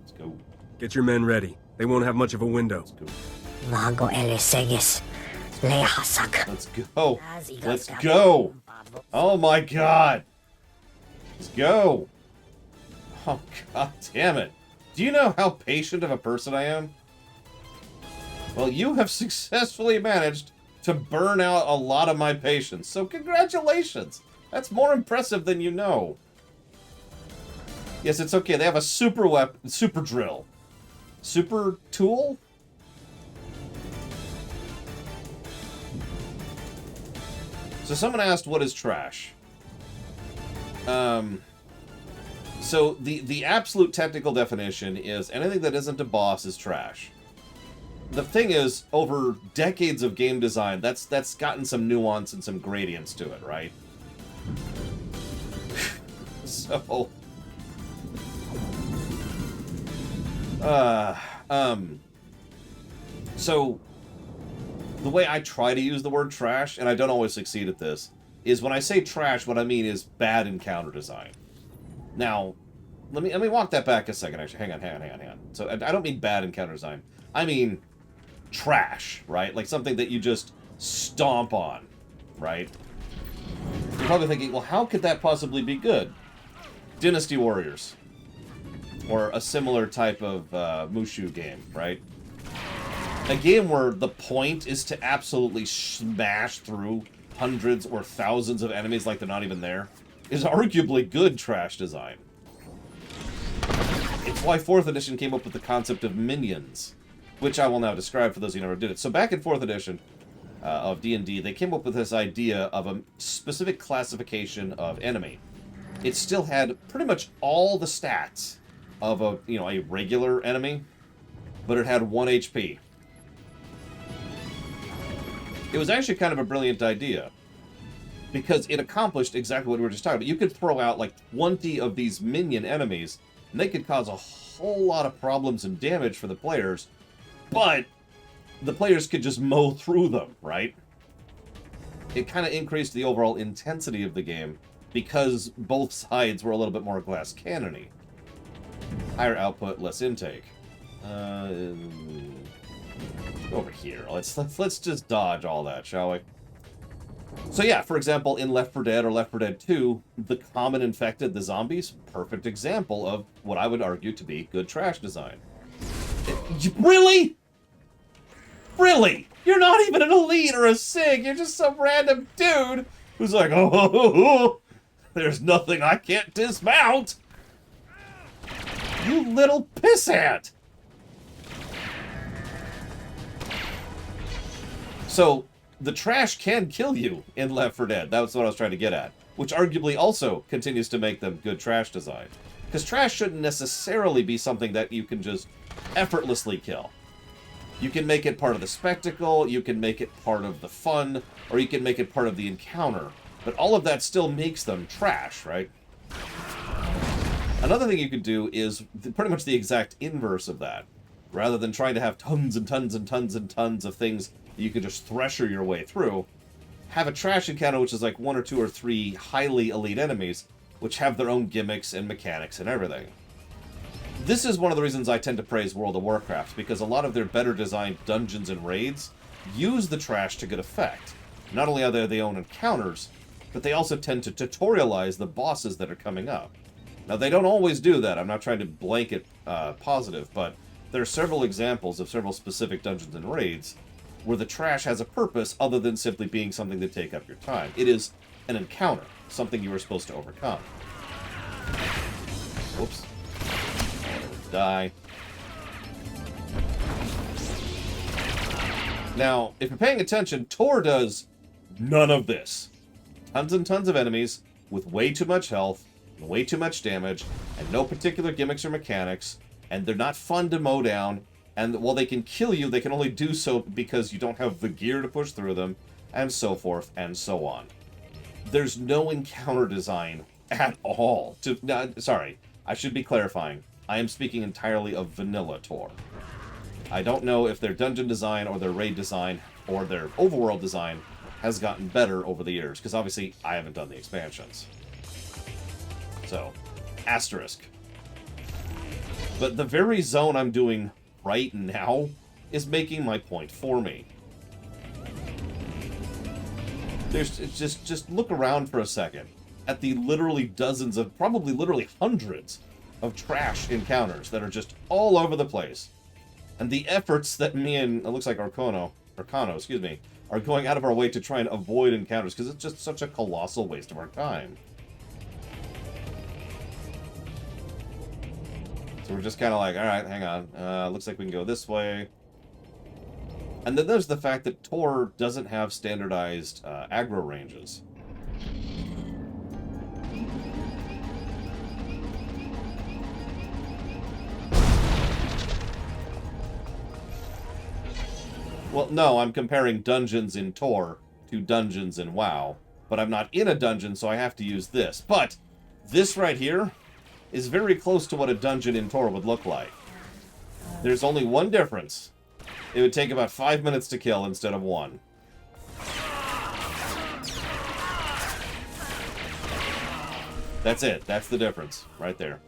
Let's go. Get your men ready. They won't have much of a window. Let's go. Vago eleseges. Lehasak. Let's go. Let's go. Oh my god. Let's go. Oh god damn it. Do you know how patient of a person I am? Well, you have successfully managed to burn out a lot of my patience, so congratulations! That's more impressive than you know. Yes, it's okay, they have a super weapon, super drill. Super tool? So someone asked, what is trash? So the absolute technical definition is anything that isn't a boss is trash. The thing is, over decades of game design, that's gotten some nuance and some gradients to it, right? So... So, the way I try to use the word trash, and I don't always succeed at this, is when I say trash, what I mean is bad encounter design. Now, let me walk that back a second, actually. Hang on. So, I don't mean bad encounter design. I mean trash, right? Like something that you just stomp on, right? You're probably thinking, well, how could that possibly be good? Dynasty Warriors. Or a similar type of Mushu game, right? A game where the point is to absolutely smash through hundreds or thousands of enemies like they're not even there, is arguably good trash design. It's why 4th edition came up with the concept of minions, which I will now describe for those who never did it. So back in 4th edition of D&D, they came up with this idea of a specific classification of enemy. It still had pretty much all the stats of a regular enemy, but it had 1 HP. It was actually kind of a brilliant idea, because it accomplished exactly what we were just talking about. You could throw out like 20 of these minion enemies, and they could cause a whole lot of problems and damage for the players, but the players could just mow through them, right? It kind of increased the overall intensity of the game, because both sides were a little bit more glass cannon-y. Higher output, less intake. Over here. Let's just dodge all that, shall we? So yeah, for example, in Left 4 Dead or Left 4 Dead 2, the common infected, the zombies, perfect example of what I would argue to be good trash design. Really? Really? You're not even an elite or a SIG, you're just some random dude who's like, oh, there's nothing I can't dismount! You little pissant! So, the trash can kill you in Left 4 Dead. That's what I was trying to get at. Which arguably also continues to make them good trash design. Because trash shouldn't necessarily be something that you can just effortlessly kill. You can make it part of the spectacle, you can make it part of the fun, or you can make it part of the encounter. But all of that still makes them trash, right? Another thing you could do is pretty much the exact inverse of that. Rather than trying to have tons and tons and tons and tons of things that you can just thresher your way through, have a trash encounter which is like 1 or 2 or 3 highly elite enemies, which have their own gimmicks and mechanics and everything. This is one of the reasons I tend to praise World of Warcraft, because a lot of their better designed dungeons and raids use the trash to good effect. Not only are they their own encounters, but they also tend to tutorialize the bosses that are coming up. Now, they don't always do that. I'm not trying to blanket positive, but there are several examples of several specific dungeons and raids where the trash has a purpose other than simply being something to take up your time. It is an encounter, something you are supposed to overcome. Whoops. Die. Now, if you're paying attention, Tor does none of this. Tons and tons of enemies with way too much health, and way too much damage, and no particular gimmicks or mechanics, and they're not fun to mow down, and while they can kill you, they can only do so because you don't have the gear to push through them, and so forth and so on. There's no encounter design at all. Sorry, I should be clarifying. I am speaking entirely of vanilla Tor. I don't know if their dungeon design or their raid design or their overworld design has gotten better over the years, because obviously I haven't done the expansions. So, asterisk. But the very zone I'm doing right now is making my point for me. Just look around for a second at the literally dozens of, probably literally hundreds of trash encounters that are just all over the place. And the efforts that me and, it looks like Arcano, excuse me, are going out of our way to try and avoid encounters, because it's just such a colossal waste of our time. So we're just kind of like, alright, hang on. Looks like we can go this way. And then there's the fact that Tor doesn't have standardized aggro ranges. Well, no, I'm comparing dungeons in Tor to dungeons in WoW. But I'm not in a dungeon, so I have to use this. But this right here is very close to what a dungeon in Tor would look like. There's only one difference. It would take about 5 minutes to kill instead of 1. That's it. That's the difference. Right there.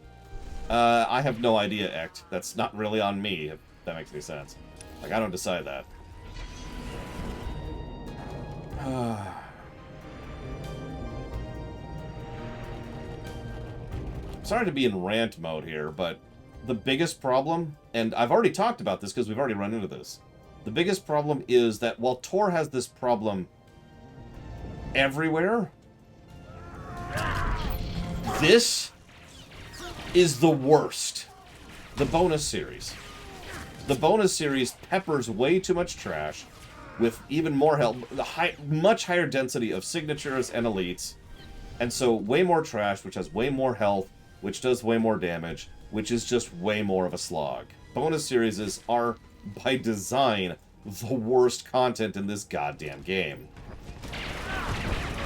I have no idea, Ect. That's not really on me, if that makes any sense. Like, I don't decide that. Sorry to be in rant mode here, but the biggest problem, and I've already talked about this because we've already run into this, the biggest problem is that while Tor has this problem everywhere, this is the worst. The bonus series. The bonus series peppers way too much trash with even more health, much higher density of signatures and elites, and so way more trash, which has way more health, which does way more damage, which is just way more of a slog. Bonus series are, by design, the worst content in this goddamn game.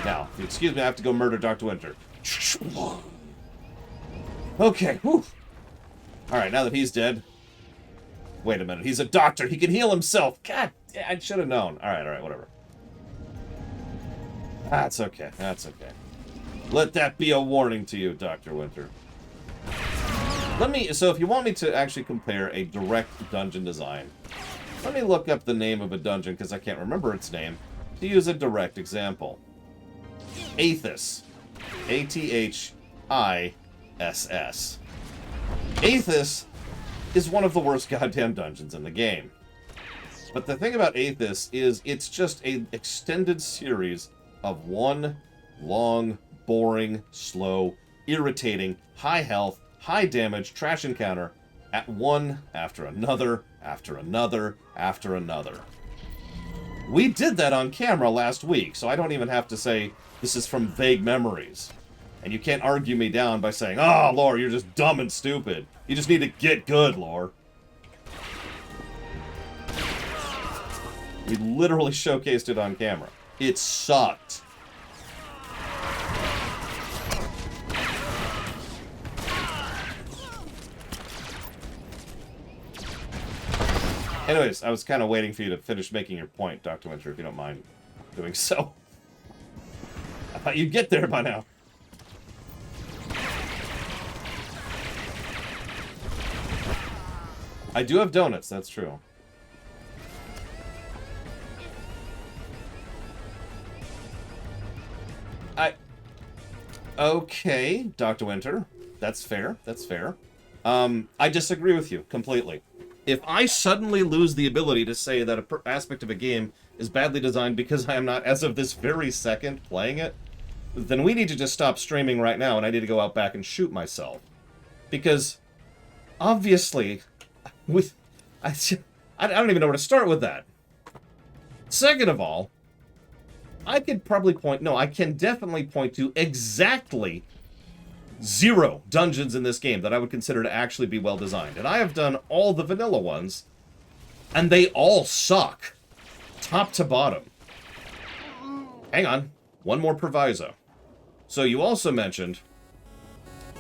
Now, if you excuse me, I have to go murder Dr. Winter. Okay, whew. Alright, now that he's dead... Wait a minute, he's a doctor, he can heal himself! God, I should have known. Alright, whatever. That's okay, that's okay. Let that be a warning to you, Dr. Winter. So if you want me to actually compare a direct dungeon design, let me look up the name of a dungeon, because I can't remember its name, to use a direct example. Athos. A-T-H-I-S-S. Athos is one of the worst goddamn dungeons in the game. But the thing about Athos is it's just an extended series of one long, boring, slow, irritating, high health, high damage trash encounter at one after another, after another, after another. We did that on camera last week, so I don't even have to say this is from vague memories. And you can't argue me down by saying, oh, Lore, you're just dumb and stupid. You just need to get good, Lore. We literally showcased it on camera. It sucked. Anyways, I was kind of waiting for you to finish making your point, Dr. Winter, if you don't mind doing so. I thought you'd get there by now. I do have donuts, that's true. Okay, Dr. Winter. That's fair, that's fair. I disagree with you completely. If I suddenly lose the ability to say that an aspect of a game is badly designed because I am not, as of this very second, playing it, then we need to just stop streaming right now and I need to go out back and shoot myself. Because, obviously, I don't even know where to start with that. Second of all, I could probably I can definitely point to exactly 0 dungeons in this game that I would consider to actually be well designed. And I have done all the vanilla ones, and they all suck. Top to bottom. Hang on. One more proviso. So you also mentioned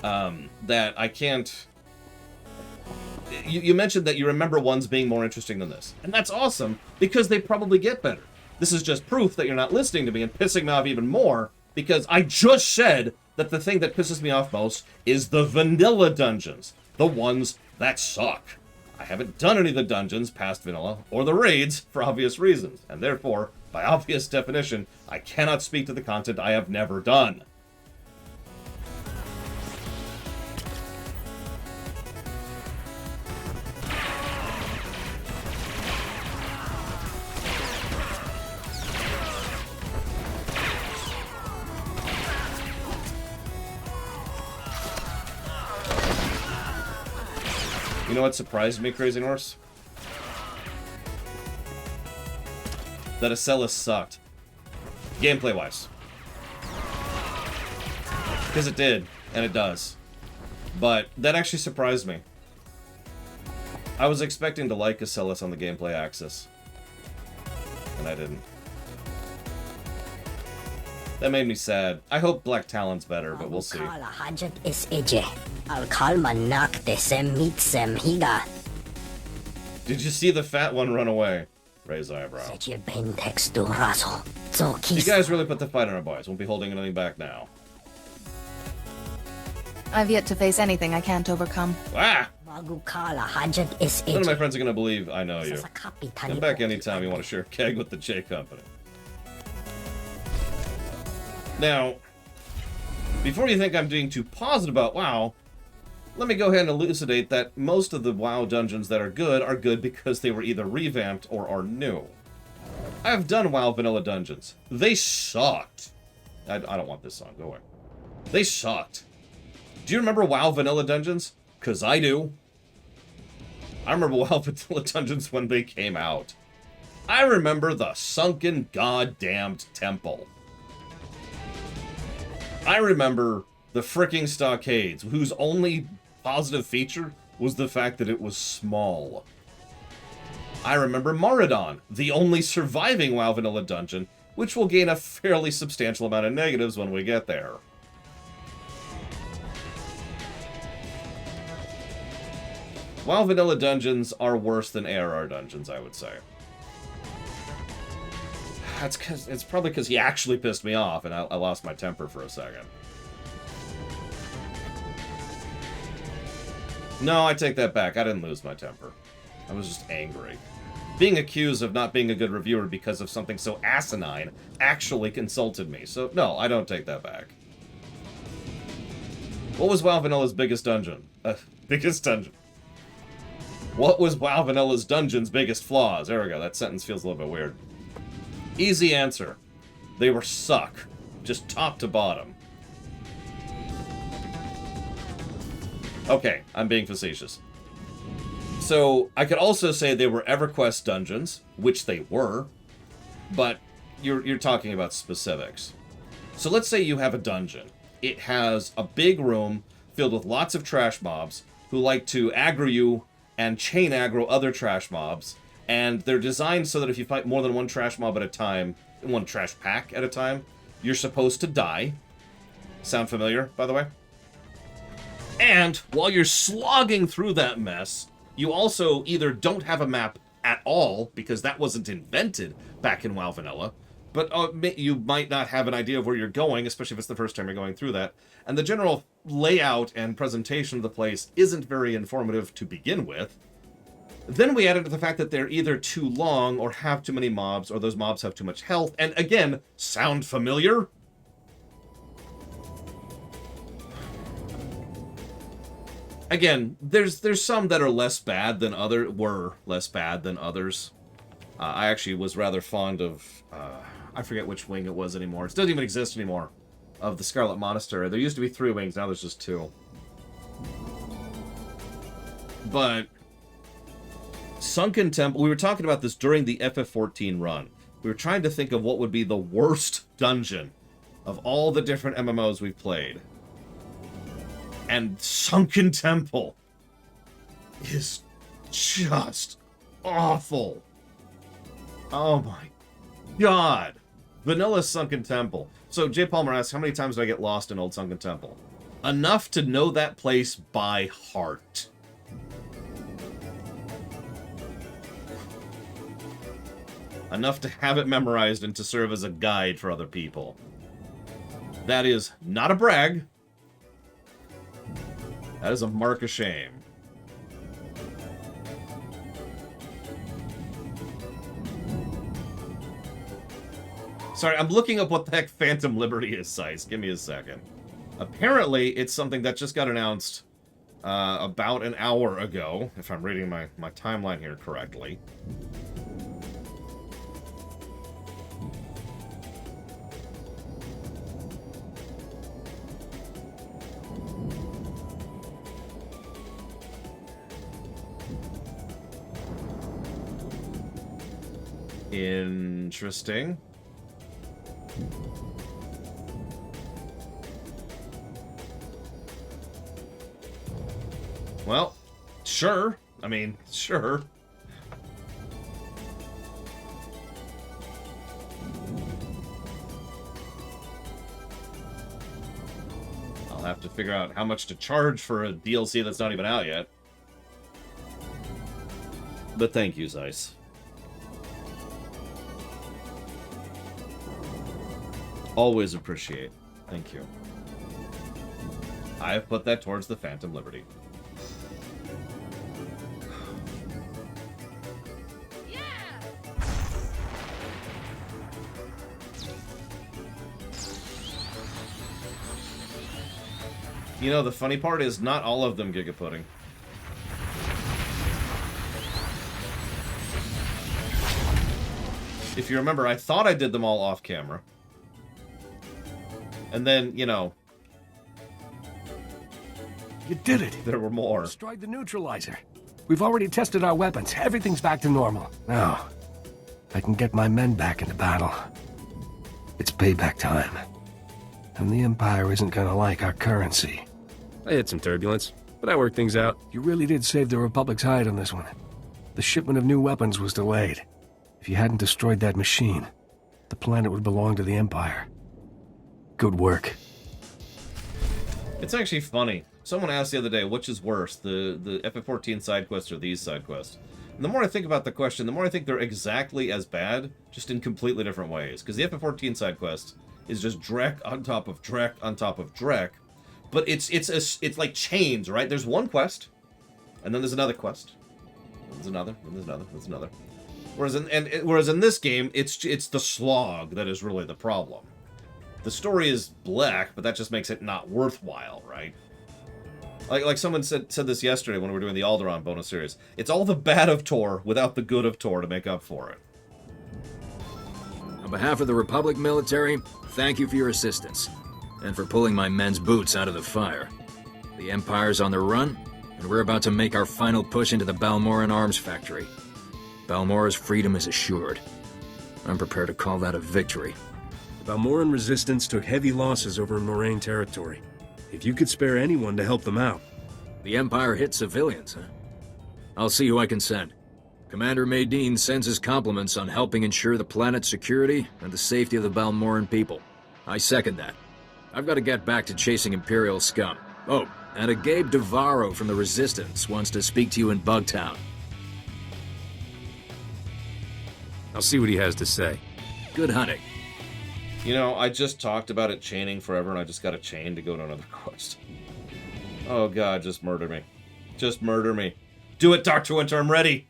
that I can't... You mentioned that you remember ones being more interesting than this. And that's awesome, because they probably get better. This is just proof that you're not listening to me and pissing me off even more, because I just said that the thing that pisses me off most is the vanilla dungeons. The ones that suck. I haven't done any of the dungeons past vanilla, or the raids, for obvious reasons. And therefore, by obvious definition, I cannot speak to the content I have never done. You know what surprised me, Crazy Norse? That Acellus sucked. Gameplay-wise. Because it did, and it does. But that actually surprised me. I was expecting to like Acellus on the gameplay axis. And I didn't. That made me sad. I hope Black Talon's better, but we'll see. Did you see the fat one run away? Raise eyebrow. You guys really put the fight on our boys. Won't be holding anything back now. I've yet to face anything I can't overcome. Ah! None of my friends are gonna believe I know you. Come back anytime you want to share a keg with the J Company. Now, before you think I'm being too positive about WoW, let me go ahead and elucidate that most of the WoW dungeons that are good because they were either revamped or are new. I have done WoW vanilla dungeons. They sucked. I don't want this song, go away. They sucked. Do you remember WoW vanilla dungeons? Because I do. I remember WoW vanilla dungeons when they came out. I remember the sunken goddamned temple. I remember the fricking stockades, whose only positive feature was the fact that it was small. I remember Moradon, the only surviving WoW vanilla dungeon, which will gain a fairly substantial amount of negatives when we get there. WoW vanilla dungeons are worse than ARR dungeons, I would say. It's probably because he actually pissed me off and I lost my temper for a second. No, I take that back. I didn't lose my temper. I was just angry. Being accused of not being a good reviewer because of something so asinine actually consulted me. So, no, I don't take that back. What was WoW Vanilla's biggest dungeon? Biggest dungeon. What was WoW Vanilla's dungeon's biggest flaws? There we go. That sentence feels a little bit weird. Easy answer. They were suck. Just top to bottom. Okay, I'm being facetious. So, I could also say they were EverQuest dungeons, which they were. but you're talking about specifics. So let's say you have a dungeon. It has a big room filled with lots of trash mobs who like to aggro you and chain aggro other trash mobs, and they're designed so that if you fight more than one trash mob at a time, one trash pack at a time, you're supposed to die. Sound familiar, by the way? And while you're slogging through that mess, you also either don't have a map at all, because that wasn't invented back in WoW Vanilla, but you might not have an idea of where you're going, especially if it's the first time you're going through that. And the general layout and presentation of the place isn't very informative to begin with. Then we added to the fact that they're either too long or have too many mobs, or those mobs have too much health. And again, sound familiar? Again, there's some that are less bad than were less bad than others. I actually was rather fond of, I forget which wing it was anymore. It doesn't even exist anymore, of the Scarlet Monastery. There used to be 3 wings, now there's just 2. But Sunken Temple, we were talking about this during the FF14 run. We were trying to think of what would be the worst dungeon of all the different MMOs we've played. And Sunken Temple is just awful. Oh my god. Vanilla Sunken Temple. So J. Palmer asks, how many times do I get lost in Old Sunken Temple? Enough to know that place by heart. Enough to have it memorized and to serve as a guide for other people. That is not a brag. That is a mark of shame. Sorry, I'm looking up what the heck Phantom Liberty is, Size. Give me a second. Apparently, it's something that just got announced about an hour ago, if I'm reading my timeline here correctly. Interesting. Well, sure. I mean, sure. I'll have to figure out how much to charge for a DLC that's not even out yet. But thank you, Zeiss. Always appreciate. Thank you. I have put that towards the Phantom Liberty. Yeah! You know, the funny part is not all of them Giga Pudding. If you remember, I thought I did them all off camera. And then, you know... You did it! There were more. Destroyed the neutralizer. We've already tested our weapons. Everything's back to normal. Now, I can get my men back into battle. It's payback time. And the Empire isn't gonna like our currency. I hit some turbulence, but I worked things out. You really did save the Republic's hide on this one. The shipment of new weapons was delayed. If you hadn't destroyed that machine, the planet would belong to the Empire. Good work. It's actually funny. Someone asked the other day, which is worse, the FF14 side quests or these side quests? And the more I think about the question, the more I think they're exactly as bad, just in completely different ways. Because the FF14 side quest is just Drek on top of Drek on top of Drek, but it's like chains, right? There's one quest, and then there's another quest, and there's another, and there's another, and there's another. Whereas in this game, it's the slog that is really the problem. The story is black, but that just makes it not worthwhile, right? Like someone said this yesterday when we were doing the Alderaan bonus series. It's all the bad of Tor without the good of Tor to make up for it. On behalf of the Republic military, thank you for your assistance, and for pulling my men's boots out of the fire. The Empire's on the run, and we're about to make our final push into the Balmoran arms factory. Balmora's freedom is assured. I'm prepared to call that a victory. The Balmoran resistance took heavy losses over in Moraine territory. If you could spare anyone to help them out. The Empire hit civilians, huh? I'll see who I can send. Commander Maydeen sends his compliments on helping ensure the planet's security and the safety of the Balmoran people. I second that. I've got to get back to chasing Imperial scum. Oh, and a Gabe Devaro from the Resistance wants to speak to you in Bugtown. I'll see what he has to say. Good hunting. You know, I just talked about it chaining forever, and I just got a chain to go to another quest. Oh god, just murder me. Just murder me. Do it, Dr. Winter, I'm ready.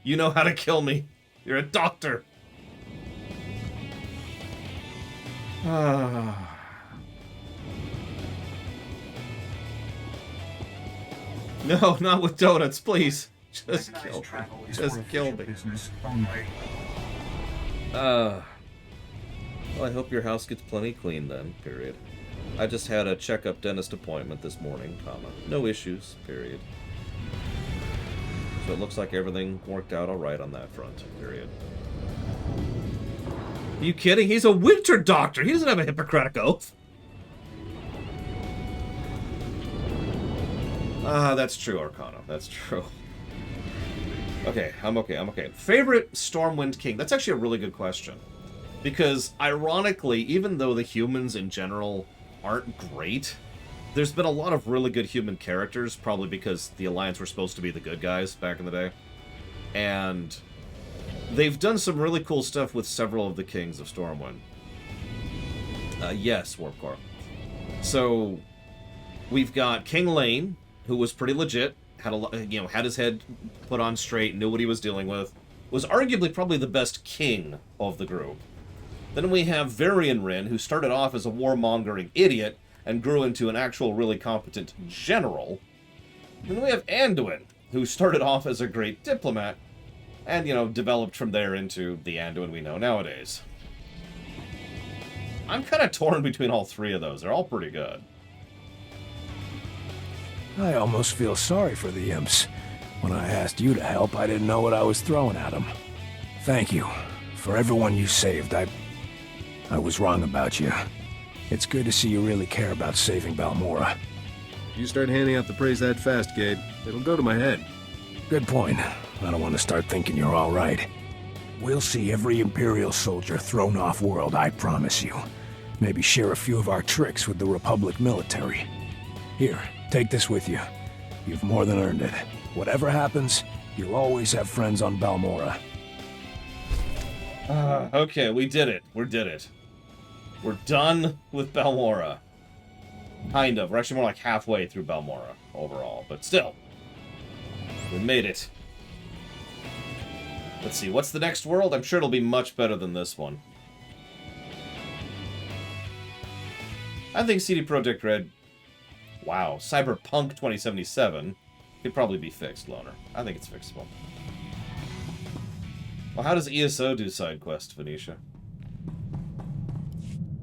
You know how to kill me. You're a doctor. No, not with donuts, please. Just kill me. Just kill me. Well, I hope your house gets plenty clean then, period. I just had a checkup dentist appointment this morning, comma. No issues, period. So it looks like everything worked out alright on that front, period. Are you kidding? He's a winter doctor! He doesn't have a Hippocratic oath! Ah, that's true, Arcana. That's true. Okay, I'm okay. Favorite Stormwind King? That's actually a really good question. Because, ironically, even though the humans in general aren't great, there's been a lot of really good human characters, probably because the Alliance were supposed to be the good guys back in the day. And they've done some really cool stuff with several of the kings of Stormwind. Yes, Warp Core. So, we've got King Lane, who was pretty legit, had his head put on straight, knew what he was dealing with, was arguably probably the best king of the group. Then we have Varian Rin, who started off as a warmongering idiot and grew into an actual really competent general. Then we have Anduin, who started off as a great diplomat and, developed from there into the Anduin we know nowadays. I'm kind of torn between all three of those. They're all pretty good. I almost feel sorry for the imps. When I asked you to help, I didn't know what I was throwing at them. Thank you. For everyone you saved, I was wrong about you. It's good to see you really care about saving Balmorra. If you start handing out the praise that fast, Gabe, it'll go to my head. Good point. I don't want to start thinking you're all right. We'll see every Imperial soldier thrown off-world, I promise you. Maybe share a few of our tricks with the Republic military. Here, take this with you. You've more than earned it. Whatever happens, you'll always have friends on Balmorra. Okay, we did it. We did it. We're done with Balmorra. Kind of. We're actually more like halfway through Balmorra overall, but still. We made it. Let's see, what's the next world? I'm sure it'll be much better than this one. I think CD Projekt Red... Wow, Cyberpunk 2077 could probably be fixed, Loner. I think it's fixable. Well, how does ESO do side quests, Venetia?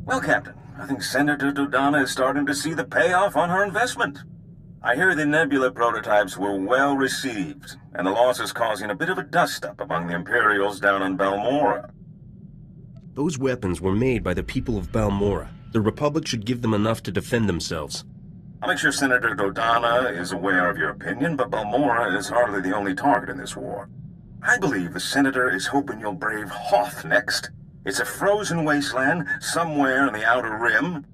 Well, Captain, I think Senator Dodonna is starting to see the payoff on her investment. I hear the Nebula prototypes were well received, and the loss is causing a bit of a dust-up among the Imperials down on Balmorra. Those weapons were made by the people of Balmorra. The Republic should give them enough to defend themselves. I'll make sure Senator Dodonna is aware of your opinion, but Balmorra is hardly the only target in this war. I believe the Senator is hoping you'll brave Hoth next. It's a frozen wasteland somewhere in the Outer Rim.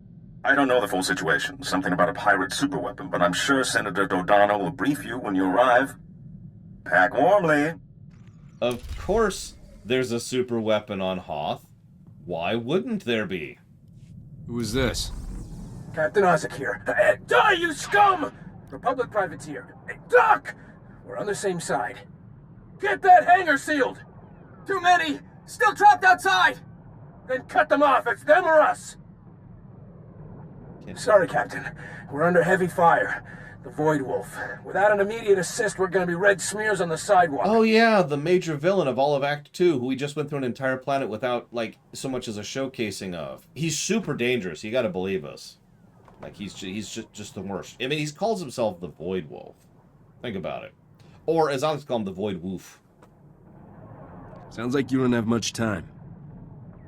I don't know the full situation, something about a pirate superweapon, but I'm sure Senator Dodonna will brief you when you arrive. Pack warmly. Of course there's a superweapon on Hoth. Why wouldn't there be? Who is this? Captain Isaac here. Die, you scum! Republic privateer. Duck! We're on the same side. Get that hangar sealed! Too many! Still trapped outside! Then cut them off, it's them or us! Sorry, Captain. We're under heavy fire. The Void Wolf. Without an immediate assist, we're gonna be red smears on the sidewalk. Oh yeah, the major villain of all of Act 2, who we just went through an entire planet without, so much as a showcasing of. He's super dangerous, you gotta believe us. He's just the worst. I mean, he calls himself the Void Wolf. Think about it. Or, as I like to call him, the Void Wolf. Sounds like you don't have much time.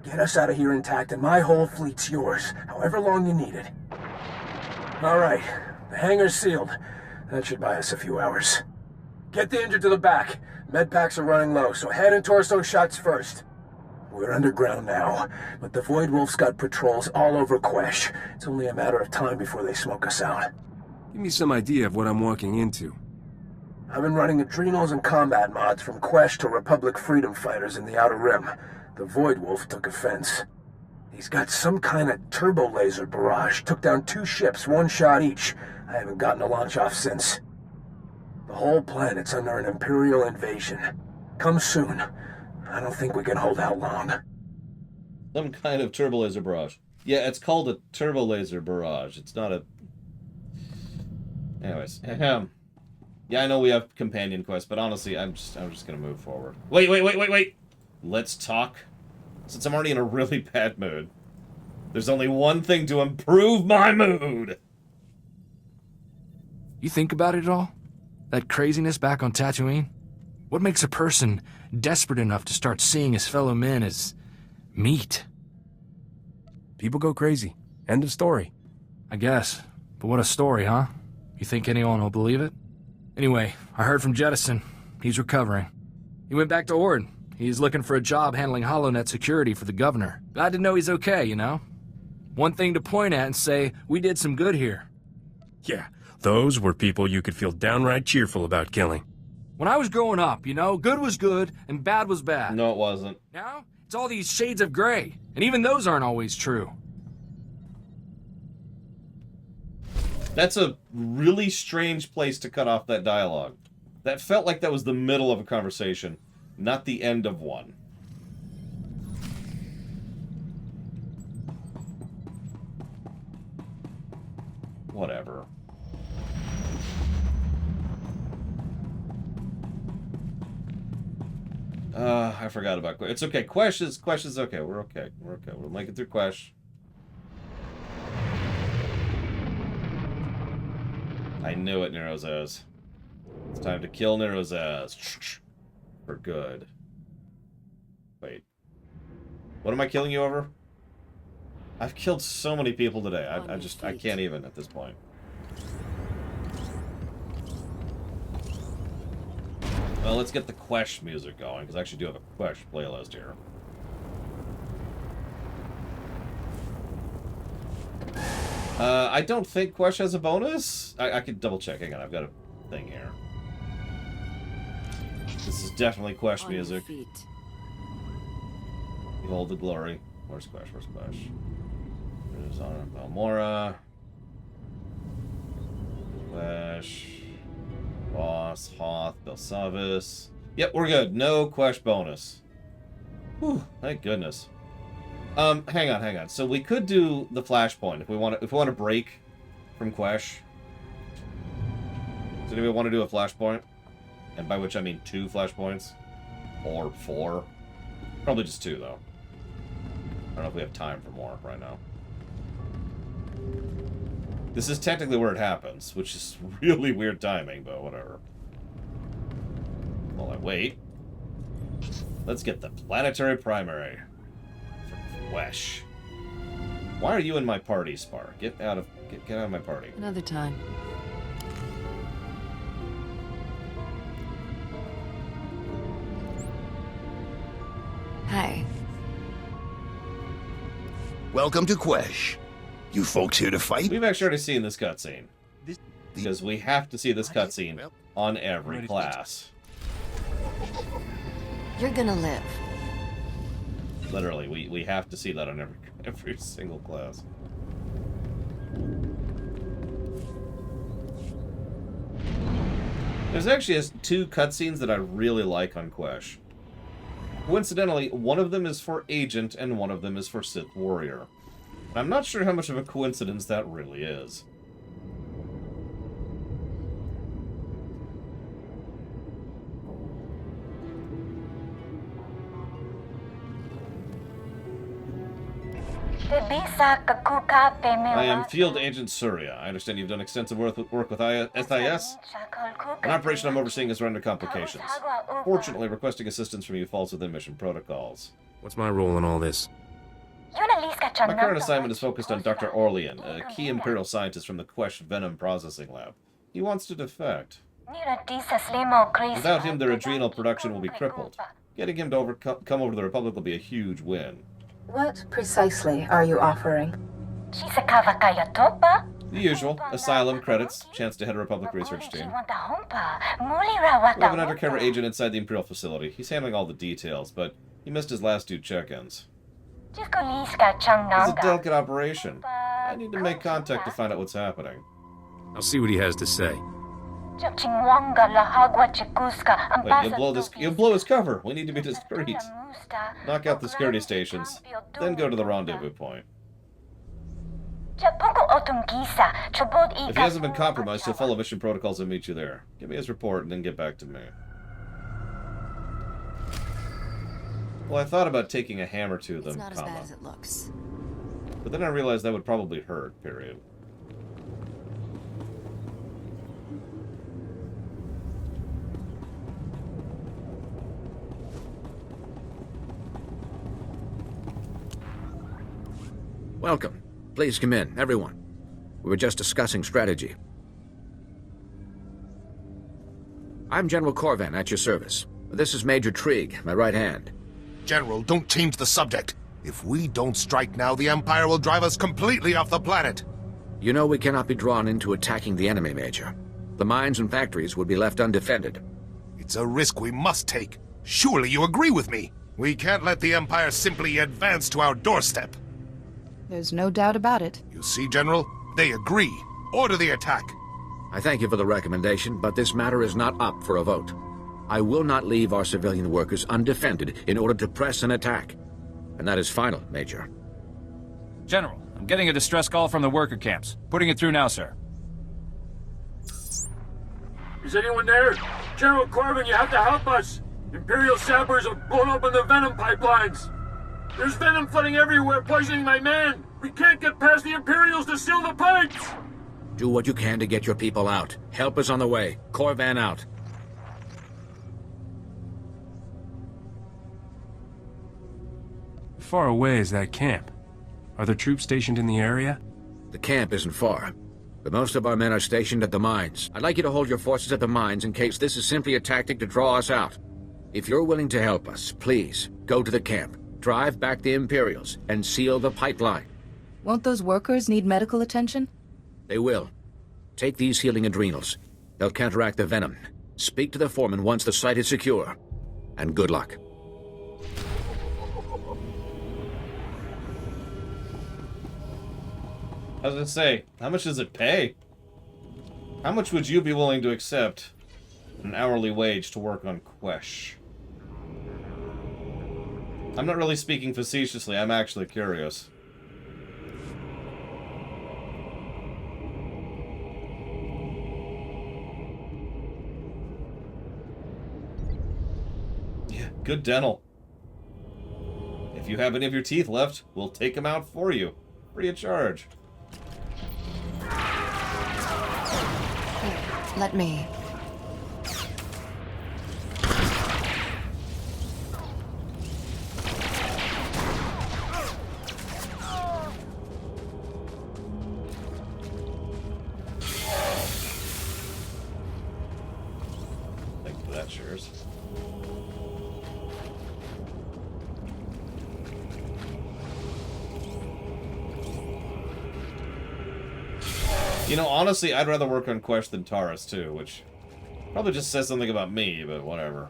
Get us out of here intact and my whole fleet's yours, however long you need it. All right, the hangar's sealed. That should buy us a few hours. Get the injured to the back. Med packs are running low, so head and torso shots first. We're underground now, but the Void Wolf's got patrols all over Quesh. It's only a matter of time before they smoke us out. Give me some idea of what I'm walking into. I've been running adrenals and combat mods from Quesh to Republic freedom fighters in the Outer Rim. The Void Wolf took offense. He's got some kind of turbo laser barrage. Took down 2 ships, 1 shot each. I haven't gotten a launch off since. The whole planet's under an Imperial invasion. Come soon. I don't think we can hold out long. Some kind of turbo laser barrage. Yeah, it's called a turbo laser barrage. It's not a... Anyways. Yeah, I know we have companion quests, but honestly, I'm just gonna move forward. Wait. Let's talk. Since I'm already in a really bad mood, there's only one thing to improve my mood. You think about it at all? That craziness back on Tatooine? What makes a person desperate enough to start seeing his fellow men as meat? People go crazy. End of story. I guess. But what a story, huh? You think anyone will believe it? Anyway, I heard from Jettison. He's recovering. He went back to Ord. He's looking for a job handling HoloNet security for the governor. Glad to know he's okay, you know? One thing to point at and say, we did some good here. Yeah, those were people you could feel downright cheerful about killing. When I was growing up, you know, good was good and bad was bad. No, it wasn't. Now, it's all these shades of gray, and even those aren't always true. That's a really strange place to cut off that dialogue. That felt like that was the middle of a conversation, not the end of one. Whatever. I forgot about Quesh. It's okay. Quesh is okay. We're okay. We're okay. We'll make it through Quesh. I knew it, Nerozaz. It's time to kill Nerozaz. For good. Wait. What am I killing you over? I've killed so many people today. I can't even at this point. Well, let's get the Quesh music going, because I actually do have a Quesh playlist here. I don't think Quesh has a bonus. I could double check. Hang on, I've got a thing here. This is definitely Quesh music. Behold the glory. Where's Quesh? Where's Quesh? There's Balmorra. Quesh. Boss, Hoth, Belsavis. Yep, we're good. No Quesh bonus. Whew, thank goodness. Hang on. So we could do the flashpoint if we want to break from Quesh. Does anybody want to do a flashpoint? And by which I mean 2 flashpoints. Or 4. Probably just 2 though. I don't know if we have time for more right now. This is technically where it happens, which is really weird timing, but whatever. While I wait, let's get the planetary primary for Quesh. Why are you in my party, Spar? Get out of my party. Another time. Hi. Welcome to Quesh. You folks here to fight? We've actually already seen this cutscene. Because we have to see this cutscene on every class. You're gonna live. Literally, we have to see that on every single class. There's actually 2 cutscenes that I really like on Quesh. Coincidentally, one of them is for Agent and one of them is for Sith Warrior. And I'm not sure how much of a coincidence that really is. I am Field Agent Surya. I understand you've done extensive work with SIS. An operation I'm overseeing is run into complications. Fortunately, requesting assistance from you falls within mission protocols. What's my role in all this? My current assignment is focused on Dr. Orlean, a key Imperial scientist from the Quesh Venom Processing Lab. He wants to defect. Without him, their adrenal production will be crippled. Getting him to come over to the Republic will be a huge win. What precisely are you offering? The usual. Asylum, credits, chance to head a Republic research team. We have an undercover agent inside the Imperial facility. He's handling all the details, but he missed his last 2 check-ins. It's a delicate operation. I need to make contact to find out what's happening. I'll see what he has to say. Wait, you'll blow his cover. We need to be discreet. Knock out the security stations, then go to the rendezvous point. If he hasn't been compromised, he'll follow mission protocols and meet you there. Give me his report and then get back to me. Well, I thought about taking a hammer to them, It's not as bad as it looks. but then I realized that would probably hurt, period. Welcome. Please come in, everyone. We were just discussing strategy. I'm General Corvan, at your service. This is Major Trig, my right hand. General, don't change the subject. If we don't strike now, the Empire will drive us completely off the planet. You know we cannot be drawn into attacking the enemy, Major. The mines and factories would be left undefended. It's a risk we must take. Surely you agree with me. We can't let the Empire simply advance to our doorstep. There's no doubt about it. You see, General? They agree. Order the attack. I thank you for the recommendation, but this matter is not up for a vote. I will not leave our civilian workers undefended in order to press an attack. And that is final, Major. General, I'm getting a distress call from the worker camps. Putting it through now, sir. Is anyone there? General Corbin, you have to help us. Imperial sappers have blown open the venom pipelines. There's venom flooding everywhere, poisoning my men. We can't get past the Imperials to seal the pipes. Do what you can to get your people out. Help is on the way. Corvan out. How far away is that camp? Are there troops stationed in the area? The camp isn't far, but most of our men are stationed at the mines. I'd like you to hold your forces at the mines in case this is simply a tactic to draw us out. If you're willing to help us, please, go to the camp. Drive back the Imperials and seal the pipeline. Won't those workers need medical attention? They will. Take these healing adrenals. They'll counteract the venom. Speak to the foreman once the site is secure. And good luck. I was gonna say, how much does it pay? How much would you be willing to accept an hourly wage to work on Quesh? I'm not really speaking facetiously, I'm actually curious. Yeah, good dental. If you have any of your teeth left, we'll take them out for you. Free of charge. Let me. Thank you for that, Shears. You know, honestly, I'd rather work on Quesh than Taurus, too, which probably just says something about me, but whatever.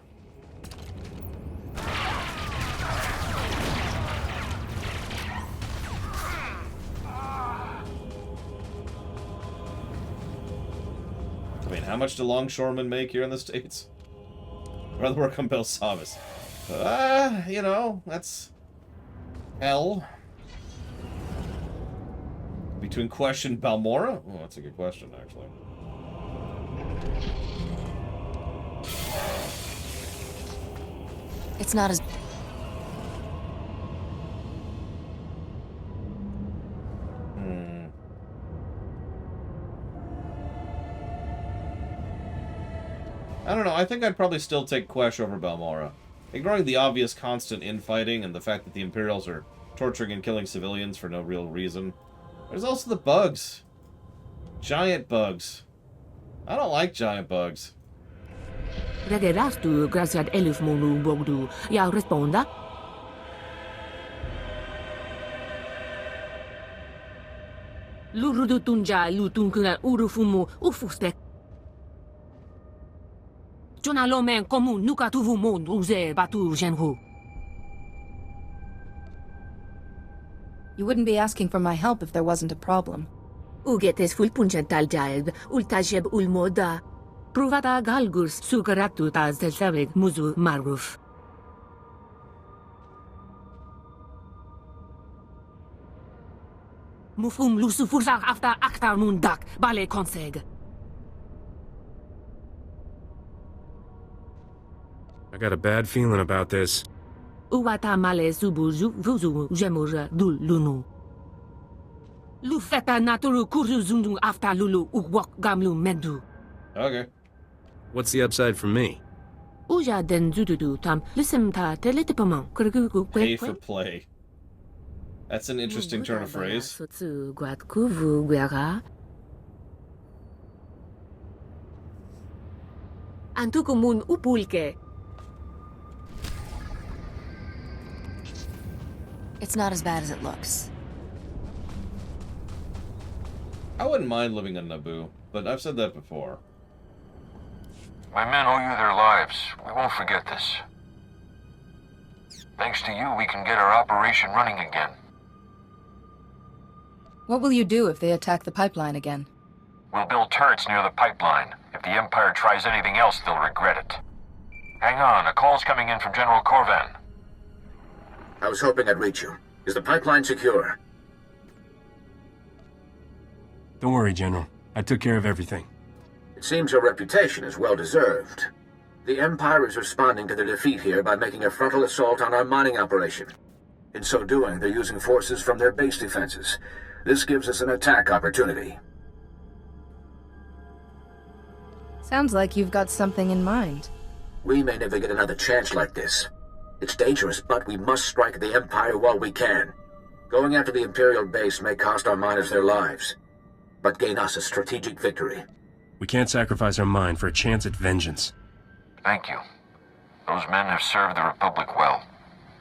I mean, how much do longshoremen make here in the States? I'd rather work on Belsavis. You know, that's hell. Between Quesh and Balmorra? Oh, that's a good question, actually. It's not as... I don't know, I think I'd probably still take Quesh over Balmorra. Ignoring the obvious constant infighting and the fact that the Imperials are torturing and killing civilians for no real reason. There's also the bugs. Giant bugs. I don't like giant bugs. You wouldn't be asking for my help if there wasn't a problem. Ugetes fulpunchen taljaed, ultajeb ulmoda. Provata galgurs sugaratu taz telsaveg muzu maruf. Mufum lusu fursak after aktar mundak, bale konseg. I got a bad feeling about this. Uwata male subuzu vuzu jemur dul lunu. Lufeta naturu kuruzundu after lulu uwok gamlu mendu. Okay. What's the upside for me? Uja den zududu tam lisem ta teletipamon kurgugu Pay for play. That's an interesting turn of phrase. Antukumun upulke. It's not as bad as it looks. I wouldn't mind living on Naboo, but I've said that before. My men owe you their lives. We won't forget this. Thanks to you, we can get our operation running again. What will you do if they attack the pipeline again? We'll build turrets near the pipeline. If the Empire tries anything else, they'll regret it. Hang on, a call's coming in from General Corvan. I was hoping I'd reach you. Is the pipeline secure? Don't worry, General. I took care of everything. It seems your reputation is well-deserved. The Empire is responding to their defeat here by making a frontal assault on our mining operation. In so doing, they're using forces from their base defenses. This gives us an attack opportunity. Sounds like you've got something in mind. We may never get another chance like this. It's dangerous, but we must strike the Empire while we can. Going after the Imperial base may cost our miners their lives, but gain us a strategic victory. We can't sacrifice our mind for a chance at vengeance. Thank you. Those men have served the Republic well.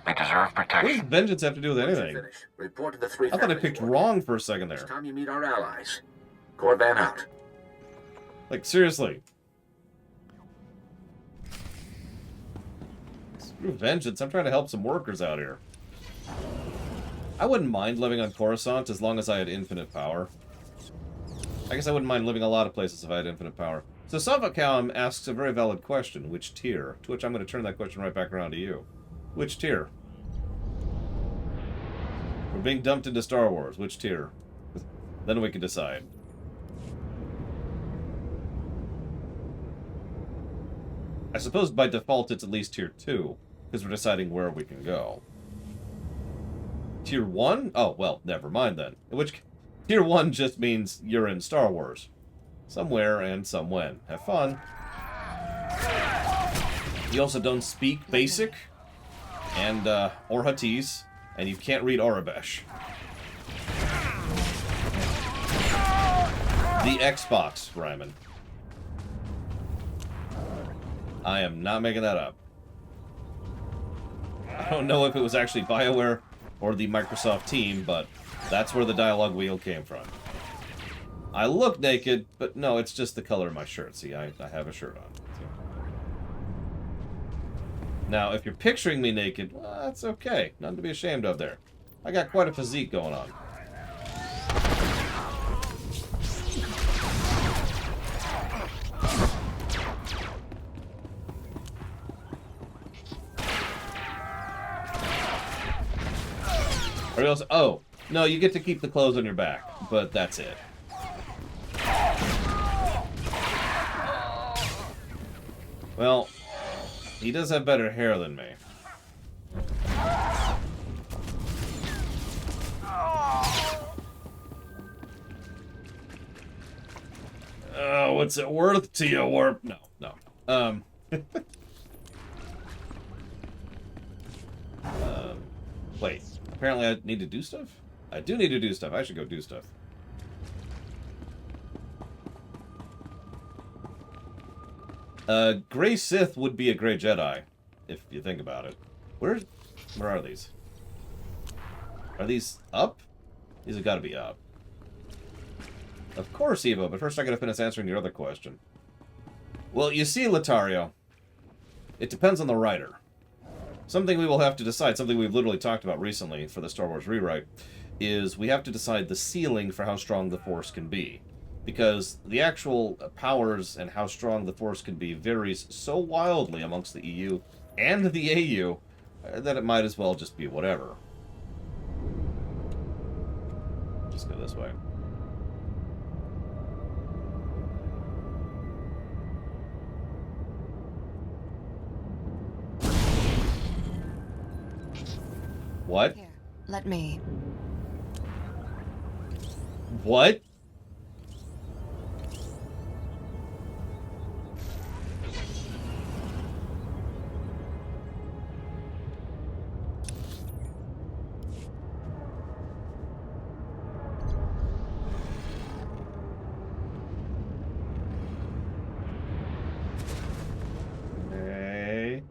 They deserve protection. What does vengeance have to do with anything? Report to the three I thought I picked wrong for a second there. It's time you meet our allies. Corvan out. Like, seriously. Screw vengeance. I'm trying to help some workers out here. I wouldn't mind living on Coruscant as long as I had infinite power. I guess I wouldn't mind living a lot of places if I had infinite power. So Savakam asks a very valid question. Which tier? To which I'm going to turn that question right back around to you. Which tier? We're being dumped into Star Wars. Which tier? Then we can decide. I suppose by default it's at least tier 2, because we're deciding where we can go. Tier 1? Oh, well, never mind then. In which tier 1 just means you're in Star Wars. Somewhere and somewhen. Have fun. You also don't speak Basic and or Huttese, and you can't read Arabesh. The Xbox, Ryman. I am not making that up. I don't know if it was actually BioWare or the Microsoft team, but that's where the dialogue wheel came from. I look naked, but no, it's just the color of my shirt. See, I have a shirt on. See? Now, if you're picturing me naked, well, that's okay. Nothing to be ashamed of there. I got quite a physique going on. Or else, oh, no, you get to keep the clothes on your back, but that's it. Well, he does have better hair than me. Oh, what's it worth to you, Warp? No. Wait. Apparently I need to do stuff? I do need to do stuff. I should go do stuff. Gray Sith would be a Gray Jedi, if you think about it. Where are these? Are these up? These have got to be up. Of course, Evo, but first I gotta finish answering your other question. Well, you see, Latario, it depends on the writer. Something we will have to decide, something we've literally talked about recently for the Star Wars rewrite, is we have to decide the ceiling for how strong the Force can be. Because the actual powers and how strong the Force can be varies so wildly amongst the EU and the AU that it might as well just be whatever. Just go this way. What? Here, let me. What? Okay.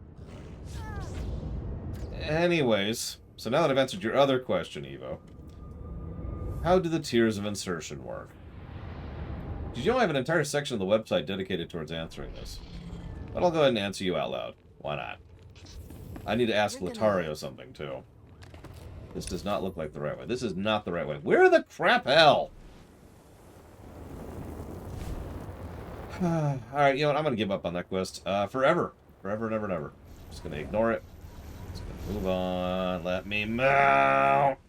Anyways, so now that I've answered your other question, Evo, how do the tiers of insertion work? Did you know I have an entire section of the website dedicated towards answering this? But I'll go ahead and answer you out loud. Why not? I need to ask Latario something, too. This does not look like the right way. This is not the right way. Where the crap hell? Alright, you know what? I'm going to give up on that quest. Forever. Forever and ever and ever. Just going to ignore it. Just going to move on. Let me mount.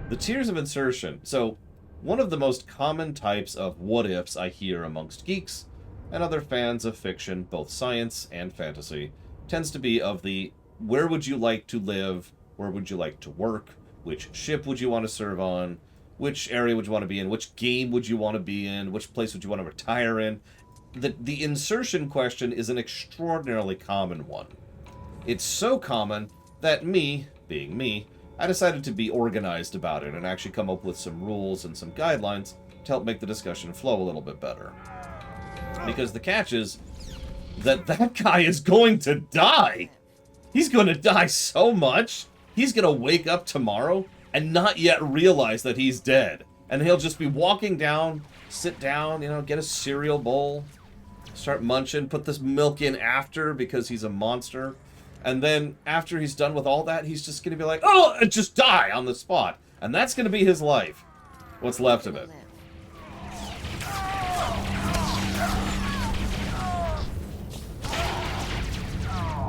The tiers of insertion. So, one of the most common types of what-ifs I hear amongst geeks and other fans of fiction, both science and fantasy, tends to be of the where would you like to live, where would you like to work, which ship would you want to serve on, which area would you want to be in, which game would you want to be in, which place would you want to retire in. The insertion question is an extraordinarily common one. It's so common that me, being me, I decided to be organized about it and actually come up with some rules and some guidelines to help make the discussion flow a little bit better. Because the catch is that that guy is going to die. He's going to die so much, he's going to wake up tomorrow and not yet realize that he's dead. And he'll just be walking down, sit down, you know, get a cereal bowl, start munching, put this milk in after because he's a monster. And then, after he's done with all that, he's just going to be like, oh, and just die on the spot. And that's going to be his life. What's left of it.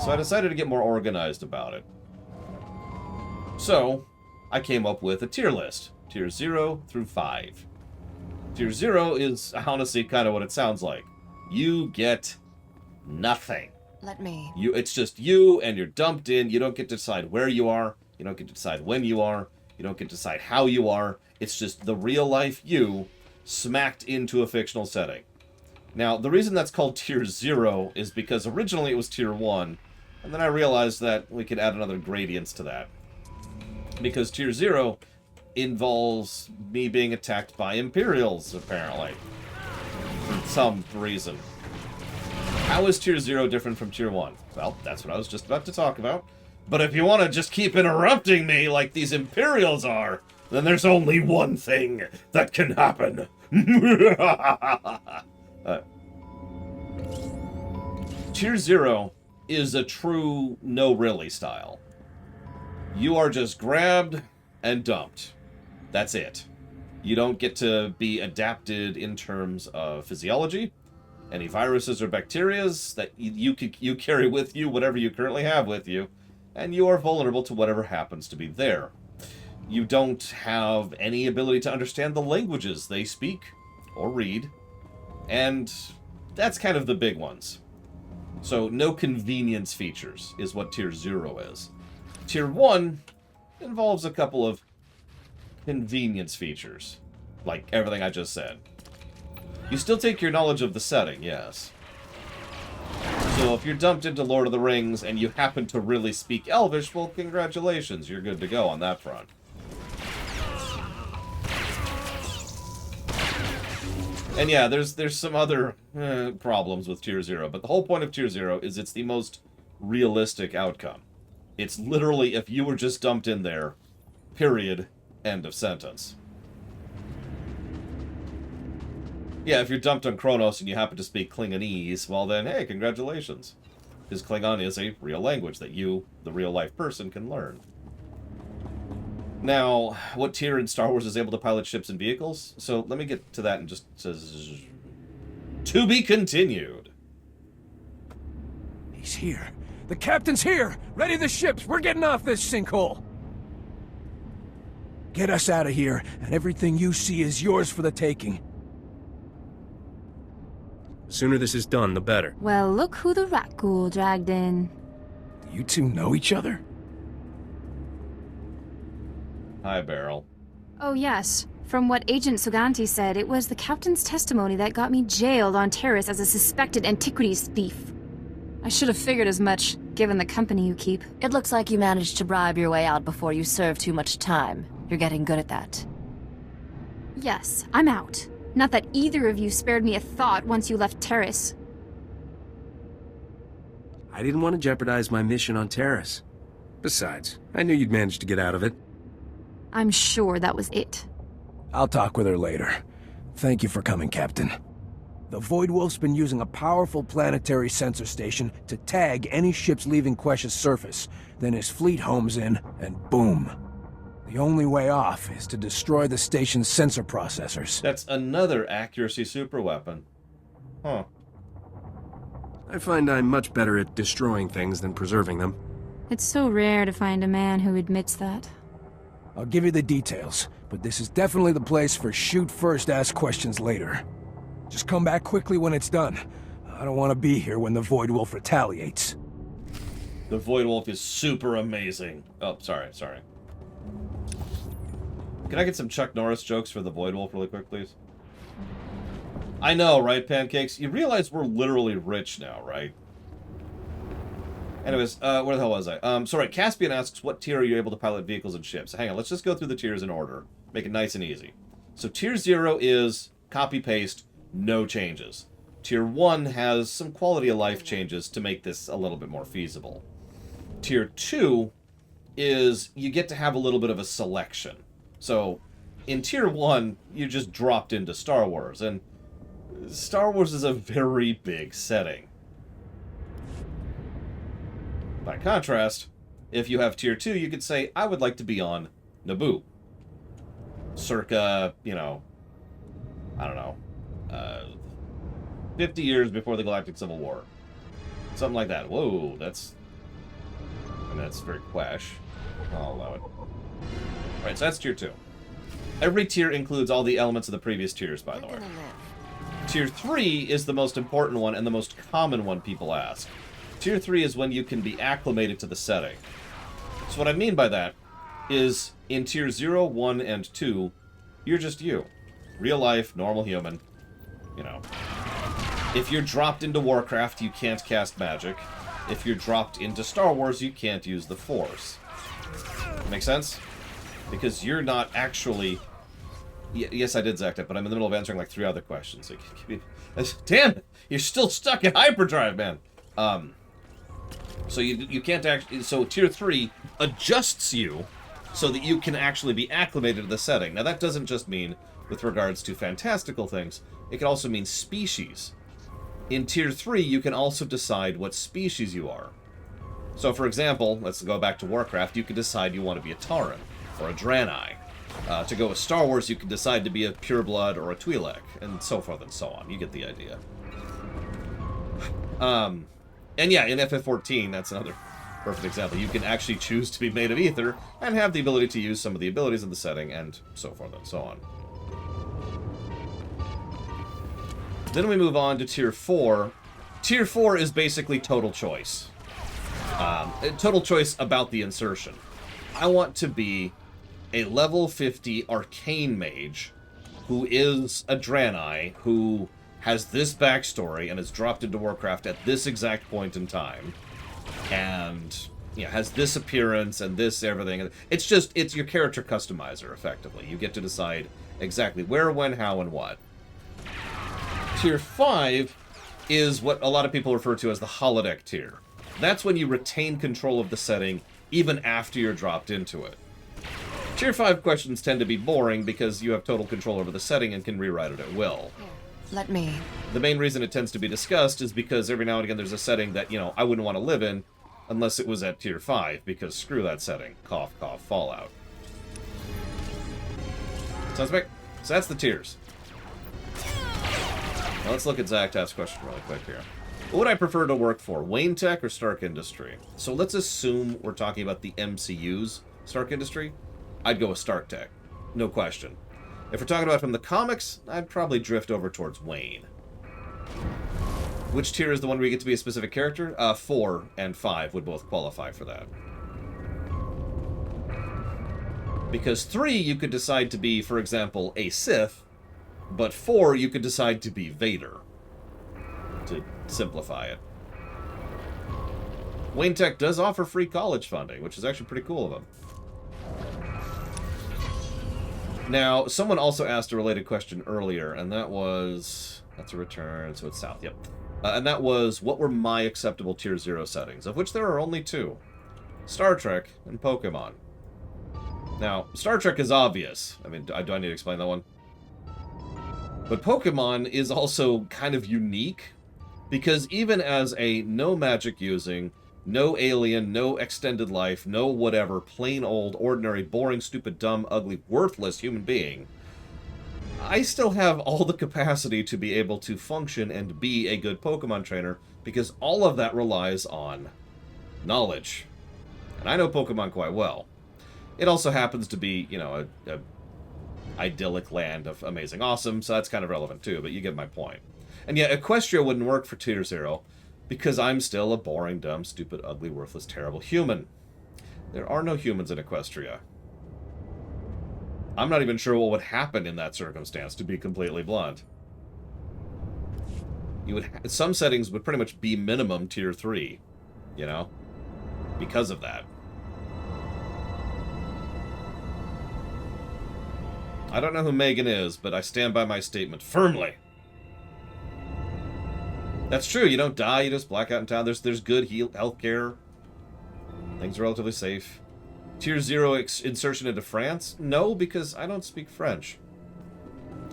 So I decided to get more organized about it. So, I came up with a tier list. Tier 0 through 5. Tier 0 is, honestly, kind of what it sounds like. You get nothing. Let me. It's just you, and you're dumped in. You don't get to decide where you are. You don't get to decide when you are. You don't get to decide how you are. It's just the real-life you smacked into a fictional setting. Now, the reason that's called Tier 0 is because originally it was Tier 1, and then I realized that we could add another gradients to that. Because Tier 0 involves me being attacked by Imperials, apparently. For some reason. How is Tier 0 different from Tier 1? Well, that's what I was just about to talk about. But if you want to just keep interrupting me like these Imperials are, then there's only one thing that can happen. Tier 0 is a true no-really style. You are just grabbed and dumped. That's it. You don't get to be adapted in terms of physiology. Any viruses or bacterias that you carry with you, whatever you currently have with you, and you are vulnerable to whatever happens to be there. You don't have any ability to understand the languages they speak or read, and that's kind of the big ones. So no convenience features is what Tier 0 is. Tier 1 involves a couple of convenience features, like everything I just said. You still take your knowledge of the setting, yes. So if you're dumped into Lord of the Rings and you happen to really speak Elvish, well, congratulations, you're good to go on that front. And yeah, there's some other problems with Tier 0, but the whole point of Tier 0 is it's the most realistic outcome. It's literally if you were just dumped in there, period, end of sentence. Yeah, if you're dumped on Kronos and you happen to speak Klingonese, well then, hey, congratulations. Because Klingon is a real language that you, the real-life person, can learn. Now, what tier in Star Wars is able to pilot ships and vehicles? So let me get to that and just says... To be continued. He's here. The captain's here! Ready the ships! We're getting off this sinkhole! Get us out of here, and everything you see is yours for the taking. The sooner this is done, the better. Well, look who the rat ghoul dragged in. You two know each other? Hi, Beryl. Oh, yes. From what Agent Suganti said, it was the captain's testimony that got me jailed on Terrace as a suspected antiquities thief. I should have figured as much, given the company you keep. It looks like you managed to bribe your way out before you served too much time. You're getting good at that. Yes, I'm out. Not that either of you spared me a thought once you left Terrace. I didn't want to jeopardize my mission on Terrace. Besides, I knew you'd manage to get out of it. I'm sure that was it. I'll talk with her later. Thank you for coming, Captain. The Void Wolf's been using a powerful planetary sensor station to tag any ships leaving Quesh's surface. Then his fleet homes in, and boom. The only way off is to destroy the station's sensor processors. That's another accuracy superweapon. Huh. I find I'm much better at destroying things than preserving them. It's so rare to find a man who admits that. I'll give you the details, but this is definitely the place for shoot first, ask questions later. Just come back quickly when it's done. I don't want to be here when the Void Wolf retaliates. The Void Wolf is super amazing. Oh, sorry. Can I get some Chuck Norris jokes for the Void Wolf really quick, please? I know, right, Pancakes? You realize we're literally rich now, right? Anyways, where the hell was I? So right, Caspian asks, what tier are you able to pilot vehicles and ships? Hang on, let's just go through the tiers in order. Make it nice and easy. So Tier 0 is copy-paste, no changes. Tier 1 has some quality of life changes to make this a little bit more feasible. Tier 2 is you get to have a little bit of a selection. So, in Tier 1, you just dropped into Star Wars, and Star Wars is a very big setting. By contrast, if you have Tier 2, you could say, I would like to be on Naboo. Circa, you know, I don't know, 50 years before the Galactic Civil War. Something like that. Whoa, that's very Quesh. I'll allow it. Right, so that's Tier 2. Every tier includes all the elements of the previous tiers, by the way. Tier 3 is the most important one and the most common one people ask. Tier 3 is when you can be acclimated to the setting. So what I mean by that is in Tier 0, 1, and 2, you're just you. Real life, normal human. You know. If you're dropped into Warcraft, you can't cast magic. If you're dropped into Star Wars, you can't use the Force. Make sense? Because you're not actually... Yes, I did Zack that, but I'm in the middle of answering like 3 other questions. Like, damn it! You're still stuck in hyperdrive, man! So you can't actually... So Tier 3 adjusts you so that you can actually be acclimated to the setting. Now, that doesn't just mean with regards to fantastical things. It can also mean species. In Tier 3, you can also decide what species you are. So, for example, let's go back to Warcraft, you can decide you want to be a Tauren, or a Draenei. To go with Star Wars, you can decide to be a pureblood or a Twi'lek, and so forth and so on. You get the idea. And yeah, in FF14, that's another perfect example. You can actually choose to be made of ether, and have the ability to use some of the abilities of the setting, and so forth and so on. Then we move on to Tier 4. Tier 4 is basically total choice. Total choice about the insertion. I want to be a level 50 arcane mage who is a Draenei, who has this backstory and is dropped into Warcraft at this exact point in time, and has this appearance and this everything. It's your character customizer, effectively. You get to decide exactly where, when, how, and what. Tier 5 is what a lot of people refer to as the holodeck tier. That's when you retain control of the setting even after you're dropped into it. Tier 5 questions tend to be boring because you have total control over the setting and can rewrite it at will. Let me. The main reason it tends to be discussed is because every now and again there's a setting that, I wouldn't want to live in unless it was at Tier 5, because screw that setting. Cough, cough, Fallout. Sounds right. So that's the tiers. Now let's look at Zactaf's question really quick here. What would I prefer to work for, Wayne Tech or Stark Industry? So let's assume we're talking about the MCU's Stark Industry. I'd go with Stark Tech. No question. If we're talking about from the comics, I'd probably drift over towards Wayne. Which tier is the one where you get to be a specific character? 4 and 5 would both qualify for that. Because 3, you could decide to be, for example, a Sith, but 4, you could decide to be Vader. To simplify it. Wayne Tech does offer free college funding, which is actually pretty cool of them. Now, someone also asked a related question earlier, and that was... That's a return, so it's south, yep. And that was, what were my acceptable Tier 0 settings, of which there are only 2. Star Trek and Pokemon. Now, Star Trek is obvious. I mean, do I need to explain that one? But Pokemon is also kind of unique, because even as a no magic using, no alien, no extended life, no whatever, plain old, ordinary, boring, stupid, dumb, ugly, worthless human being, I still have all the capacity to be able to function and be a good Pokemon trainer, because all of that relies on knowledge. And I know Pokemon quite well. It also happens to be, a idyllic land of amazing awesome, so that's kind of relevant too, but you get my point. And yeah, Equestria wouldn't work for Tier 0, because I'm still a boring, dumb, stupid, ugly, worthless, terrible human. There are no humans in Equestria. I'm not even sure what would happen in that circumstance, to be completely blunt. Some settings would pretty much be minimum Tier 3, because of that. I don't know who Megan is, but I stand by my statement firmly. That's true, you don't die, you just black out in town. There's good health care. Things are relatively safe. Tier 0 insertion into France? No, because I don't speak French.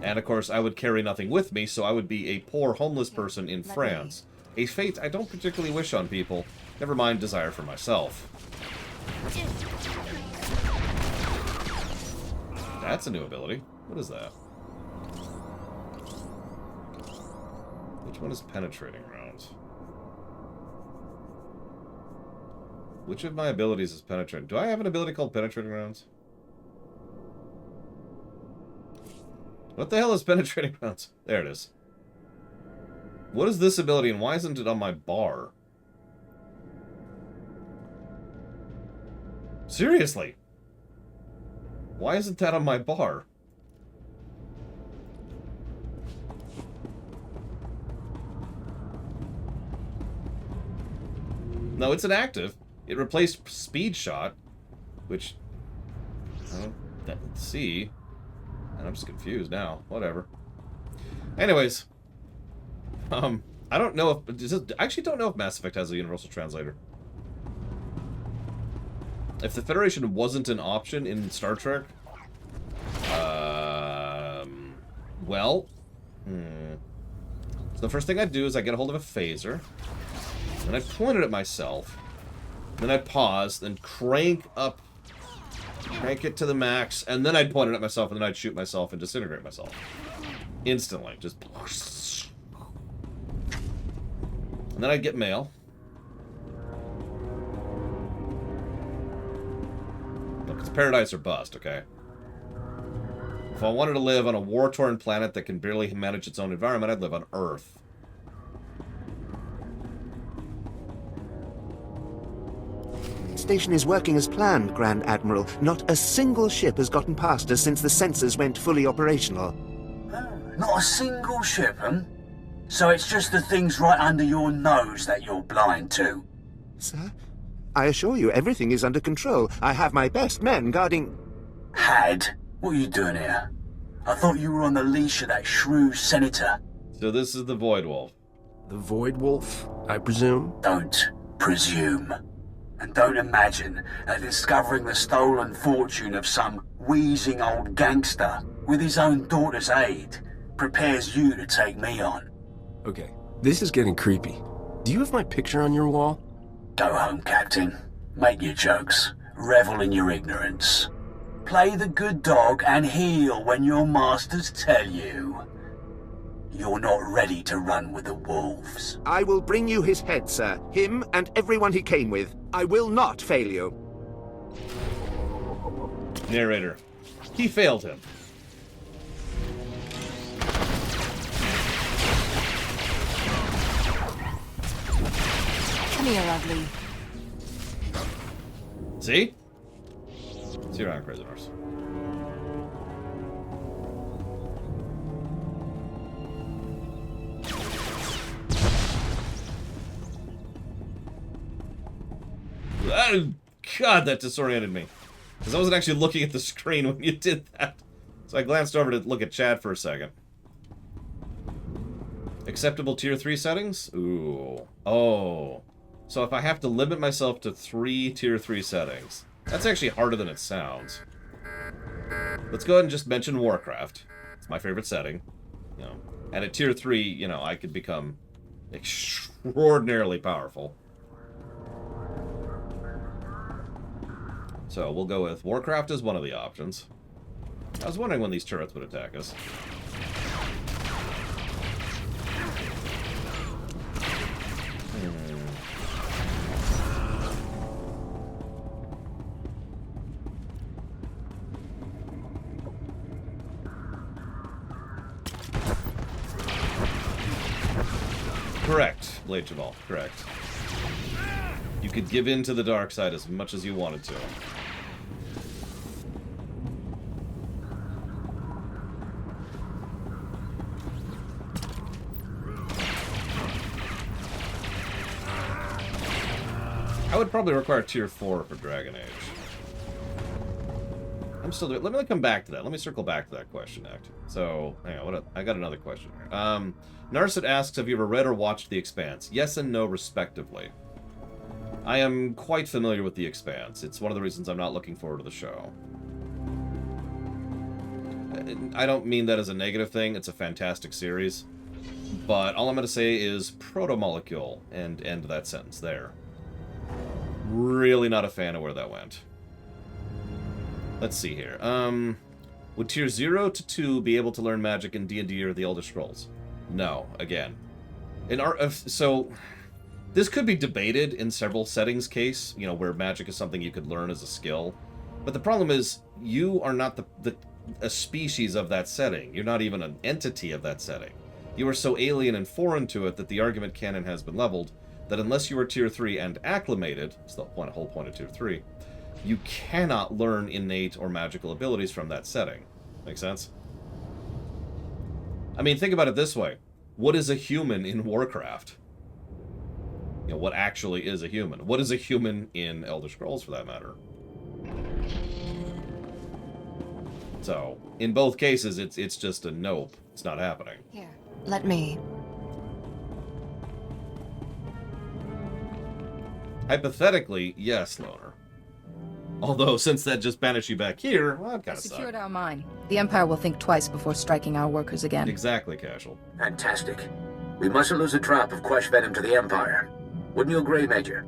And of course, I would carry nothing with me, so I would be a poor homeless person in France. A fate I don't particularly wish on people, never mind desire for myself. That's a new ability. What is that? Which one is penetrating rounds? Which of my abilities is penetrating? Do I have an ability called penetrating rounds? What the hell is penetrating rounds? There it is. What is this ability and why isn't it on my bar? Seriously? Why isn't that on my bar? No, it's inactive. It replaced Speed Shot, which I don't see. And I'm just confused now. Whatever. Anyways, I don't know if I actually don't know if Mass Effect has a universal translator. If the Federation wasn't an option in Star Trek, well, So the first thing I'd do is I get a hold of a phaser, then I'd point it at myself, then I'd pause, then crank it to the max, and then I'd point it at myself, and then I'd shoot myself and disintegrate myself. Instantly. Just... And then I'd get mail. Look, it's paradise or bust, okay? If I wanted to live on a war-torn planet that can barely manage its own environment, I'd live on Earth. Station is working as planned, Grand Admiral. Not a single ship has gotten past us since the sensors went fully operational. Not a single ship, huh? So it's just the things right under your nose that you're blind to? Sir, I assure you everything is under control. I have my best men guarding... Had? What are you doing here? I thought you were on the leash of that shrew senator. So this is the Void Wolf. The Void Wolf, I presume? Don't presume. And don't imagine that discovering the stolen fortune of some wheezing old gangster with his own daughter's aid prepares you to take me on. Okay, this is getting creepy. Do you have my picture on your wall? Go home, Captain. Make your jokes. Revel in your ignorance. Play the good dog and heel when your masters tell you. You're not ready to run with the wolves. I will bring you his head, sir. Him and everyone he came with. I will not fail you. Narrator. He failed him. Come here, ugly. See? See you around, prisoners. Oh, God, that disoriented me. Because I wasn't actually looking at the screen when you did that. So I glanced over to look at chat for a second. Acceptable tier 3 settings? Ooh. Oh. So if I have to limit myself to 3 tier 3 settings, that's actually harder than it sounds. Let's go ahead and just mention Warcraft. It's my favorite setting. You know, and at tier 3, you know, I could become extraordinarily powerful. So we'll go with Warcraft as one of the options. I was wondering when these turrets would attack us. Correct, Blade Jamal, correct. You could give in to the dark side as much as you wanted to. I would probably require tier 4 for Dragon Age. I'm still doing... Let me come back to that. Let me circle back to that question act. So, hang on, I got another question here. Narset asks, have you ever read or watched The Expanse? Yes and no, respectively. I am quite familiar with The Expanse. It's one of the reasons I'm not looking forward to the show. I don't mean that as a negative thing. It's a fantastic series. But all I'm going to say is proto-molecule and end that sentence there. Really not a fan of where that went. Let's see here. Would tier 0 to 2 be able to learn magic in D&D or the Elder Scrolls? No, again. So, this could be debated in several settings case, you know, where magic is something you could learn as a skill. But the problem is, you are not a species of that setting. You're not even an entity of that setting. You are so alien and foreign to it that the argument canon has been leveled, that unless you are tier 3 and acclimated, it's the whole point of tier 3, you cannot learn innate or magical abilities from that setting. Make sense? I mean, think about it this way. What is a human in Warcraft? You know, what actually is a human? What is a human in Elder Scrolls, for that matter? So, in both cases, it's just a nope. It's not happening. Here, let me... Hypothetically, yes, Loner. Although, since that just banished you back here, well, that kind of Secured sucked. our mine. The Empire will think twice before striking our workers again. Exactly, Casual. Fantastic. We mustn't lose the trap of Quesh venom to the Empire. Wouldn't you agree, Major?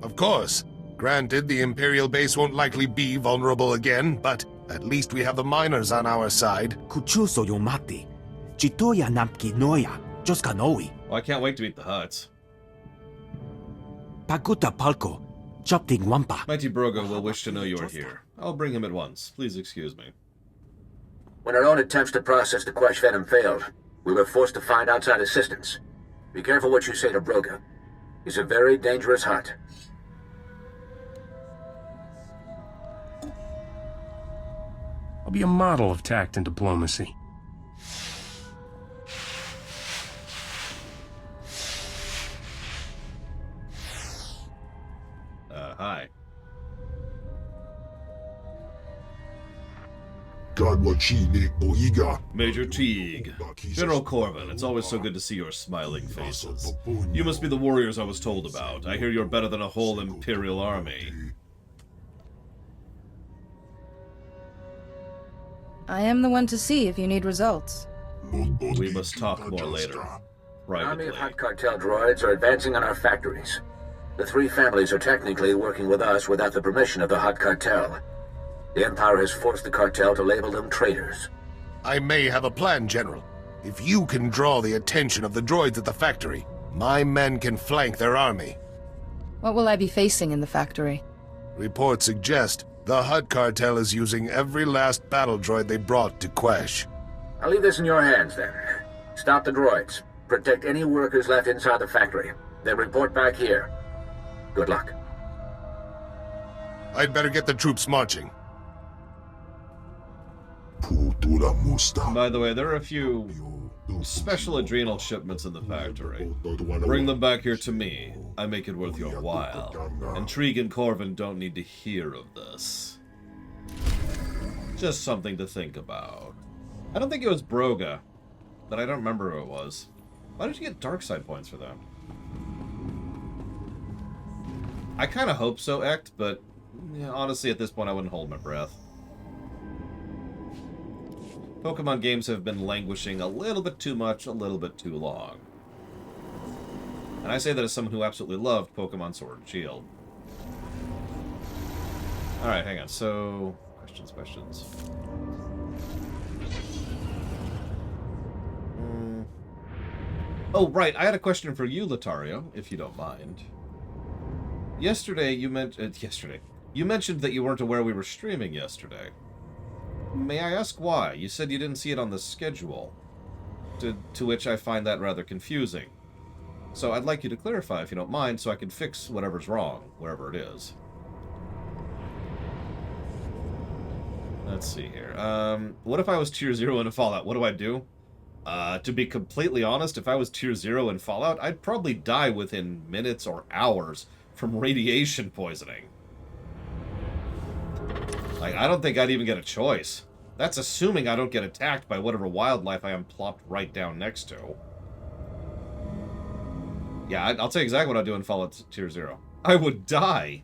Of course. Granted, the Imperial base won't likely be vulnerable again, but at least we have the miners on our side. Kuchuso yomati. Chitoya nampki noya. Joskanoi. Well, I can't wait to eat the huts. Paguta palko. Chopting wampa. Mighty Brogo will wish to know you are here. I'll bring him at once. Please excuse me. When our own attempts to process the Quesh venom failed, we were forced to find outside assistance. Be careful what you say to Broga. He's a very dangerous hut. I'll be a model of tact and diplomacy. Major Teague. General Corvin, it's always so good to see your smiling faces. You must be the warriors I was told about. I hear you're better than a whole Imperial army. I am the one to see if you need results. We must talk more later. An army of Privately. hot cartel droids are advancing on our factories. The three families are technically working with us without the permission of the hot cartel. The Empire has forced the cartel to label them traitors. I may have a plan, General. If you can draw the attention of the droids at the factory, my men can flank their army. What will I be facing in the factory? Reports suggest the Hutt cartel is using every last battle droid they brought to Quesh. I'll leave this in your hands, then. Stop the droids. Protect any workers left inside the factory. Then report back here. Good luck. I'd better get the troops marching. By the way, there are a few special adrenal shipments in the factory. Bring them back here to me. I make it worth your while. And Teague and Corvin don't need to hear of this. Just something to think about. I don't think it was Broga, but I don't remember who it was. Why did you get dark side points for that? I kind of hope so, Ect, but yeah, honestly, at this point, I wouldn't hold my breath. Pokemon games have been languishing a little bit too much, a little bit too long. And I say that as someone who absolutely loved Pokemon Sword and Shield. Alright, hang on. So, questions. Oh, right. I had a question for you, Latario, if you don't mind. Yesterday, you mentioned that you weren't aware we were streaming yesterday. May I ask why? You said you didn't see it on the schedule. To which I find that rather confusing. So I'd like you to clarify, if you don't mind, so I can fix whatever's wrong, wherever it is. Let's see here. What if I was Tier 0 in a Fallout? What do I do? To be completely honest, if I was Tier 0 in Fallout, I'd probably die within minutes or hours from radiation poisoning. Like, I don't think I'd even get a choice. That's assuming I don't get attacked by whatever wildlife I am plopped right down next to. Yeah, I'll tell you exactly what I'd do in Fallout Tier 0. I would die.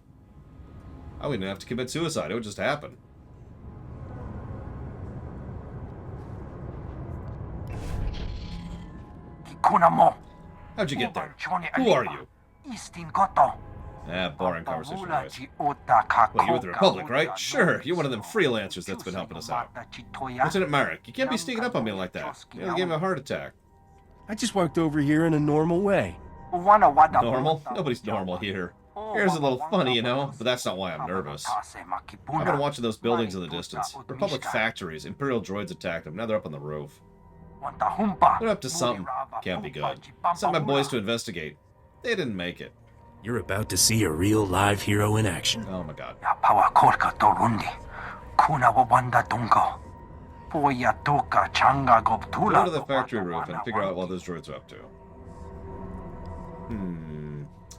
I wouldn't have to commit suicide. It would just happen. How'd you get there? Who are you? Boring conversation, guys. Well, you're with the Republic, right? Sure, you're one of them freelancers that's been helping us out. Lieutenant Marek, you can't be sneaking up on me like that. You nearly gave me a heart attack. I just walked over here in a normal way. Normal? Nobody's normal here. Here's a little funny, you know, but that's not why I'm nervous. I've been watching those buildings in the distance. Republic factories. Imperial droids attacked them. Now they're up on the roof. They're up to something. Can't be good. Sent my boys to investigate. They didn't make it. You're about to see a real live hero in action. Oh my god. Go to the factory roof and figure out what those droids are up to.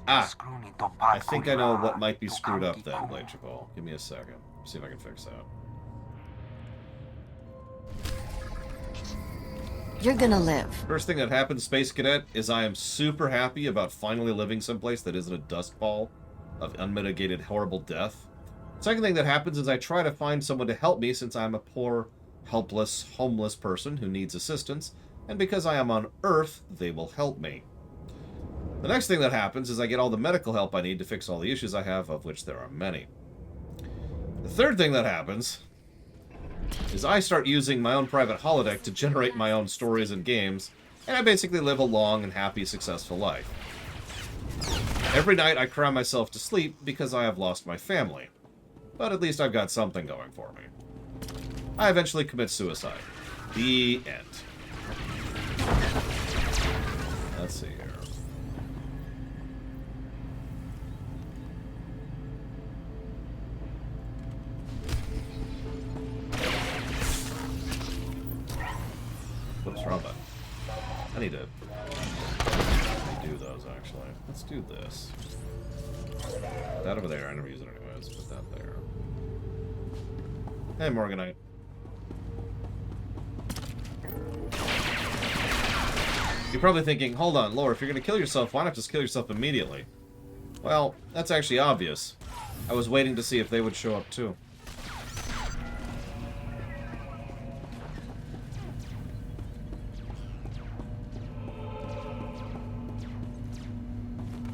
I think I know what might be screwed up then, Blade Chapel. Give me a second. See if I can fix that. You're gonna live. First thing that happens, Space Cadet, is I am super happy about finally living someplace that isn't a dust ball of unmitigated horrible death. Second thing that happens is I try to find someone to help me since I'm a poor, helpless, homeless person who needs assistance, and because I am on Earth, they will help me. The next thing that happens is I get all the medical help I need to fix all the issues I have, of which there are many. The third thing that happens is I start using my own private holodeck to generate my own stories and games, and I basically live a long and happy, successful life. Every night I cry myself to sleep because I have lost my family, but at least I've got something going for me. I eventually commit suicide. The end. Let's see here. What's wrong button? I need to do those, actually. Let's do this. That over there. I never use it anyways. Put that there. Hey, Morganite. You're probably thinking, hold on, Lore, if you're going to kill yourself, why not just kill yourself immediately? Well, that's actually obvious. I was waiting to see if they would show up too.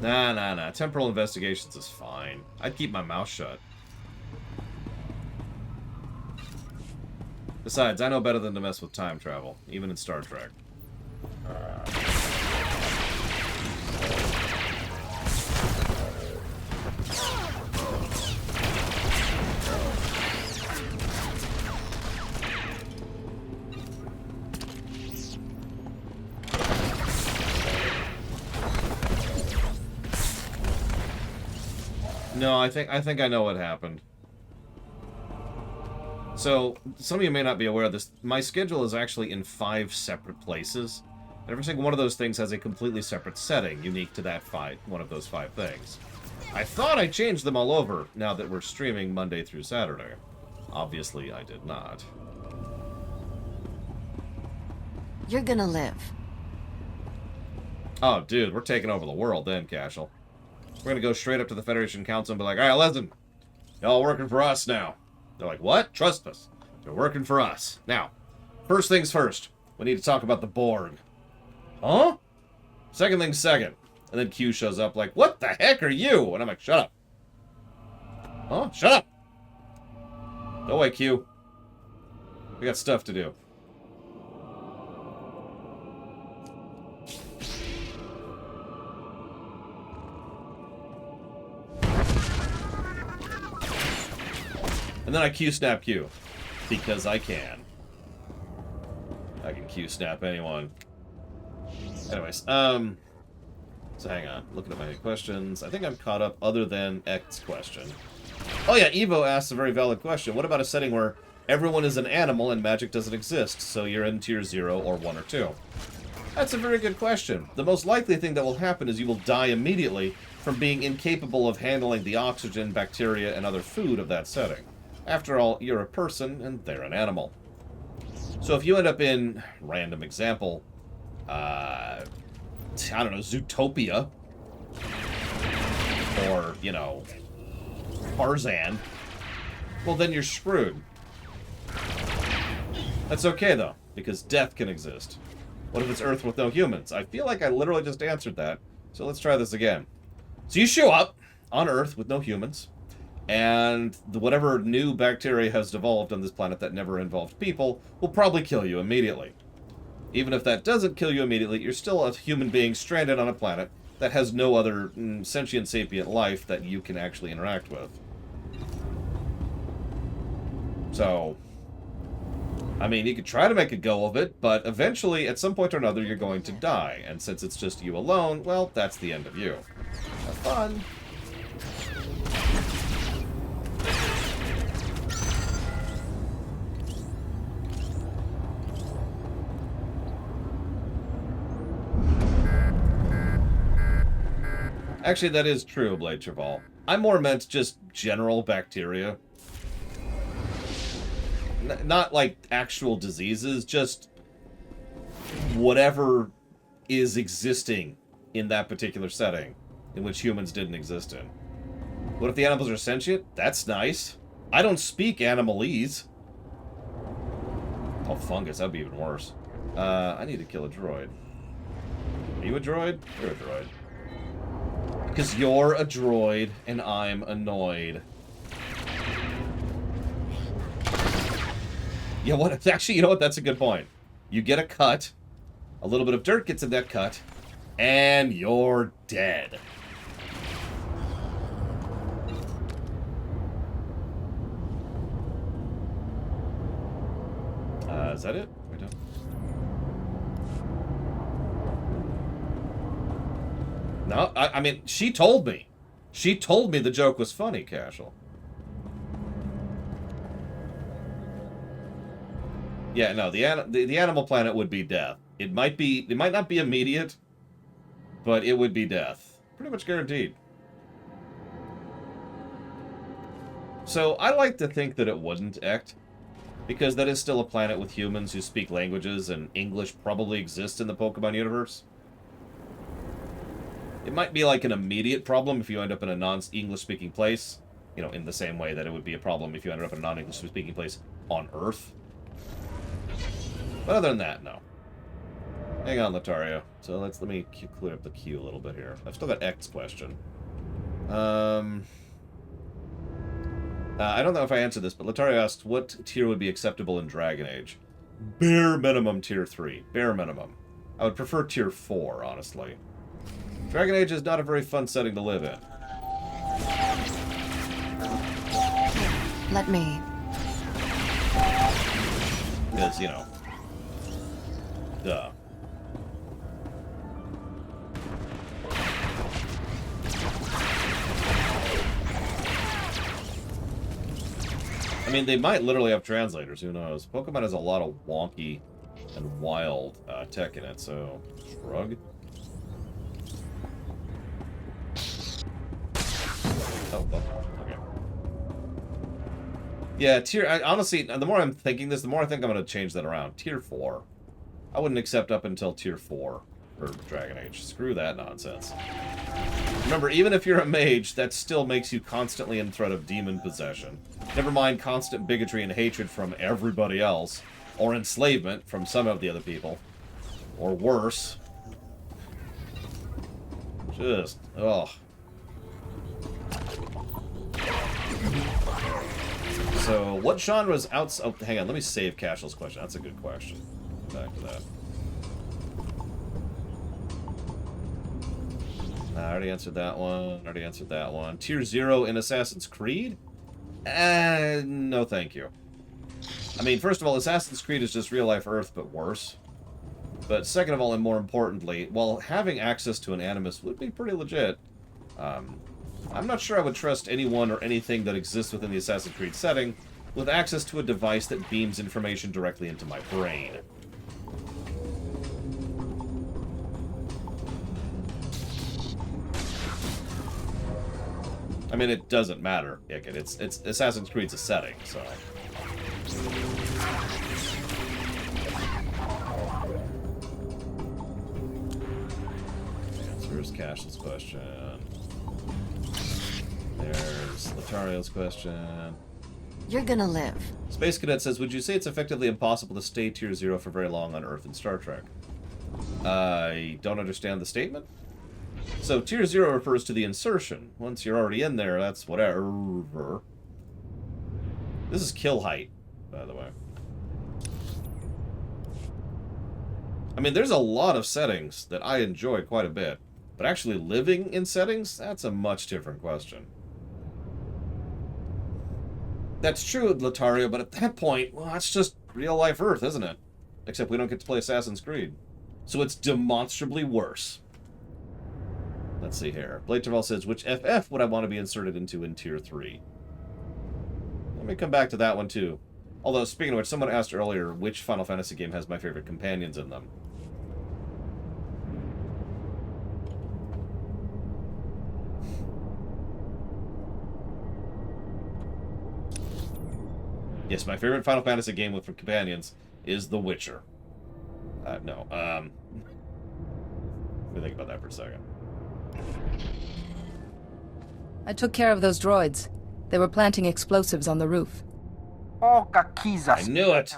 Nah. Temporal investigations is fine. I'd keep my mouth shut. Besides, I know better than to mess with time travel, even in Star Trek. No, I think I know what happened. So, some of you may not be aware of this. My schedule is actually in 5 separate places. And every single one of those things has a completely separate setting, unique to that one of those 5 things. I thought I changed them all over, now that we're streaming Monday through Saturday. Obviously, I did not. You're gonna live. Oh, dude, we're taking over the world then, Cashel. We're gonna go straight up to the Federation Council and be like, alright, listen, y'all working for us now. They're like, what? Trust us. They're working for us. Now, first things first, we need to talk about the Borg. Huh? Second things second. And then Q shows up like, what the heck are you? And I'm like, shut up. Huh? Shut up! Go away, Q. We got stuff to do. And then I Q-snap Q. Because I can. I can Q-snap anyone. Anyways, so hang on. Looking at my questions. I think I'm caught up other than X's question. Oh yeah, Evo asks a very valid question. What about a setting where everyone is an animal and magic doesn't exist, so you're in tier 0 or 1 or 2? That's a very good question. The most likely thing that will happen is you will die immediately from being incapable of handling the oxygen, bacteria, and other food of that setting. After all, you're a person, and they're an animal. So if you end up in, random example, I don't know, Zootopia, or, you know, Tarzan, well, then you're screwed. That's okay, though, because death can exist. What if it's Earth with no humans? I feel like I literally just answered that, so let's try this again. So you show up on Earth with no humans, and whatever new bacteria has devolved on this planet that never involved people will probably kill you immediately. Even if that doesn't kill you immediately, you're still a human being stranded on a planet that has no other sentient sapient life that you can actually interact with. So, I mean, you could try to make a go of it, but eventually, at some point or another, you're going to die. And since it's just you alone, well, that's the end of you. Have fun. Actually, that is true, Blade Traval. I more meant just general bacteria. Not like actual diseases, just whatever is existing in that particular setting in which humans didn't exist in. What if the animals are sentient? That's nice. I don't speak animalese. Oh, fungus, that'd be even worse. I need to kill a droid. Are you a droid? You're a droid. Because you're a droid, and I'm annoyed. Yeah, what? Actually, you know what? That's a good point. You get a cut, a little bit of dirt gets in that cut, and you're dead. Is that it? We're done. No, I mean, she told me. She told me the joke was funny, Cashel. Yeah, no, the Animal Planet would be death. It might not be immediate, but it would be death. Pretty much guaranteed. So, I like to think that it wouldn't act. Because that is still a planet with humans who speak languages, and English probably exists in the Pokemon universe. It might be like an immediate problem if you end up in a non-English speaking place. You know, in the same way that it would be a problem if you ended up in a non-English speaking place on Earth. But other than that, no. Hang on, Lothario. So let me clear up the queue a little bit here. I've still got X question. I don't know if I answered this, but Lothario asks, what tier would be acceptable in Dragon Age? Bare minimum tier 3. Bare minimum. I would prefer tier 4, honestly. Dragon Age is not a very fun setting to live in. Let me. Because, you know. Duh. I mean, they might literally have translators, who knows? Pokemon has a lot of wonky and wild tech in it, so... Shrug? Oh, well, okay. Yeah, honestly, the more I'm thinking this, the more I think I'm going to change that around. Tier 4. I wouldn't accept up until Tier 4 for Dragon Age. Screw that nonsense. Remember, even if you're a mage, that still makes you constantly in threat of demon possession. Never mind constant bigotry and hatred from everybody else, or enslavement from some of the other people. Or worse. Just, ugh. So, what genres outside... Oh, hang on, let me save Cashel's question. That's a good question. Back to that. I already answered that one. Tier 0 in Assassin's Creed? No thank you. I mean, first of all, Assassin's Creed is just real-life Earth, but worse. But second of all, and more importantly, while having access to an Animus would be pretty legit, I'm not sure I would trust anyone or anything that exists within the Assassin's Creed setting with access to a device that beams information directly into my brain. I mean, it doesn't matter. It's Assassin's Creed's a setting, so... Here's Cash's question. There's Lotario's question. You're gonna live. Space Cadet says, would you say it's effectively impossible to stay Tier 0 for very long on Earth in Star Trek? I don't understand the statement. So, Tier 0 refers to the insertion. Once you're already in there, that's whatever. This is kill height, by the way. I mean, there's a lot of settings that I enjoy quite a bit. But actually living in settings, that's a much different question. That's true, Lotario, but at that point, well, that's just real-life Earth, isn't it? Except we don't get to play Assassin's Creed. So it's demonstrably worse. Let's see here. Blade Terval says, which FF would I want to be inserted into in Tier 3? Let me come back to that one, too. Although, speaking of which, someone asked earlier, which Final Fantasy game has my favorite companions in them? Yes, my favorite Final Fantasy game with companions is The Witcher. No. Let me think about that for a second. I took care of those droids. They were planting explosives on the roof. I knew it!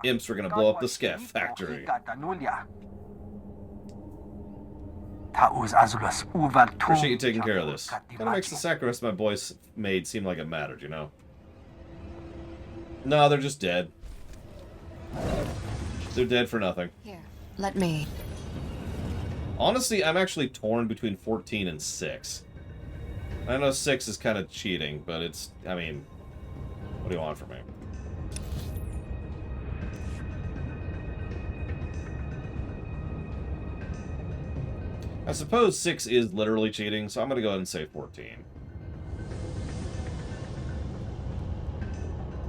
Imps were gonna blow up the Scaff factory. Appreciate you taking care of this. Kinda makes the sacrifice my boys made seem like it mattered, you know? No, they're just dead. They're dead for nothing. Here, let me. Honestly, I'm actually torn between 14 and 6. I know 6 is kind of cheating, but it's... I mean... What do you want from me? I suppose 6 is literally cheating, so I'm going to go ahead and say 14.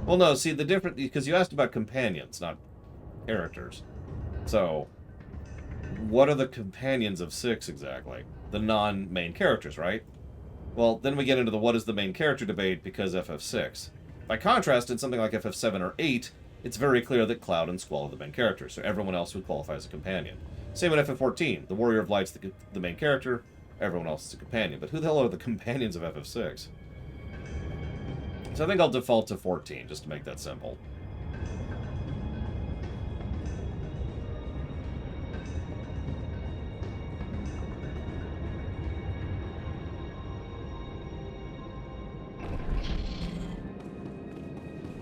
Well, no, see, the difference... Because you asked about companions, not characters. So, what are the companions of 6 exactly? The non-main characters, right? Well, then we get into the what is the main character debate because FF6. By contrast, in something like FF7 or 8, it's very clear that Cloud and Squall are the main characters, so everyone else would qualify as a companion. Same in FF14. The Warrior of Light's the main character, everyone else is a companion. But who the hell are the companions of FF6? So I think I'll default to 14, just to make that simple.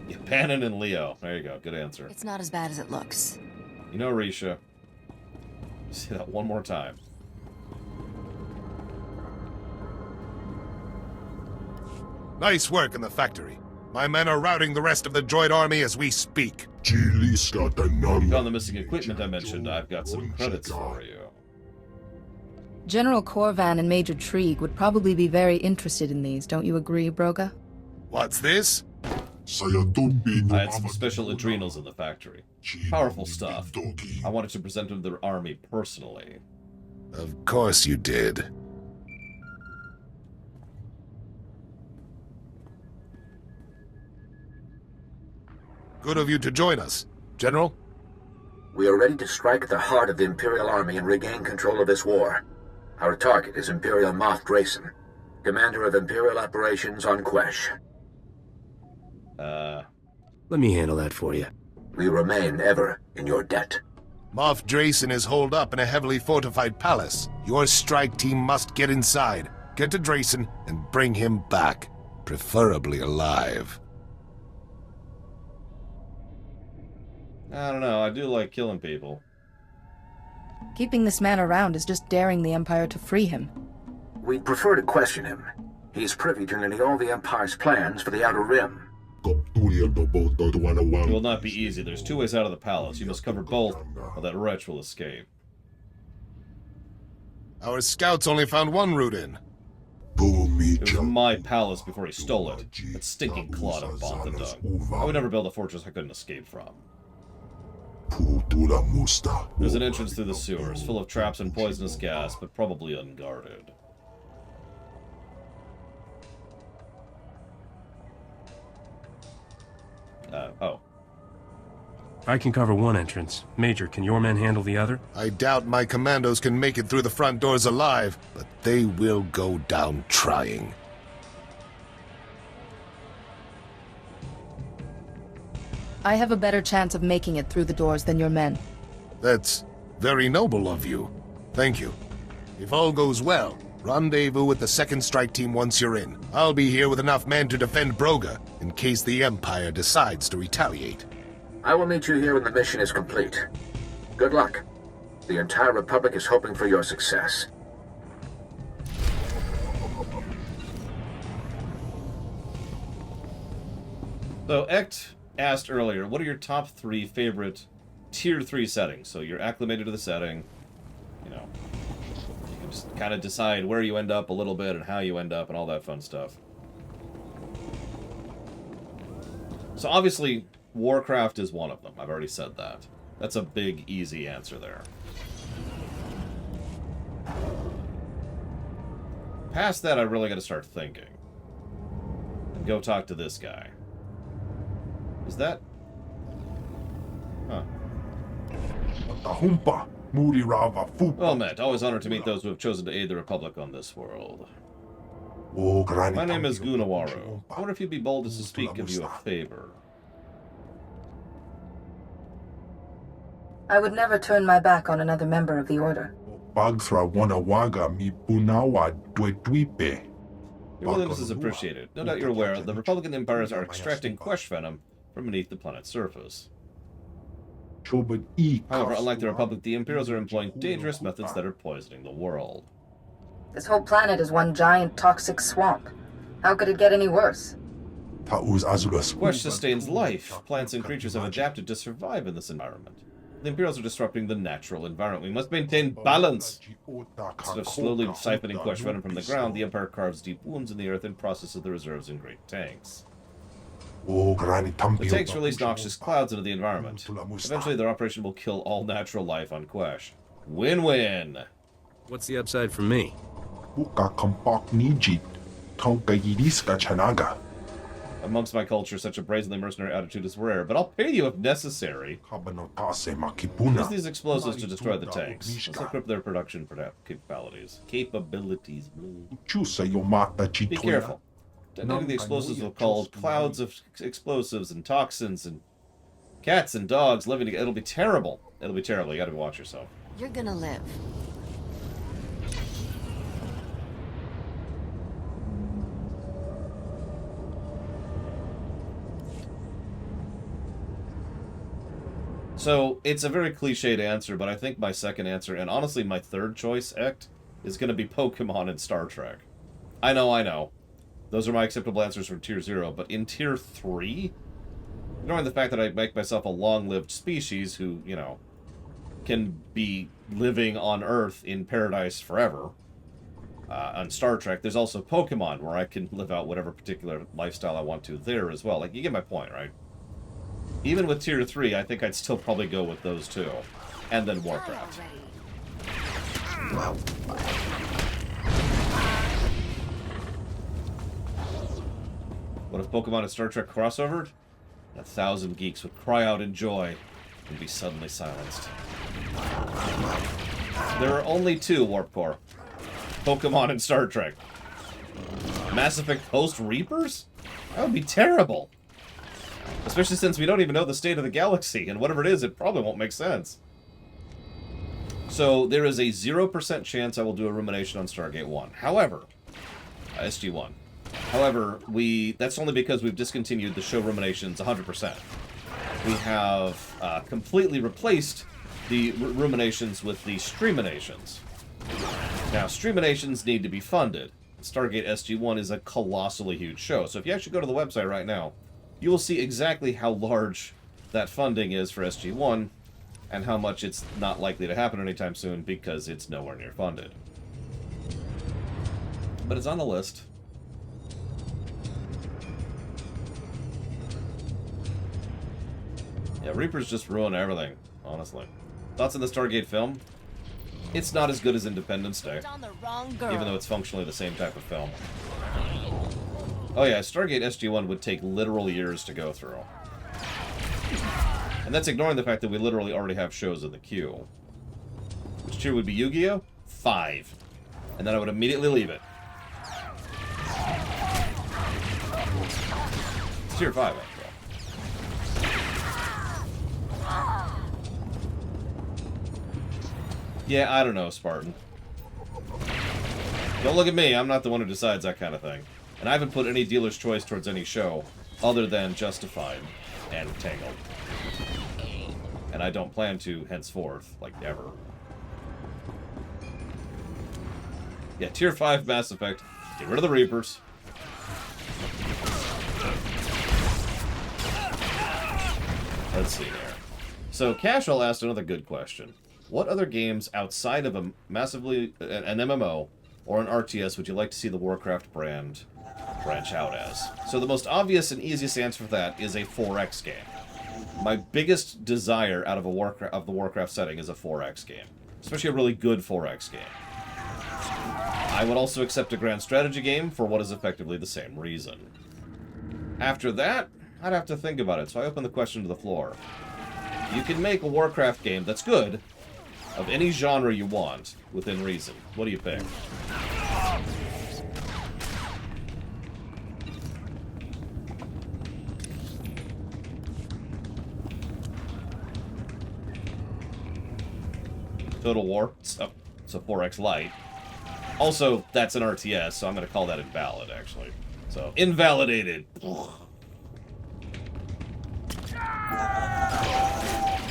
Yeah, Bannon and Leo. There you go. Good answer. It's not as bad as it looks. You know, Risha. Say that one more time. Nice work in the factory. My men are routing the rest of the droid army as we speak. You found the missing equipment I mentioned. I've got some credits for you. General Corvan and Major Trieg would probably be very interested in these, don't you agree, Broga? What's this? I had some special adrenals in the factory. Powerful stuff. I wanted to present them to their army personally. Of course you did. Good of you to join us. General? We are ready to strike at the heart of the Imperial Army and regain control of this war. Our target is Imperial Moff Drayson, commander of Imperial operations on Quesh. Let me handle that for you. We remain ever in your debt. Moff Drayson is holed up in a heavily fortified palace. Your strike team must get inside, get to Drayson, and bring him back. Preferably alive. I don't know, I do like killing people. Keeping this man around is just daring the Empire to free him. We'd prefer to question him. He's privy to nearly all the Empire's plans for the Outer Rim. It will not be easy. There's two ways out of the palace. You must cover both, or that wretch will escape. Our scouts only found one route in. It was my palace before he stole it. That stinking clod of Bontadung. I would never build a fortress I couldn't escape from. There's an entrance through the sewers, full of traps and poisonous gas, but probably unguarded. Oh. I can cover one entrance. Major, can your men handle the other? I doubt my commandos can make it through the front doors alive, but they will go down trying. I have a better chance of making it through the doors than your men. That's very noble of you. Thank you. If all goes well, rendezvous with the second strike team once you're in. I'll be here with enough men to defend Broga, in case the Empire decides to retaliate. I will meet you here when the mission is complete. Good luck. The entire Republic is hoping for your success. So, Ect asked earlier, what are your top 3 favorite Tier 3 settings? So you're acclimated to the setting, you know, you can just kind of decide where you end up a little bit and how you end up and all that fun stuff. So obviously, Warcraft is one of them. I've already said that. That's a big, easy answer there. Past that, I really got to start thinking. And go talk to this guy. Is that... Huh. Well met. Always honored to meet those who have chosen to aid the Republic on this world. My name is Gunawaru. I wonder if you'd be bold as to speak of you a favor. I would never turn my back on another member of the Order. Your willingness is appreciated. No doubt you're aware the Republican empires are extracting Quesh venom from beneath the planet's surface. However, unlike the Republic, the Imperials are employing dangerous methods that are poisoning the world. This whole planet is one giant toxic swamp. How could it get any worse? Quesh sustains life. Plants and creatures have adapted to survive in this environment. The Imperials are disrupting the natural environment. We must maintain balance. Instead of slowly siphoning Quesh venom from the ground, the Empire carves deep wounds in the earth and processes the reserves in great tanks. The tanks release noxious clouds into the environment. Eventually, their operation will kill all natural life on Quesh. Win-win! What's the upside for me? Amongst my culture, such a brazenly mercenary attitude is rare, but I'll pay you if necessary. Use these explosives to destroy the tanks. Let's equip their production capabilities. Be careful. Detonating the explosives will cause clouds of explosives and toxins and cats and dogs living together. It'll be terrible. It'll be terrible. You gotta watch yourself. You're gonna live. So, it's a very cliched answer, but I think my second answer, and honestly my third choice, is going to be Pokemon and Star Trek. I know. Those are my acceptable answers for Tier 0, but in Tier 3, ignoring the fact that I make myself a long-lived species who, you know, can be living on Earth in paradise forever, on Star Trek, there's also Pokemon, where I can live out whatever particular lifestyle I want to there as well. Like, you get my point, right? Even with Tier 3, I think I'd still probably go with those two. And then Warcraft. What if Pokemon and Star Trek crossovered? 1,000 geeks would cry out in joy and be suddenly silenced. There are only two, Warp Core. Pokemon and Star Trek. Mass Effect post-Reapers? That would be terrible. Especially since we don't even know the state of the galaxy, and whatever it is, it probably won't make sense. So, there is a 0% chance I will do a rumination on Stargate 1. However, SG-1. However, that's only because we've discontinued the show ruminations 100%. We have completely replaced the ruminations with the streaminations. Now, streaminations need to be funded. Stargate SG-1 is a colossally huge show, so if you actually go to the website right now, you will see exactly how large that funding is for SG-1 and how much it's not likely to happen anytime soon because it's nowhere near funded. But it's on the list. Yeah, Reapers just ruin everything, honestly. Thoughts on the Stargate film? It's not as good as Independence Day, even though it's functionally the same type of film. Oh yeah, Stargate SG-1 would take literal years to go through. And that's ignoring the fact that we literally already have shows in the queue. Which tier would be Yu-Gi-Oh? 5. And then I would immediately leave it. It's tier 5, after all. Yeah, I don't know, Spartan. Don't look at me, I'm not the one who decides that kind of thing. And I haven't put any dealer's choice towards any show other than Justified and Tangled. And I don't plan to henceforth, like ever. Yeah, Tier 5 Mass Effect. Get rid of the Reapers. Let's see here. So, Casual asked another good question. What other games outside of an MMO or an RTS would you like to see the Warcraft brand branch out as? So the most obvious and easiest answer for that is a 4X game. My biggest desire out of the Warcraft setting is a 4X game, especially a really good 4X game. I would also accept a grand strategy game for what is effectively the same reason. After that, I'd have to think about it, so I open the question to the floor. You can make a Warcraft game that's good, of any genre you want, within reason. What do you pick? Total War. It's a 4X Lite. Also, that's an RTS, so I'm going to call that invalid, actually. So, invalidated.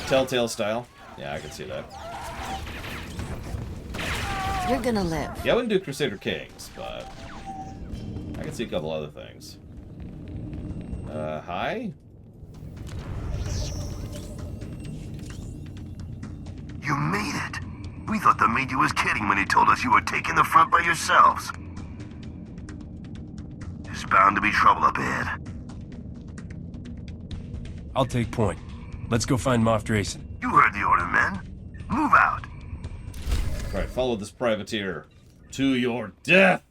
Telltale style. Yeah, I can see that. You're gonna live. Yeah, I wouldn't do Crusader Kings, but I can see a couple other things. Hi? You made it. We thought the media was kidding when he told us you were taking the front by yourselves. There's bound to be trouble up ahead. I'll take point. Let's go find Moff Drayson. You heard the order, men. Move out. Right, follow this privateer to your death.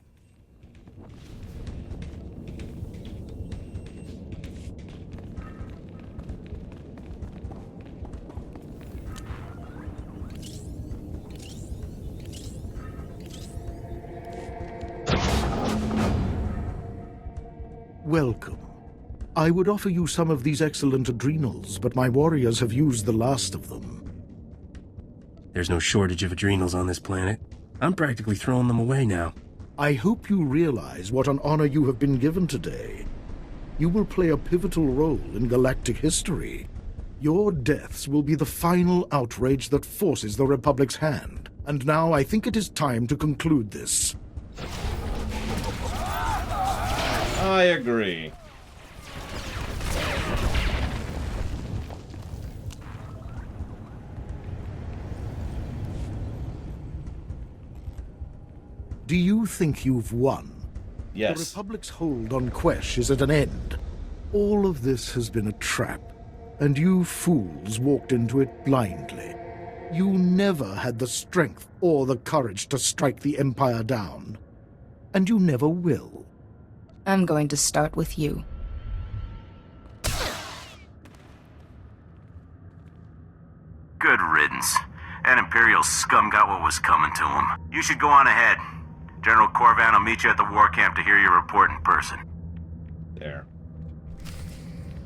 Welcome. I would offer you some of these excellent adrenals, but my warriors have used the last of them. There's no shortage of adrenals on this planet. I'm practically throwing them away now. I hope you realize what an honor you have been given today. You will play a pivotal role in galactic history. Your deaths will be the final outrage that forces the Republic's hand. And now I think it is time to conclude this. I agree. Do you think you've won? Yes. The Republic's hold on Quesh is at an end. All of this has been a trap, and you fools walked into it blindly. You never had the strength or the courage to strike the Empire down. And you never will. I'm going to start with you. Good riddance. That Imperial scum got what was coming to him. You should go on ahead. General Corvan will meet you at the war camp to hear your report in person. There.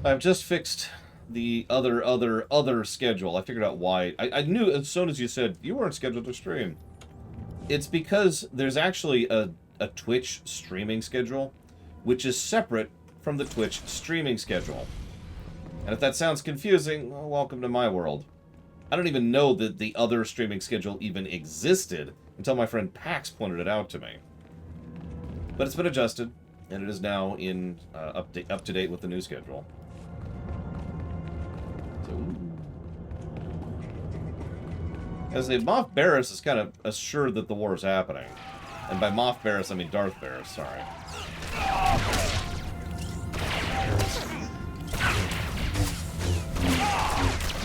I've just fixed the other schedule. I figured out why. I knew as soon as you said you weren't scheduled to stream. It's because there's actually a Twitch streaming schedule, which is separate from the Twitch streaming schedule. And if that sounds confusing, well, welcome to my world. I don't even know that the other streaming schedule even existed until my friend Pax pointed it out to me. But it's been adjusted, and it is now in up to date with the new schedule. So, as the Moff Barris is kind of assured that the war is happening. And by Moff Barris, I mean Darth Barris, sorry.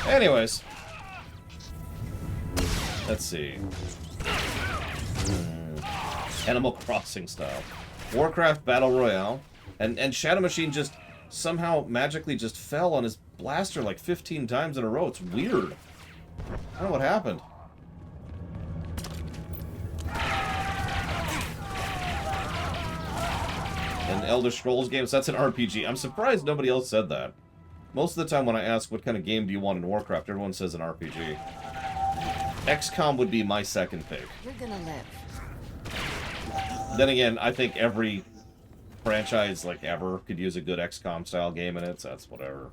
Anyways. Let's see. Animal Crossing style. Warcraft Battle Royale. And Shadow Machine just somehow magically just fell on his blaster like 15 times in a row. It's weird. I don't know what happened. And Elder Scrolls games, that's an RPG. I'm surprised nobody else said that. Most of the time when I ask what kind of game do you want in Warcraft, everyone says an RPG. XCOM would be my second pick. You're gonna live. Then again, I think every franchise, like ever, could use a good XCOM style game in it, so that's whatever.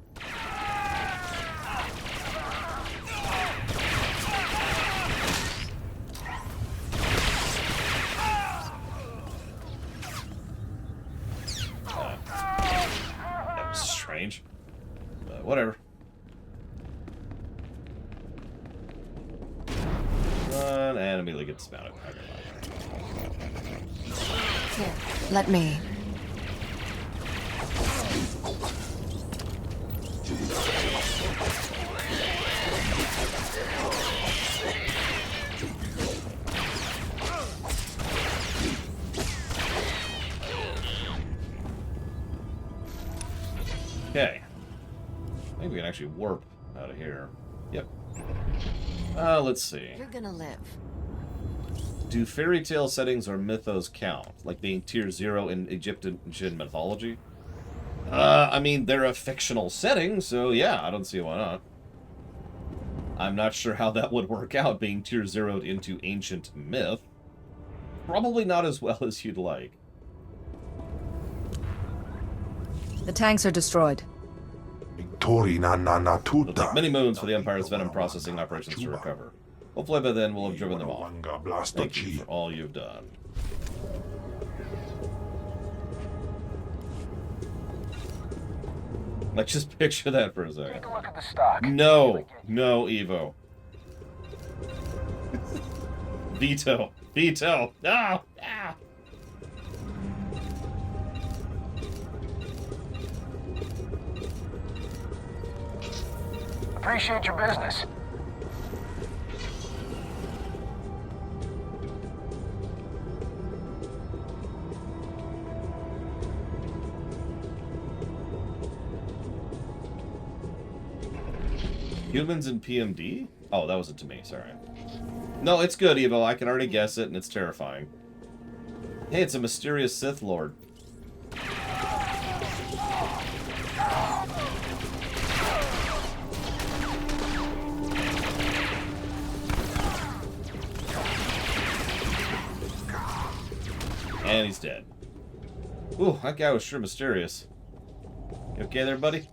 That was strange. But whatever. Run and immediately get dismounted. Here, let me. Okay. I think we can actually warp out of here. Yep. Let's see. You're gonna live. Do fairy tale settings or mythos count? Like being tier 0 in Egyptian mythology? I mean, they're a fictional setting, so yeah, I don't see why not. I'm not sure how that would work out, being tier 0'd into ancient myth. Probably not as well as you'd like. The tanks are destroyed. It'll take many moons for the Empire's venom processing operations to recover. Hopefully by then we'll have driven them off. Thank you for all you've done. Like, just picture that for a second. Take a look at the stock. No, no, Evo. Veto. Veto. No. Ah. Appreciate your business. Humans in PMD? Oh, that wasn't to me, sorry. No, it's good, Evo. I can already guess it, and it's terrifying. Hey, it's a mysterious Sith Lord. And he's dead. Ooh, that guy was sure mysterious. You okay there, buddy?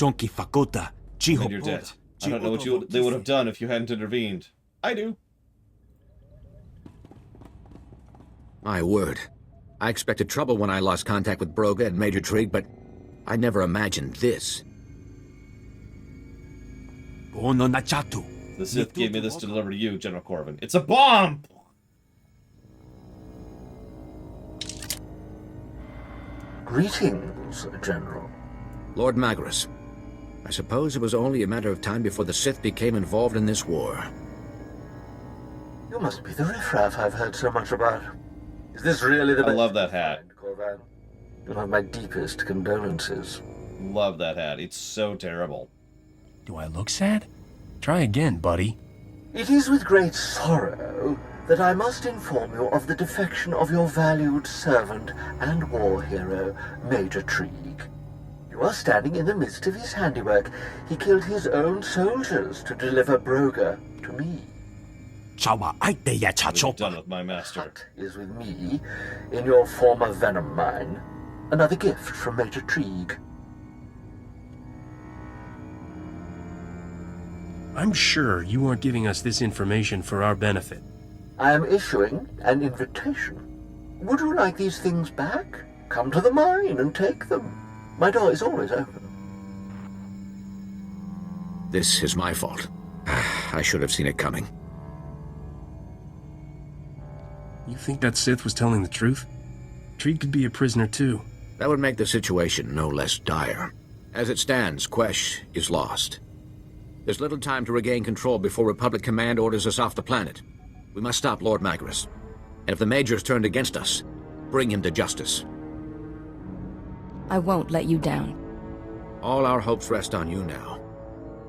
And you're dead. I don't know what they would have done if you hadn't intervened. I do. My word. I expected trouble when I lost contact with Broga and Major Trigg, but I never imagined this. The Sith gave me this to deliver to you, General Corvin. It's a bomb! Greetings, General. Lord Magnus, I suppose it was only a matter of time before the Sith became involved in this war. You must be the riffraff I've heard so much about. Is this really the best? I love that hat. Corvan? You'll have my deepest condolences. Love that hat. It's so terrible. Do I look sad? Try again, buddy. It is with great sorrow that I must inform you of the defection of your valued servant and war hero, Major Trigg. You are standing in the midst of his handiwork. He killed his own soldiers to deliver Broga to me. What have you done with my master? Is with me in your former venom mine. Another gift from Major Trigg. I'm sure you aren't giving us this information for our benefit. I am issuing an invitation. Would you like these things back? Come to the mine and take them. My door is always open. This is my fault. I should have seen it coming. You think that Sith was telling the truth? Trigg could be a prisoner too. That would make the situation no less dire. As it stands, Quesh is lost. There's little time to regain control before Republic Command orders us off the planet. We must stop Lord Magnus. And if the Major's turned against us, bring him to justice. I won't let you down. All our hopes rest on you now.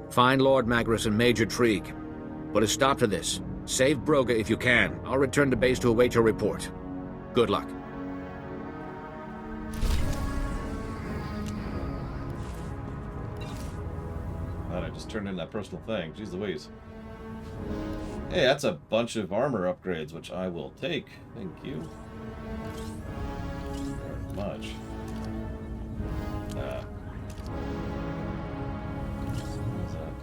Find Lord Magnus and Major Trigg. Put a stop to this. Save Broga if you can. I'll return to base to await your report. Good luck. God, I just turned in that personal thing. Jeez Louise. Hey, that's a bunch of armor upgrades, which I will take. Thank you. Very much. What is that?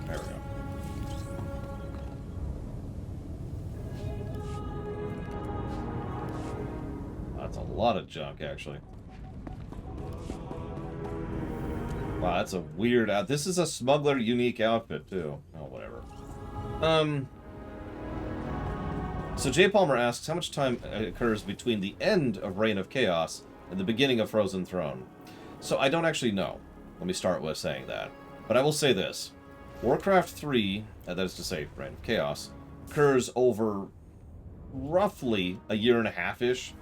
There we go. That's a lot of junk, actually. Wow, that's a weird this is a smuggler unique outfit, too. Oh, whatever. So J. Palmer asks, how much time occurs between the end of Reign of Chaos and the beginning of Frozen Throne? So I don't actually know. Let me start with saying that. But I will say this. Warcraft 3, that is to say, Reign of Chaos, occurs over roughly a year and a half-ish.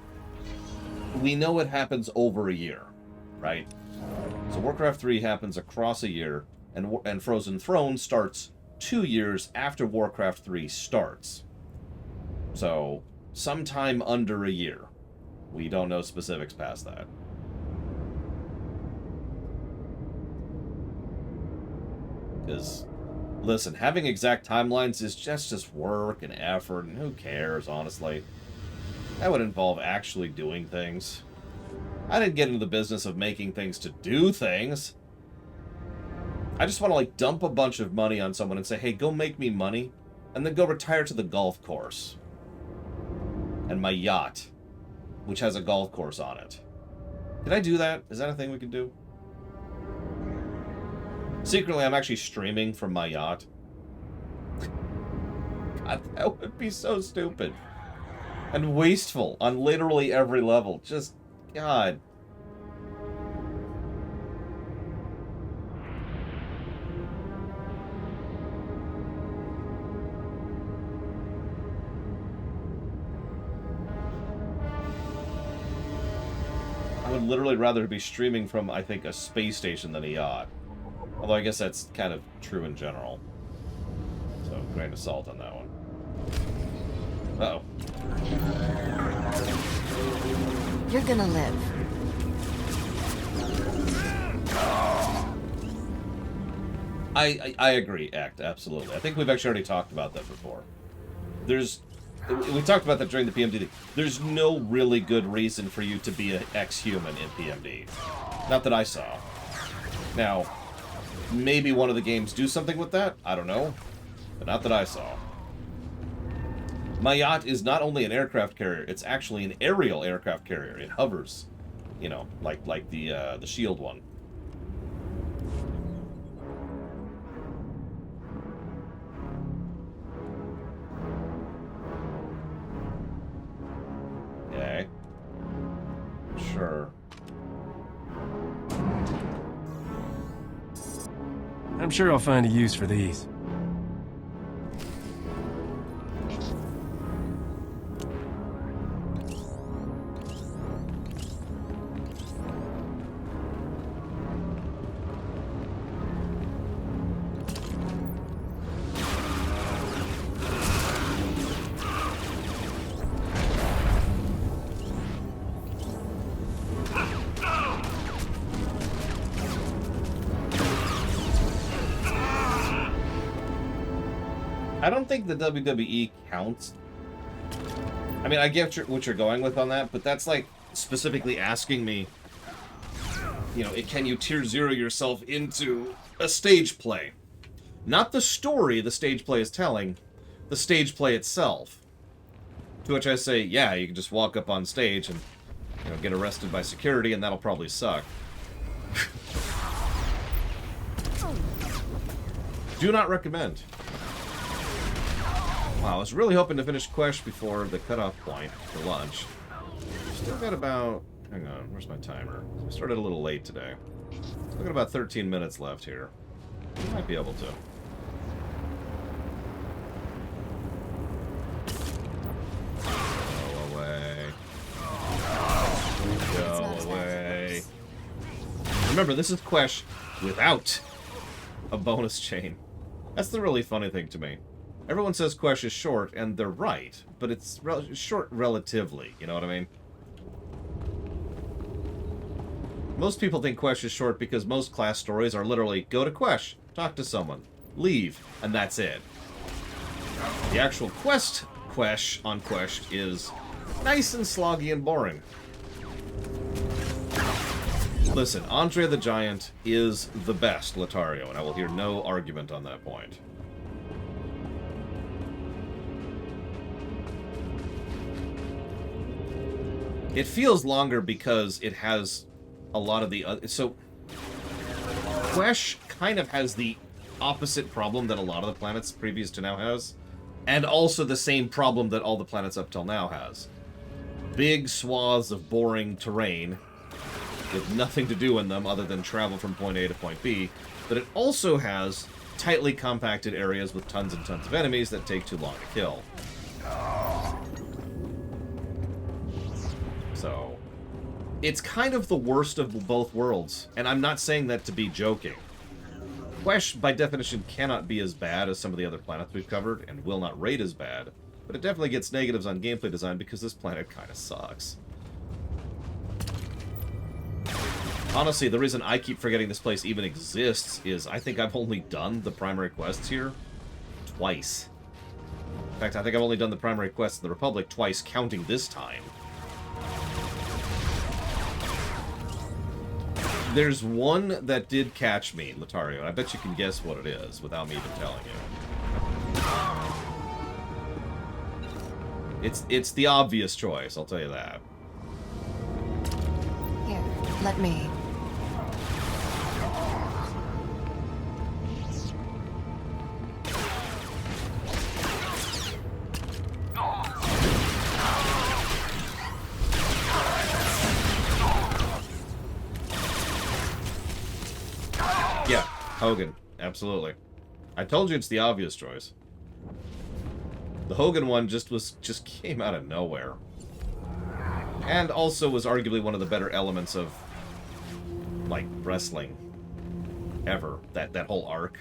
We know it happens over a year, right? So Warcraft 3 happens across a year, and Frozen Throne starts 2 years after Warcraft 3 starts. So, sometime under a year. We don't know specifics past that. Because, listen, having exact timelines is just work and effort, and who cares, honestly? That would involve actually doing things. I didn't get into the business of making things to do things. I just want to, like, dump a bunch of money on someone and say, hey, go make me money, and then go retire to the golf course. And my yacht, which has a golf course on it. Can I do that? Is that a thing we can do? Secretly, I'm actually streaming from my yacht. God, that would be so stupid. And wasteful on literally every level. Just, God. I would literally rather be streaming from, I think, a space station than a yacht. Although I guess that's kind of true in general. So, grain of salt on that one. Uh-oh. You're gonna live. I agree, Act, absolutely. I think we've actually already talked about that before. We talked about that during the PMD thing. There's no really good reason for you to be an ex-human in PMD. Not that I saw. Now, maybe one of the games do something with that, I don't know. But not that I saw. My yacht is not only an aircraft carrier, it's actually an aerial aircraft carrier. It hovers. You know, like the shield one. Okay. Sure. I'm sure I'll find a use for these. I don't think the WWE counts. I mean, I get what you're going with on that, but that's like specifically asking me, you know, can you tier 0 yourself into a stage play? Not the story the stage play is telling, the stage play itself. To which I say, yeah, you can just walk up on stage and, you know, get arrested by security, and that'll probably suck. Do not recommend. Wow, I was really hoping to finish Quesh before the cutoff point for lunch. Still got about... Hang on, where's my timer? I started a little late today. Still got about 13 minutes left here. I might be able to. Go away. Go away. Remember, this is Quesh without a bonus chain. That's the really funny thing to me. Everyone says Quesh is short, and they're right, but it's short relatively, you know what I mean? Most people think Quesh is short because most class stories are literally, go to Quesh, talk to someone, leave, and that's it. The actual quest Quesh on Quesh is nice and sloggy and boring. Listen, Andre the Giant is the best Lothario, and I will hear no argument on that point. It feels longer because it has a lot of the other... So, Quesh kind of has the opposite problem that a lot of the planets previous to now has, and also the same problem that all the planets up till now has. Big swaths of boring terrain with nothing to do in them other than travel from point A to point B, but it also has tightly compacted areas with tons and tons of enemies that take too long to kill. So, it's kind of the worst of both worlds, and I'm not saying that to be joking. Quesh, by definition, cannot be as bad as some of the other planets we've covered, and will not rate as bad, but it definitely gets negatives on gameplay design because this planet kind of sucks. Honestly, the reason I keep forgetting this place even exists is I think I've only done the primary quests here twice. In fact, I think I've only done the primary quests in the Republic twice, counting this time. There's one that did catch me, Lothario, and I bet you can guess what it is without me even telling you. It's the obvious choice, I'll tell you that. Here, let me. Yeah, Hogan. Absolutely. I told you it's the obvious choice. The Hogan one just came out of nowhere. And also was arguably one of the better elements of, like, wrestling ever. That whole arc.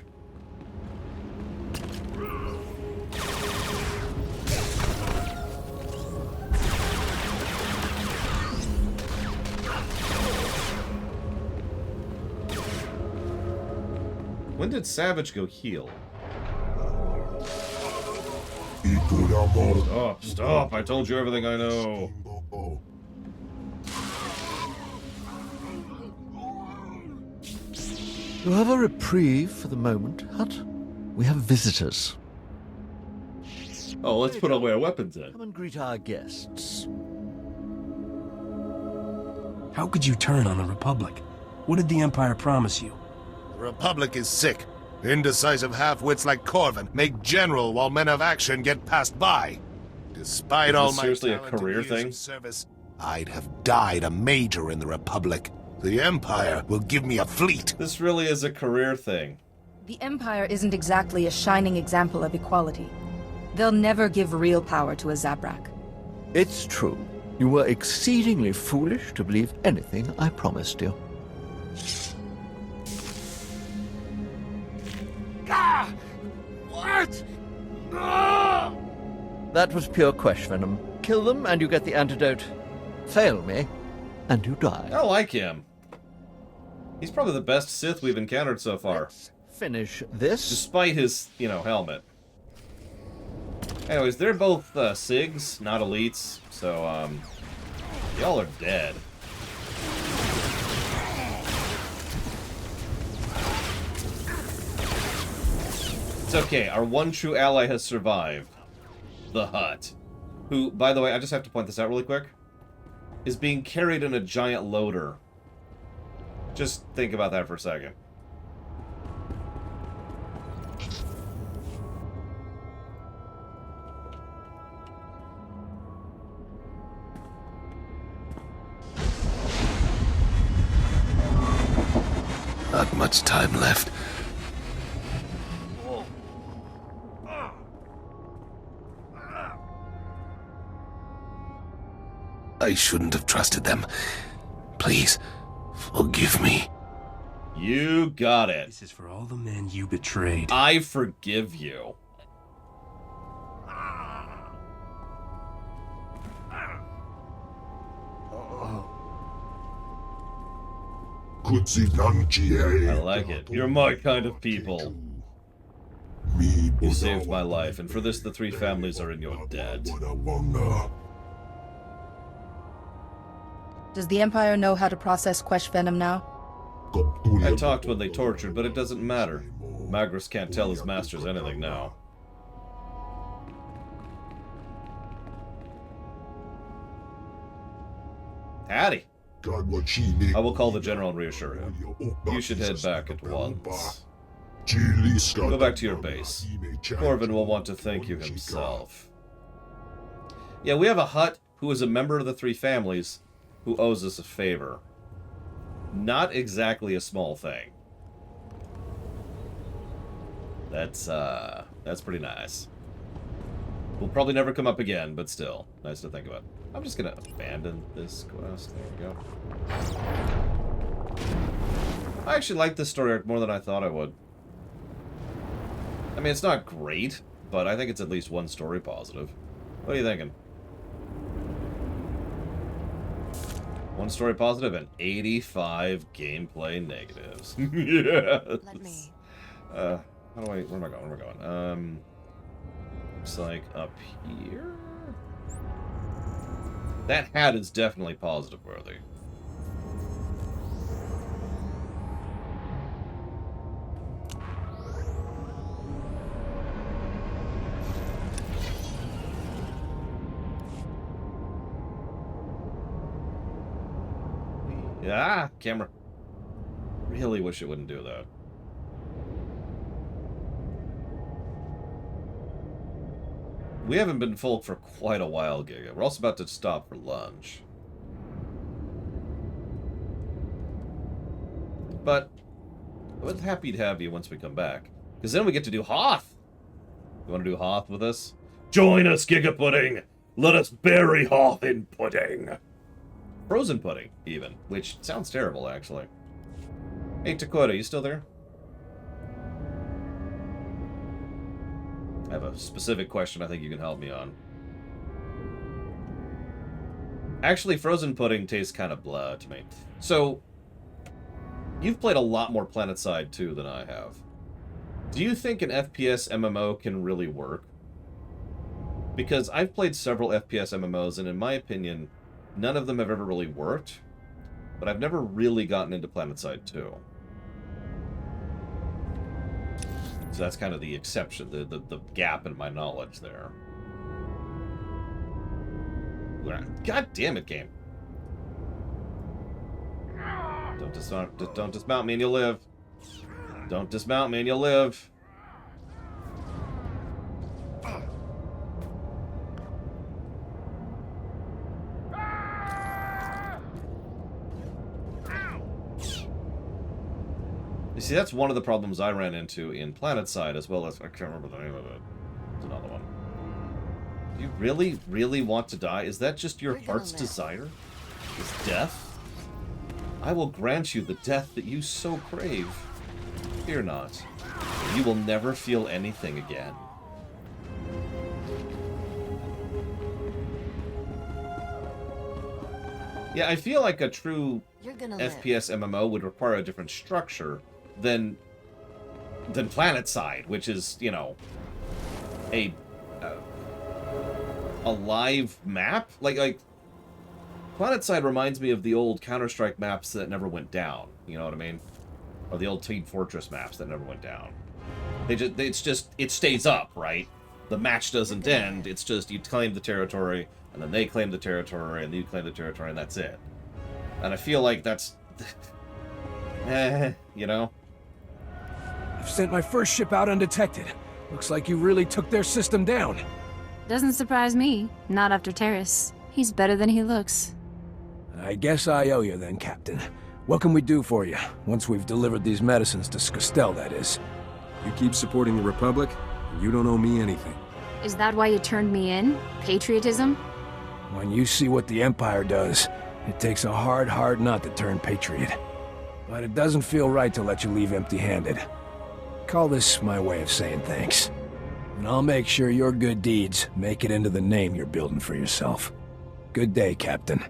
When did Savage go heal? Stop, stop. I told you everything I know. You have a reprieve for the moment, Hut? We have visitors. Oh, let's put away our weapons then. Come and greet our guests. How could you turn on the Republic? What did the Empire promise you? The Republic is sick. Indecisive half-wits like Corvin make general while men of action get passed by. Despite all my seriously a talent and career years of thing? service, I'd have died a major in the Republic. The Empire will give me a fleet. This really is a career thing. The Empire isn't exactly a shining example of equality. They'll never give real power to a Zabrak. It's true. You were exceedingly foolish to believe anything I promised you. Ah! What? Ah! That was pure Quesh venom. Kill them and you get the antidote. Fail me, and you die. I like him. He's probably the best Sith we've encountered so far. Let's finish this. Despite his, helmet. Anyways, they're both SIGs, not elites, so, y'all are dead. It's okay, our one true ally has survived. The Hutt. Who, by the way, I just have to point this out really quick, is being carried in a giant loader. Just think about that for a second. Not much time left. I shouldn't have trusted them. Please, forgive me. You got it. This is for all the men you betrayed. I forgive you. I like it. You're my kind of people. You saved my life, and for this the three families are in your debt. Does the Empire know how to process Quesh venom now? I talked when they tortured, but it doesn't matter. Magris can't tell his masters anything now. Howdy. I will call the general and reassure him. You should head back at once. Go back to your base. Corvin will want to thank you himself. Yeah, we have a Hutt who is a member of the three families who owes us a favor. Not exactly a small thing. That's pretty nice. Will probably never come up again, but still, nice to think about. I'm just gonna abandon this quest. There we go. I actually like this story arc more than I thought I would. I mean, it's not great, but I think it's at least one story positive. What are you thinking? One story positive and 85 gameplay negatives. Yes. Let me. Where am I going? Where am I going? Looks like up here? That hat is definitely positive worthy. Ah, camera. Really wish it wouldn't do that. We haven't been full for quite a while, Giga. We're also about to stop for lunch. But I was happy to have you once we come back. Because then we get to do Hoth. You want to do Hoth with us? Join us, Giga Pudding! Let us bury Hoth in pudding! Frozen pudding, even. Which sounds terrible, actually. Hey, Dakota, you still there? I have a specific question I think you can help me on. Actually, frozen pudding tastes kind of blah to me. So, you've played a lot more PlanetSide 2 than I have. Do you think an FPS MMO can really work? Because I've played several FPS MMOs, and in my opinion, none of them have ever really worked. But I've never really gotten into PlanetSide 2. So that's kind of the exception, the gap in my knowledge there. God damn it, game. Don't dismount me and you'll live. Don't dismount me and you'll live. You see, that's one of the problems I ran into in PlanetSide, as well as... I can't remember the name of it. It's another one. Do you really, really want to die? Is that just your heart's desire? Is death? I will grant you the death that you so crave. Fear not. You will never feel anything again. Yeah, I feel like a true FPS MMO would require a different structure than PlanetSide, which is, you know, a live map. Like PlanetSide reminds me of the old Counter-Strike maps that never went down. You know what I mean? Or the old Team Fortress maps that never went down. It stays up, right? The match doesn't end. It's just you claim the territory, and then they claim the territory, and you claim the territory, and that's it. And I feel like that's, you know. I've sent my first ship out undetected. Looks like you really took their system down. Doesn't surprise me. Not after Terrace. He's better than he looks. I guess I owe you then, Captain. What can we do for you, once we've delivered these medicines to Skostel, that is? You keep supporting the Republic, and you don't owe me anything. Is that why you turned me in? Patriotism? When you see what the Empire does, it takes a hard not to turn patriot. But it doesn't feel right to let you leave empty-handed. Call this my way of saying thanks. And I'll make sure your good deeds make it into the name you're building for yourself. Good day, Captain.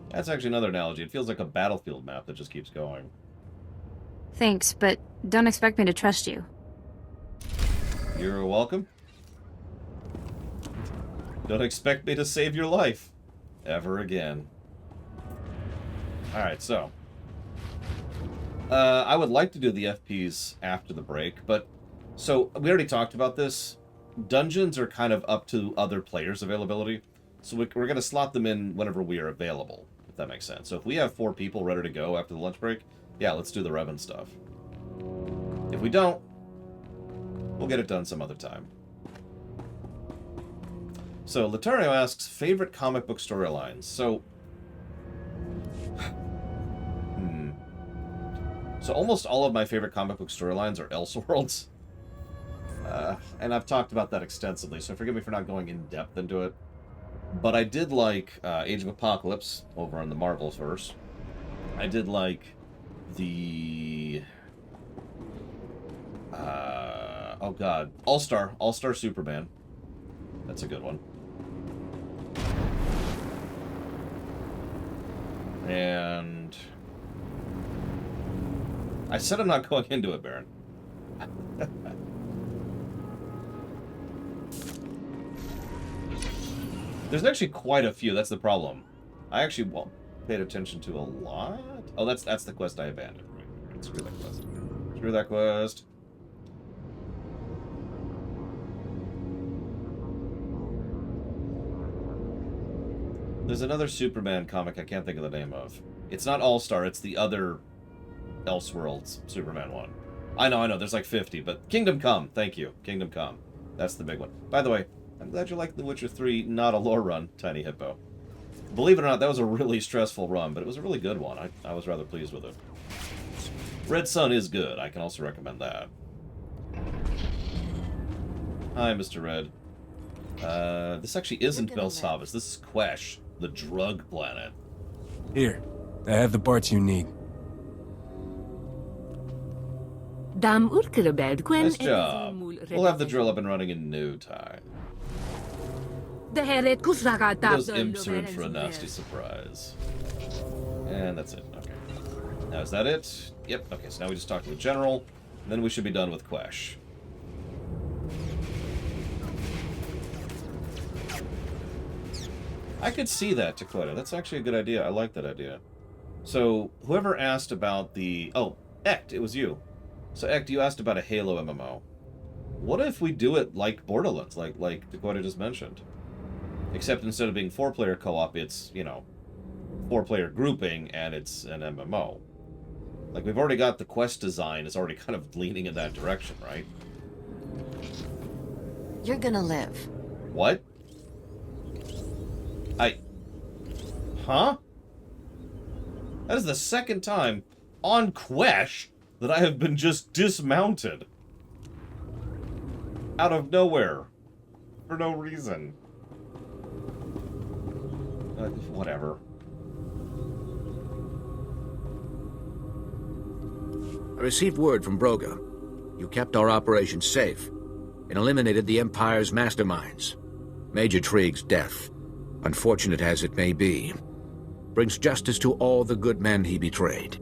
That's actually another analogy. It feels like a battlefield map that just keeps going. Thanks, but don't expect me to trust you. You're welcome. Don't expect me to save your life. Ever again. Alright, so. I would like to do the FPs after the break, but... So, we already talked about this. Dungeons are kind of up to other players' availability. So we're going to slot them in whenever we are available, if that makes sense. So if we have 4 people ready to go after the lunch break, yeah, let's do the Revan stuff. If we don't, we'll get it done some other time. So, Letario asks, favorite comic book storylines. So... So almost all of my favorite comic book storylines are Elseworlds. And I've talked about that extensively, so forgive me for not going in depth into it. But I did like Age of Apocalypse over on the Marvelverse. I did like the... oh god. All-Star Superman. That's a good one. And... I said I'm not going into it, Baron. There's actually quite a few, that's the problem. I actually paid attention to a lot. Oh, that's the quest I abandoned. Right. Screw that quest. Screw that quest. There's another Superman comic I can't think of the name of. It's not All-Star, it's the other Elseworlds Superman one. I know, there's like 50, but Kingdom Come, thank you. Kingdom Come. That's the big one. By the way, I'm glad you like The Witcher 3, not a lore run, Tiny Hippo. Believe it or not, that was a really stressful run, but it was a really good one. I was rather pleased with it. Red Sun is good. I can also recommend that. Hi, Mr. Red. This actually isn't Belsavis. This is Quesh, the drug planet. Here, I have the parts you need. Nice job. We'll have the drill up and running in no time. Those imps are in for a nasty surprise. And that's it. Okay. Now, is that it? Yep. Okay, so now we just talk to the general. Then we should be done with Quesh. I could see that, Taquetta. That's actually a good idea. I like that idea. So, whoever asked about the... Oh, Ect, it was you. So, Ect, you asked about a Halo MMO. What if we do it like Borderlands, like Taquetta just mentioned? Except instead of being 4-player co-op, it's, you know, 4-player grouping, and it's an MMO. Like, we've already got the quest design is already kind of leaning in that direction, right? You're gonna live. What? Huh? That is the second time on Quesh that I have been just dismounted. Out of nowhere. For no reason. Whatever. I received word from Broga. You kept our operation safe and eliminated the Empire's masterminds. Major Trieg's death, unfortunate as it may be, brings justice to all the good men he betrayed.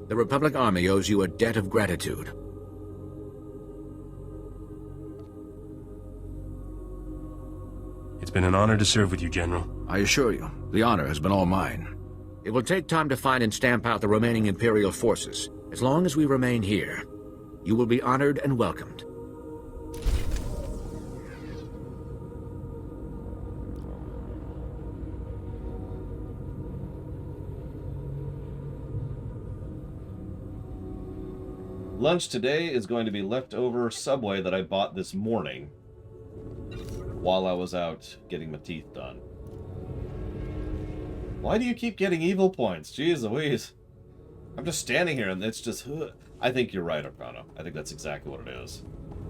The Republic Army owes you a debt of gratitude. It's been an honor to serve with you, General. I assure you, the honor has been all mine. It will take time to find and stamp out the remaining Imperial forces. As long as we remain here, you will be honored and welcomed. Lunch today is going to be leftover Subway that I bought this morning while I was out getting my teeth done. Why do you keep getting evil points? Jeez Louise. I'm just standing here and it's just... I think you're right, Arcana. I think that's exactly what it is.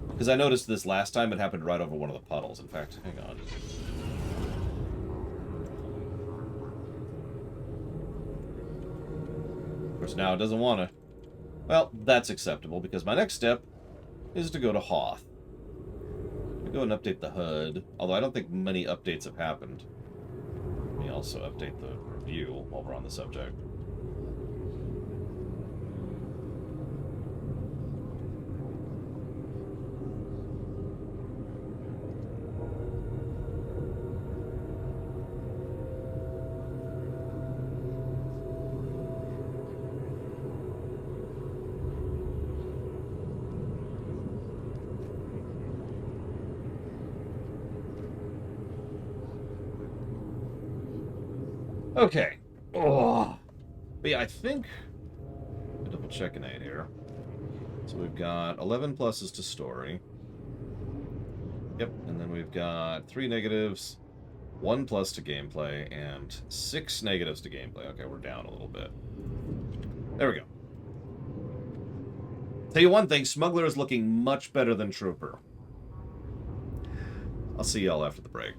Because I noticed this last time, it happened right over one of the puddles. In fact, hang on. Of course, now it doesn't want to. Well, that's acceptable, because my next step is to go to Hoth. Let me go and update the HUD, although I don't think many updates have happened. Let me also update the review while we're on the subject. Okay. Oh. But yeah, I think... I'm double checking it here. So we've got 11 pluses to story. Yep, and then we've got 3 negatives, 1 plus to gameplay, and 6 negatives to gameplay. Okay, we're down a little bit. There we go. Tell you one thing, Smuggler is looking much better than Trooper. I'll see y'all after the break.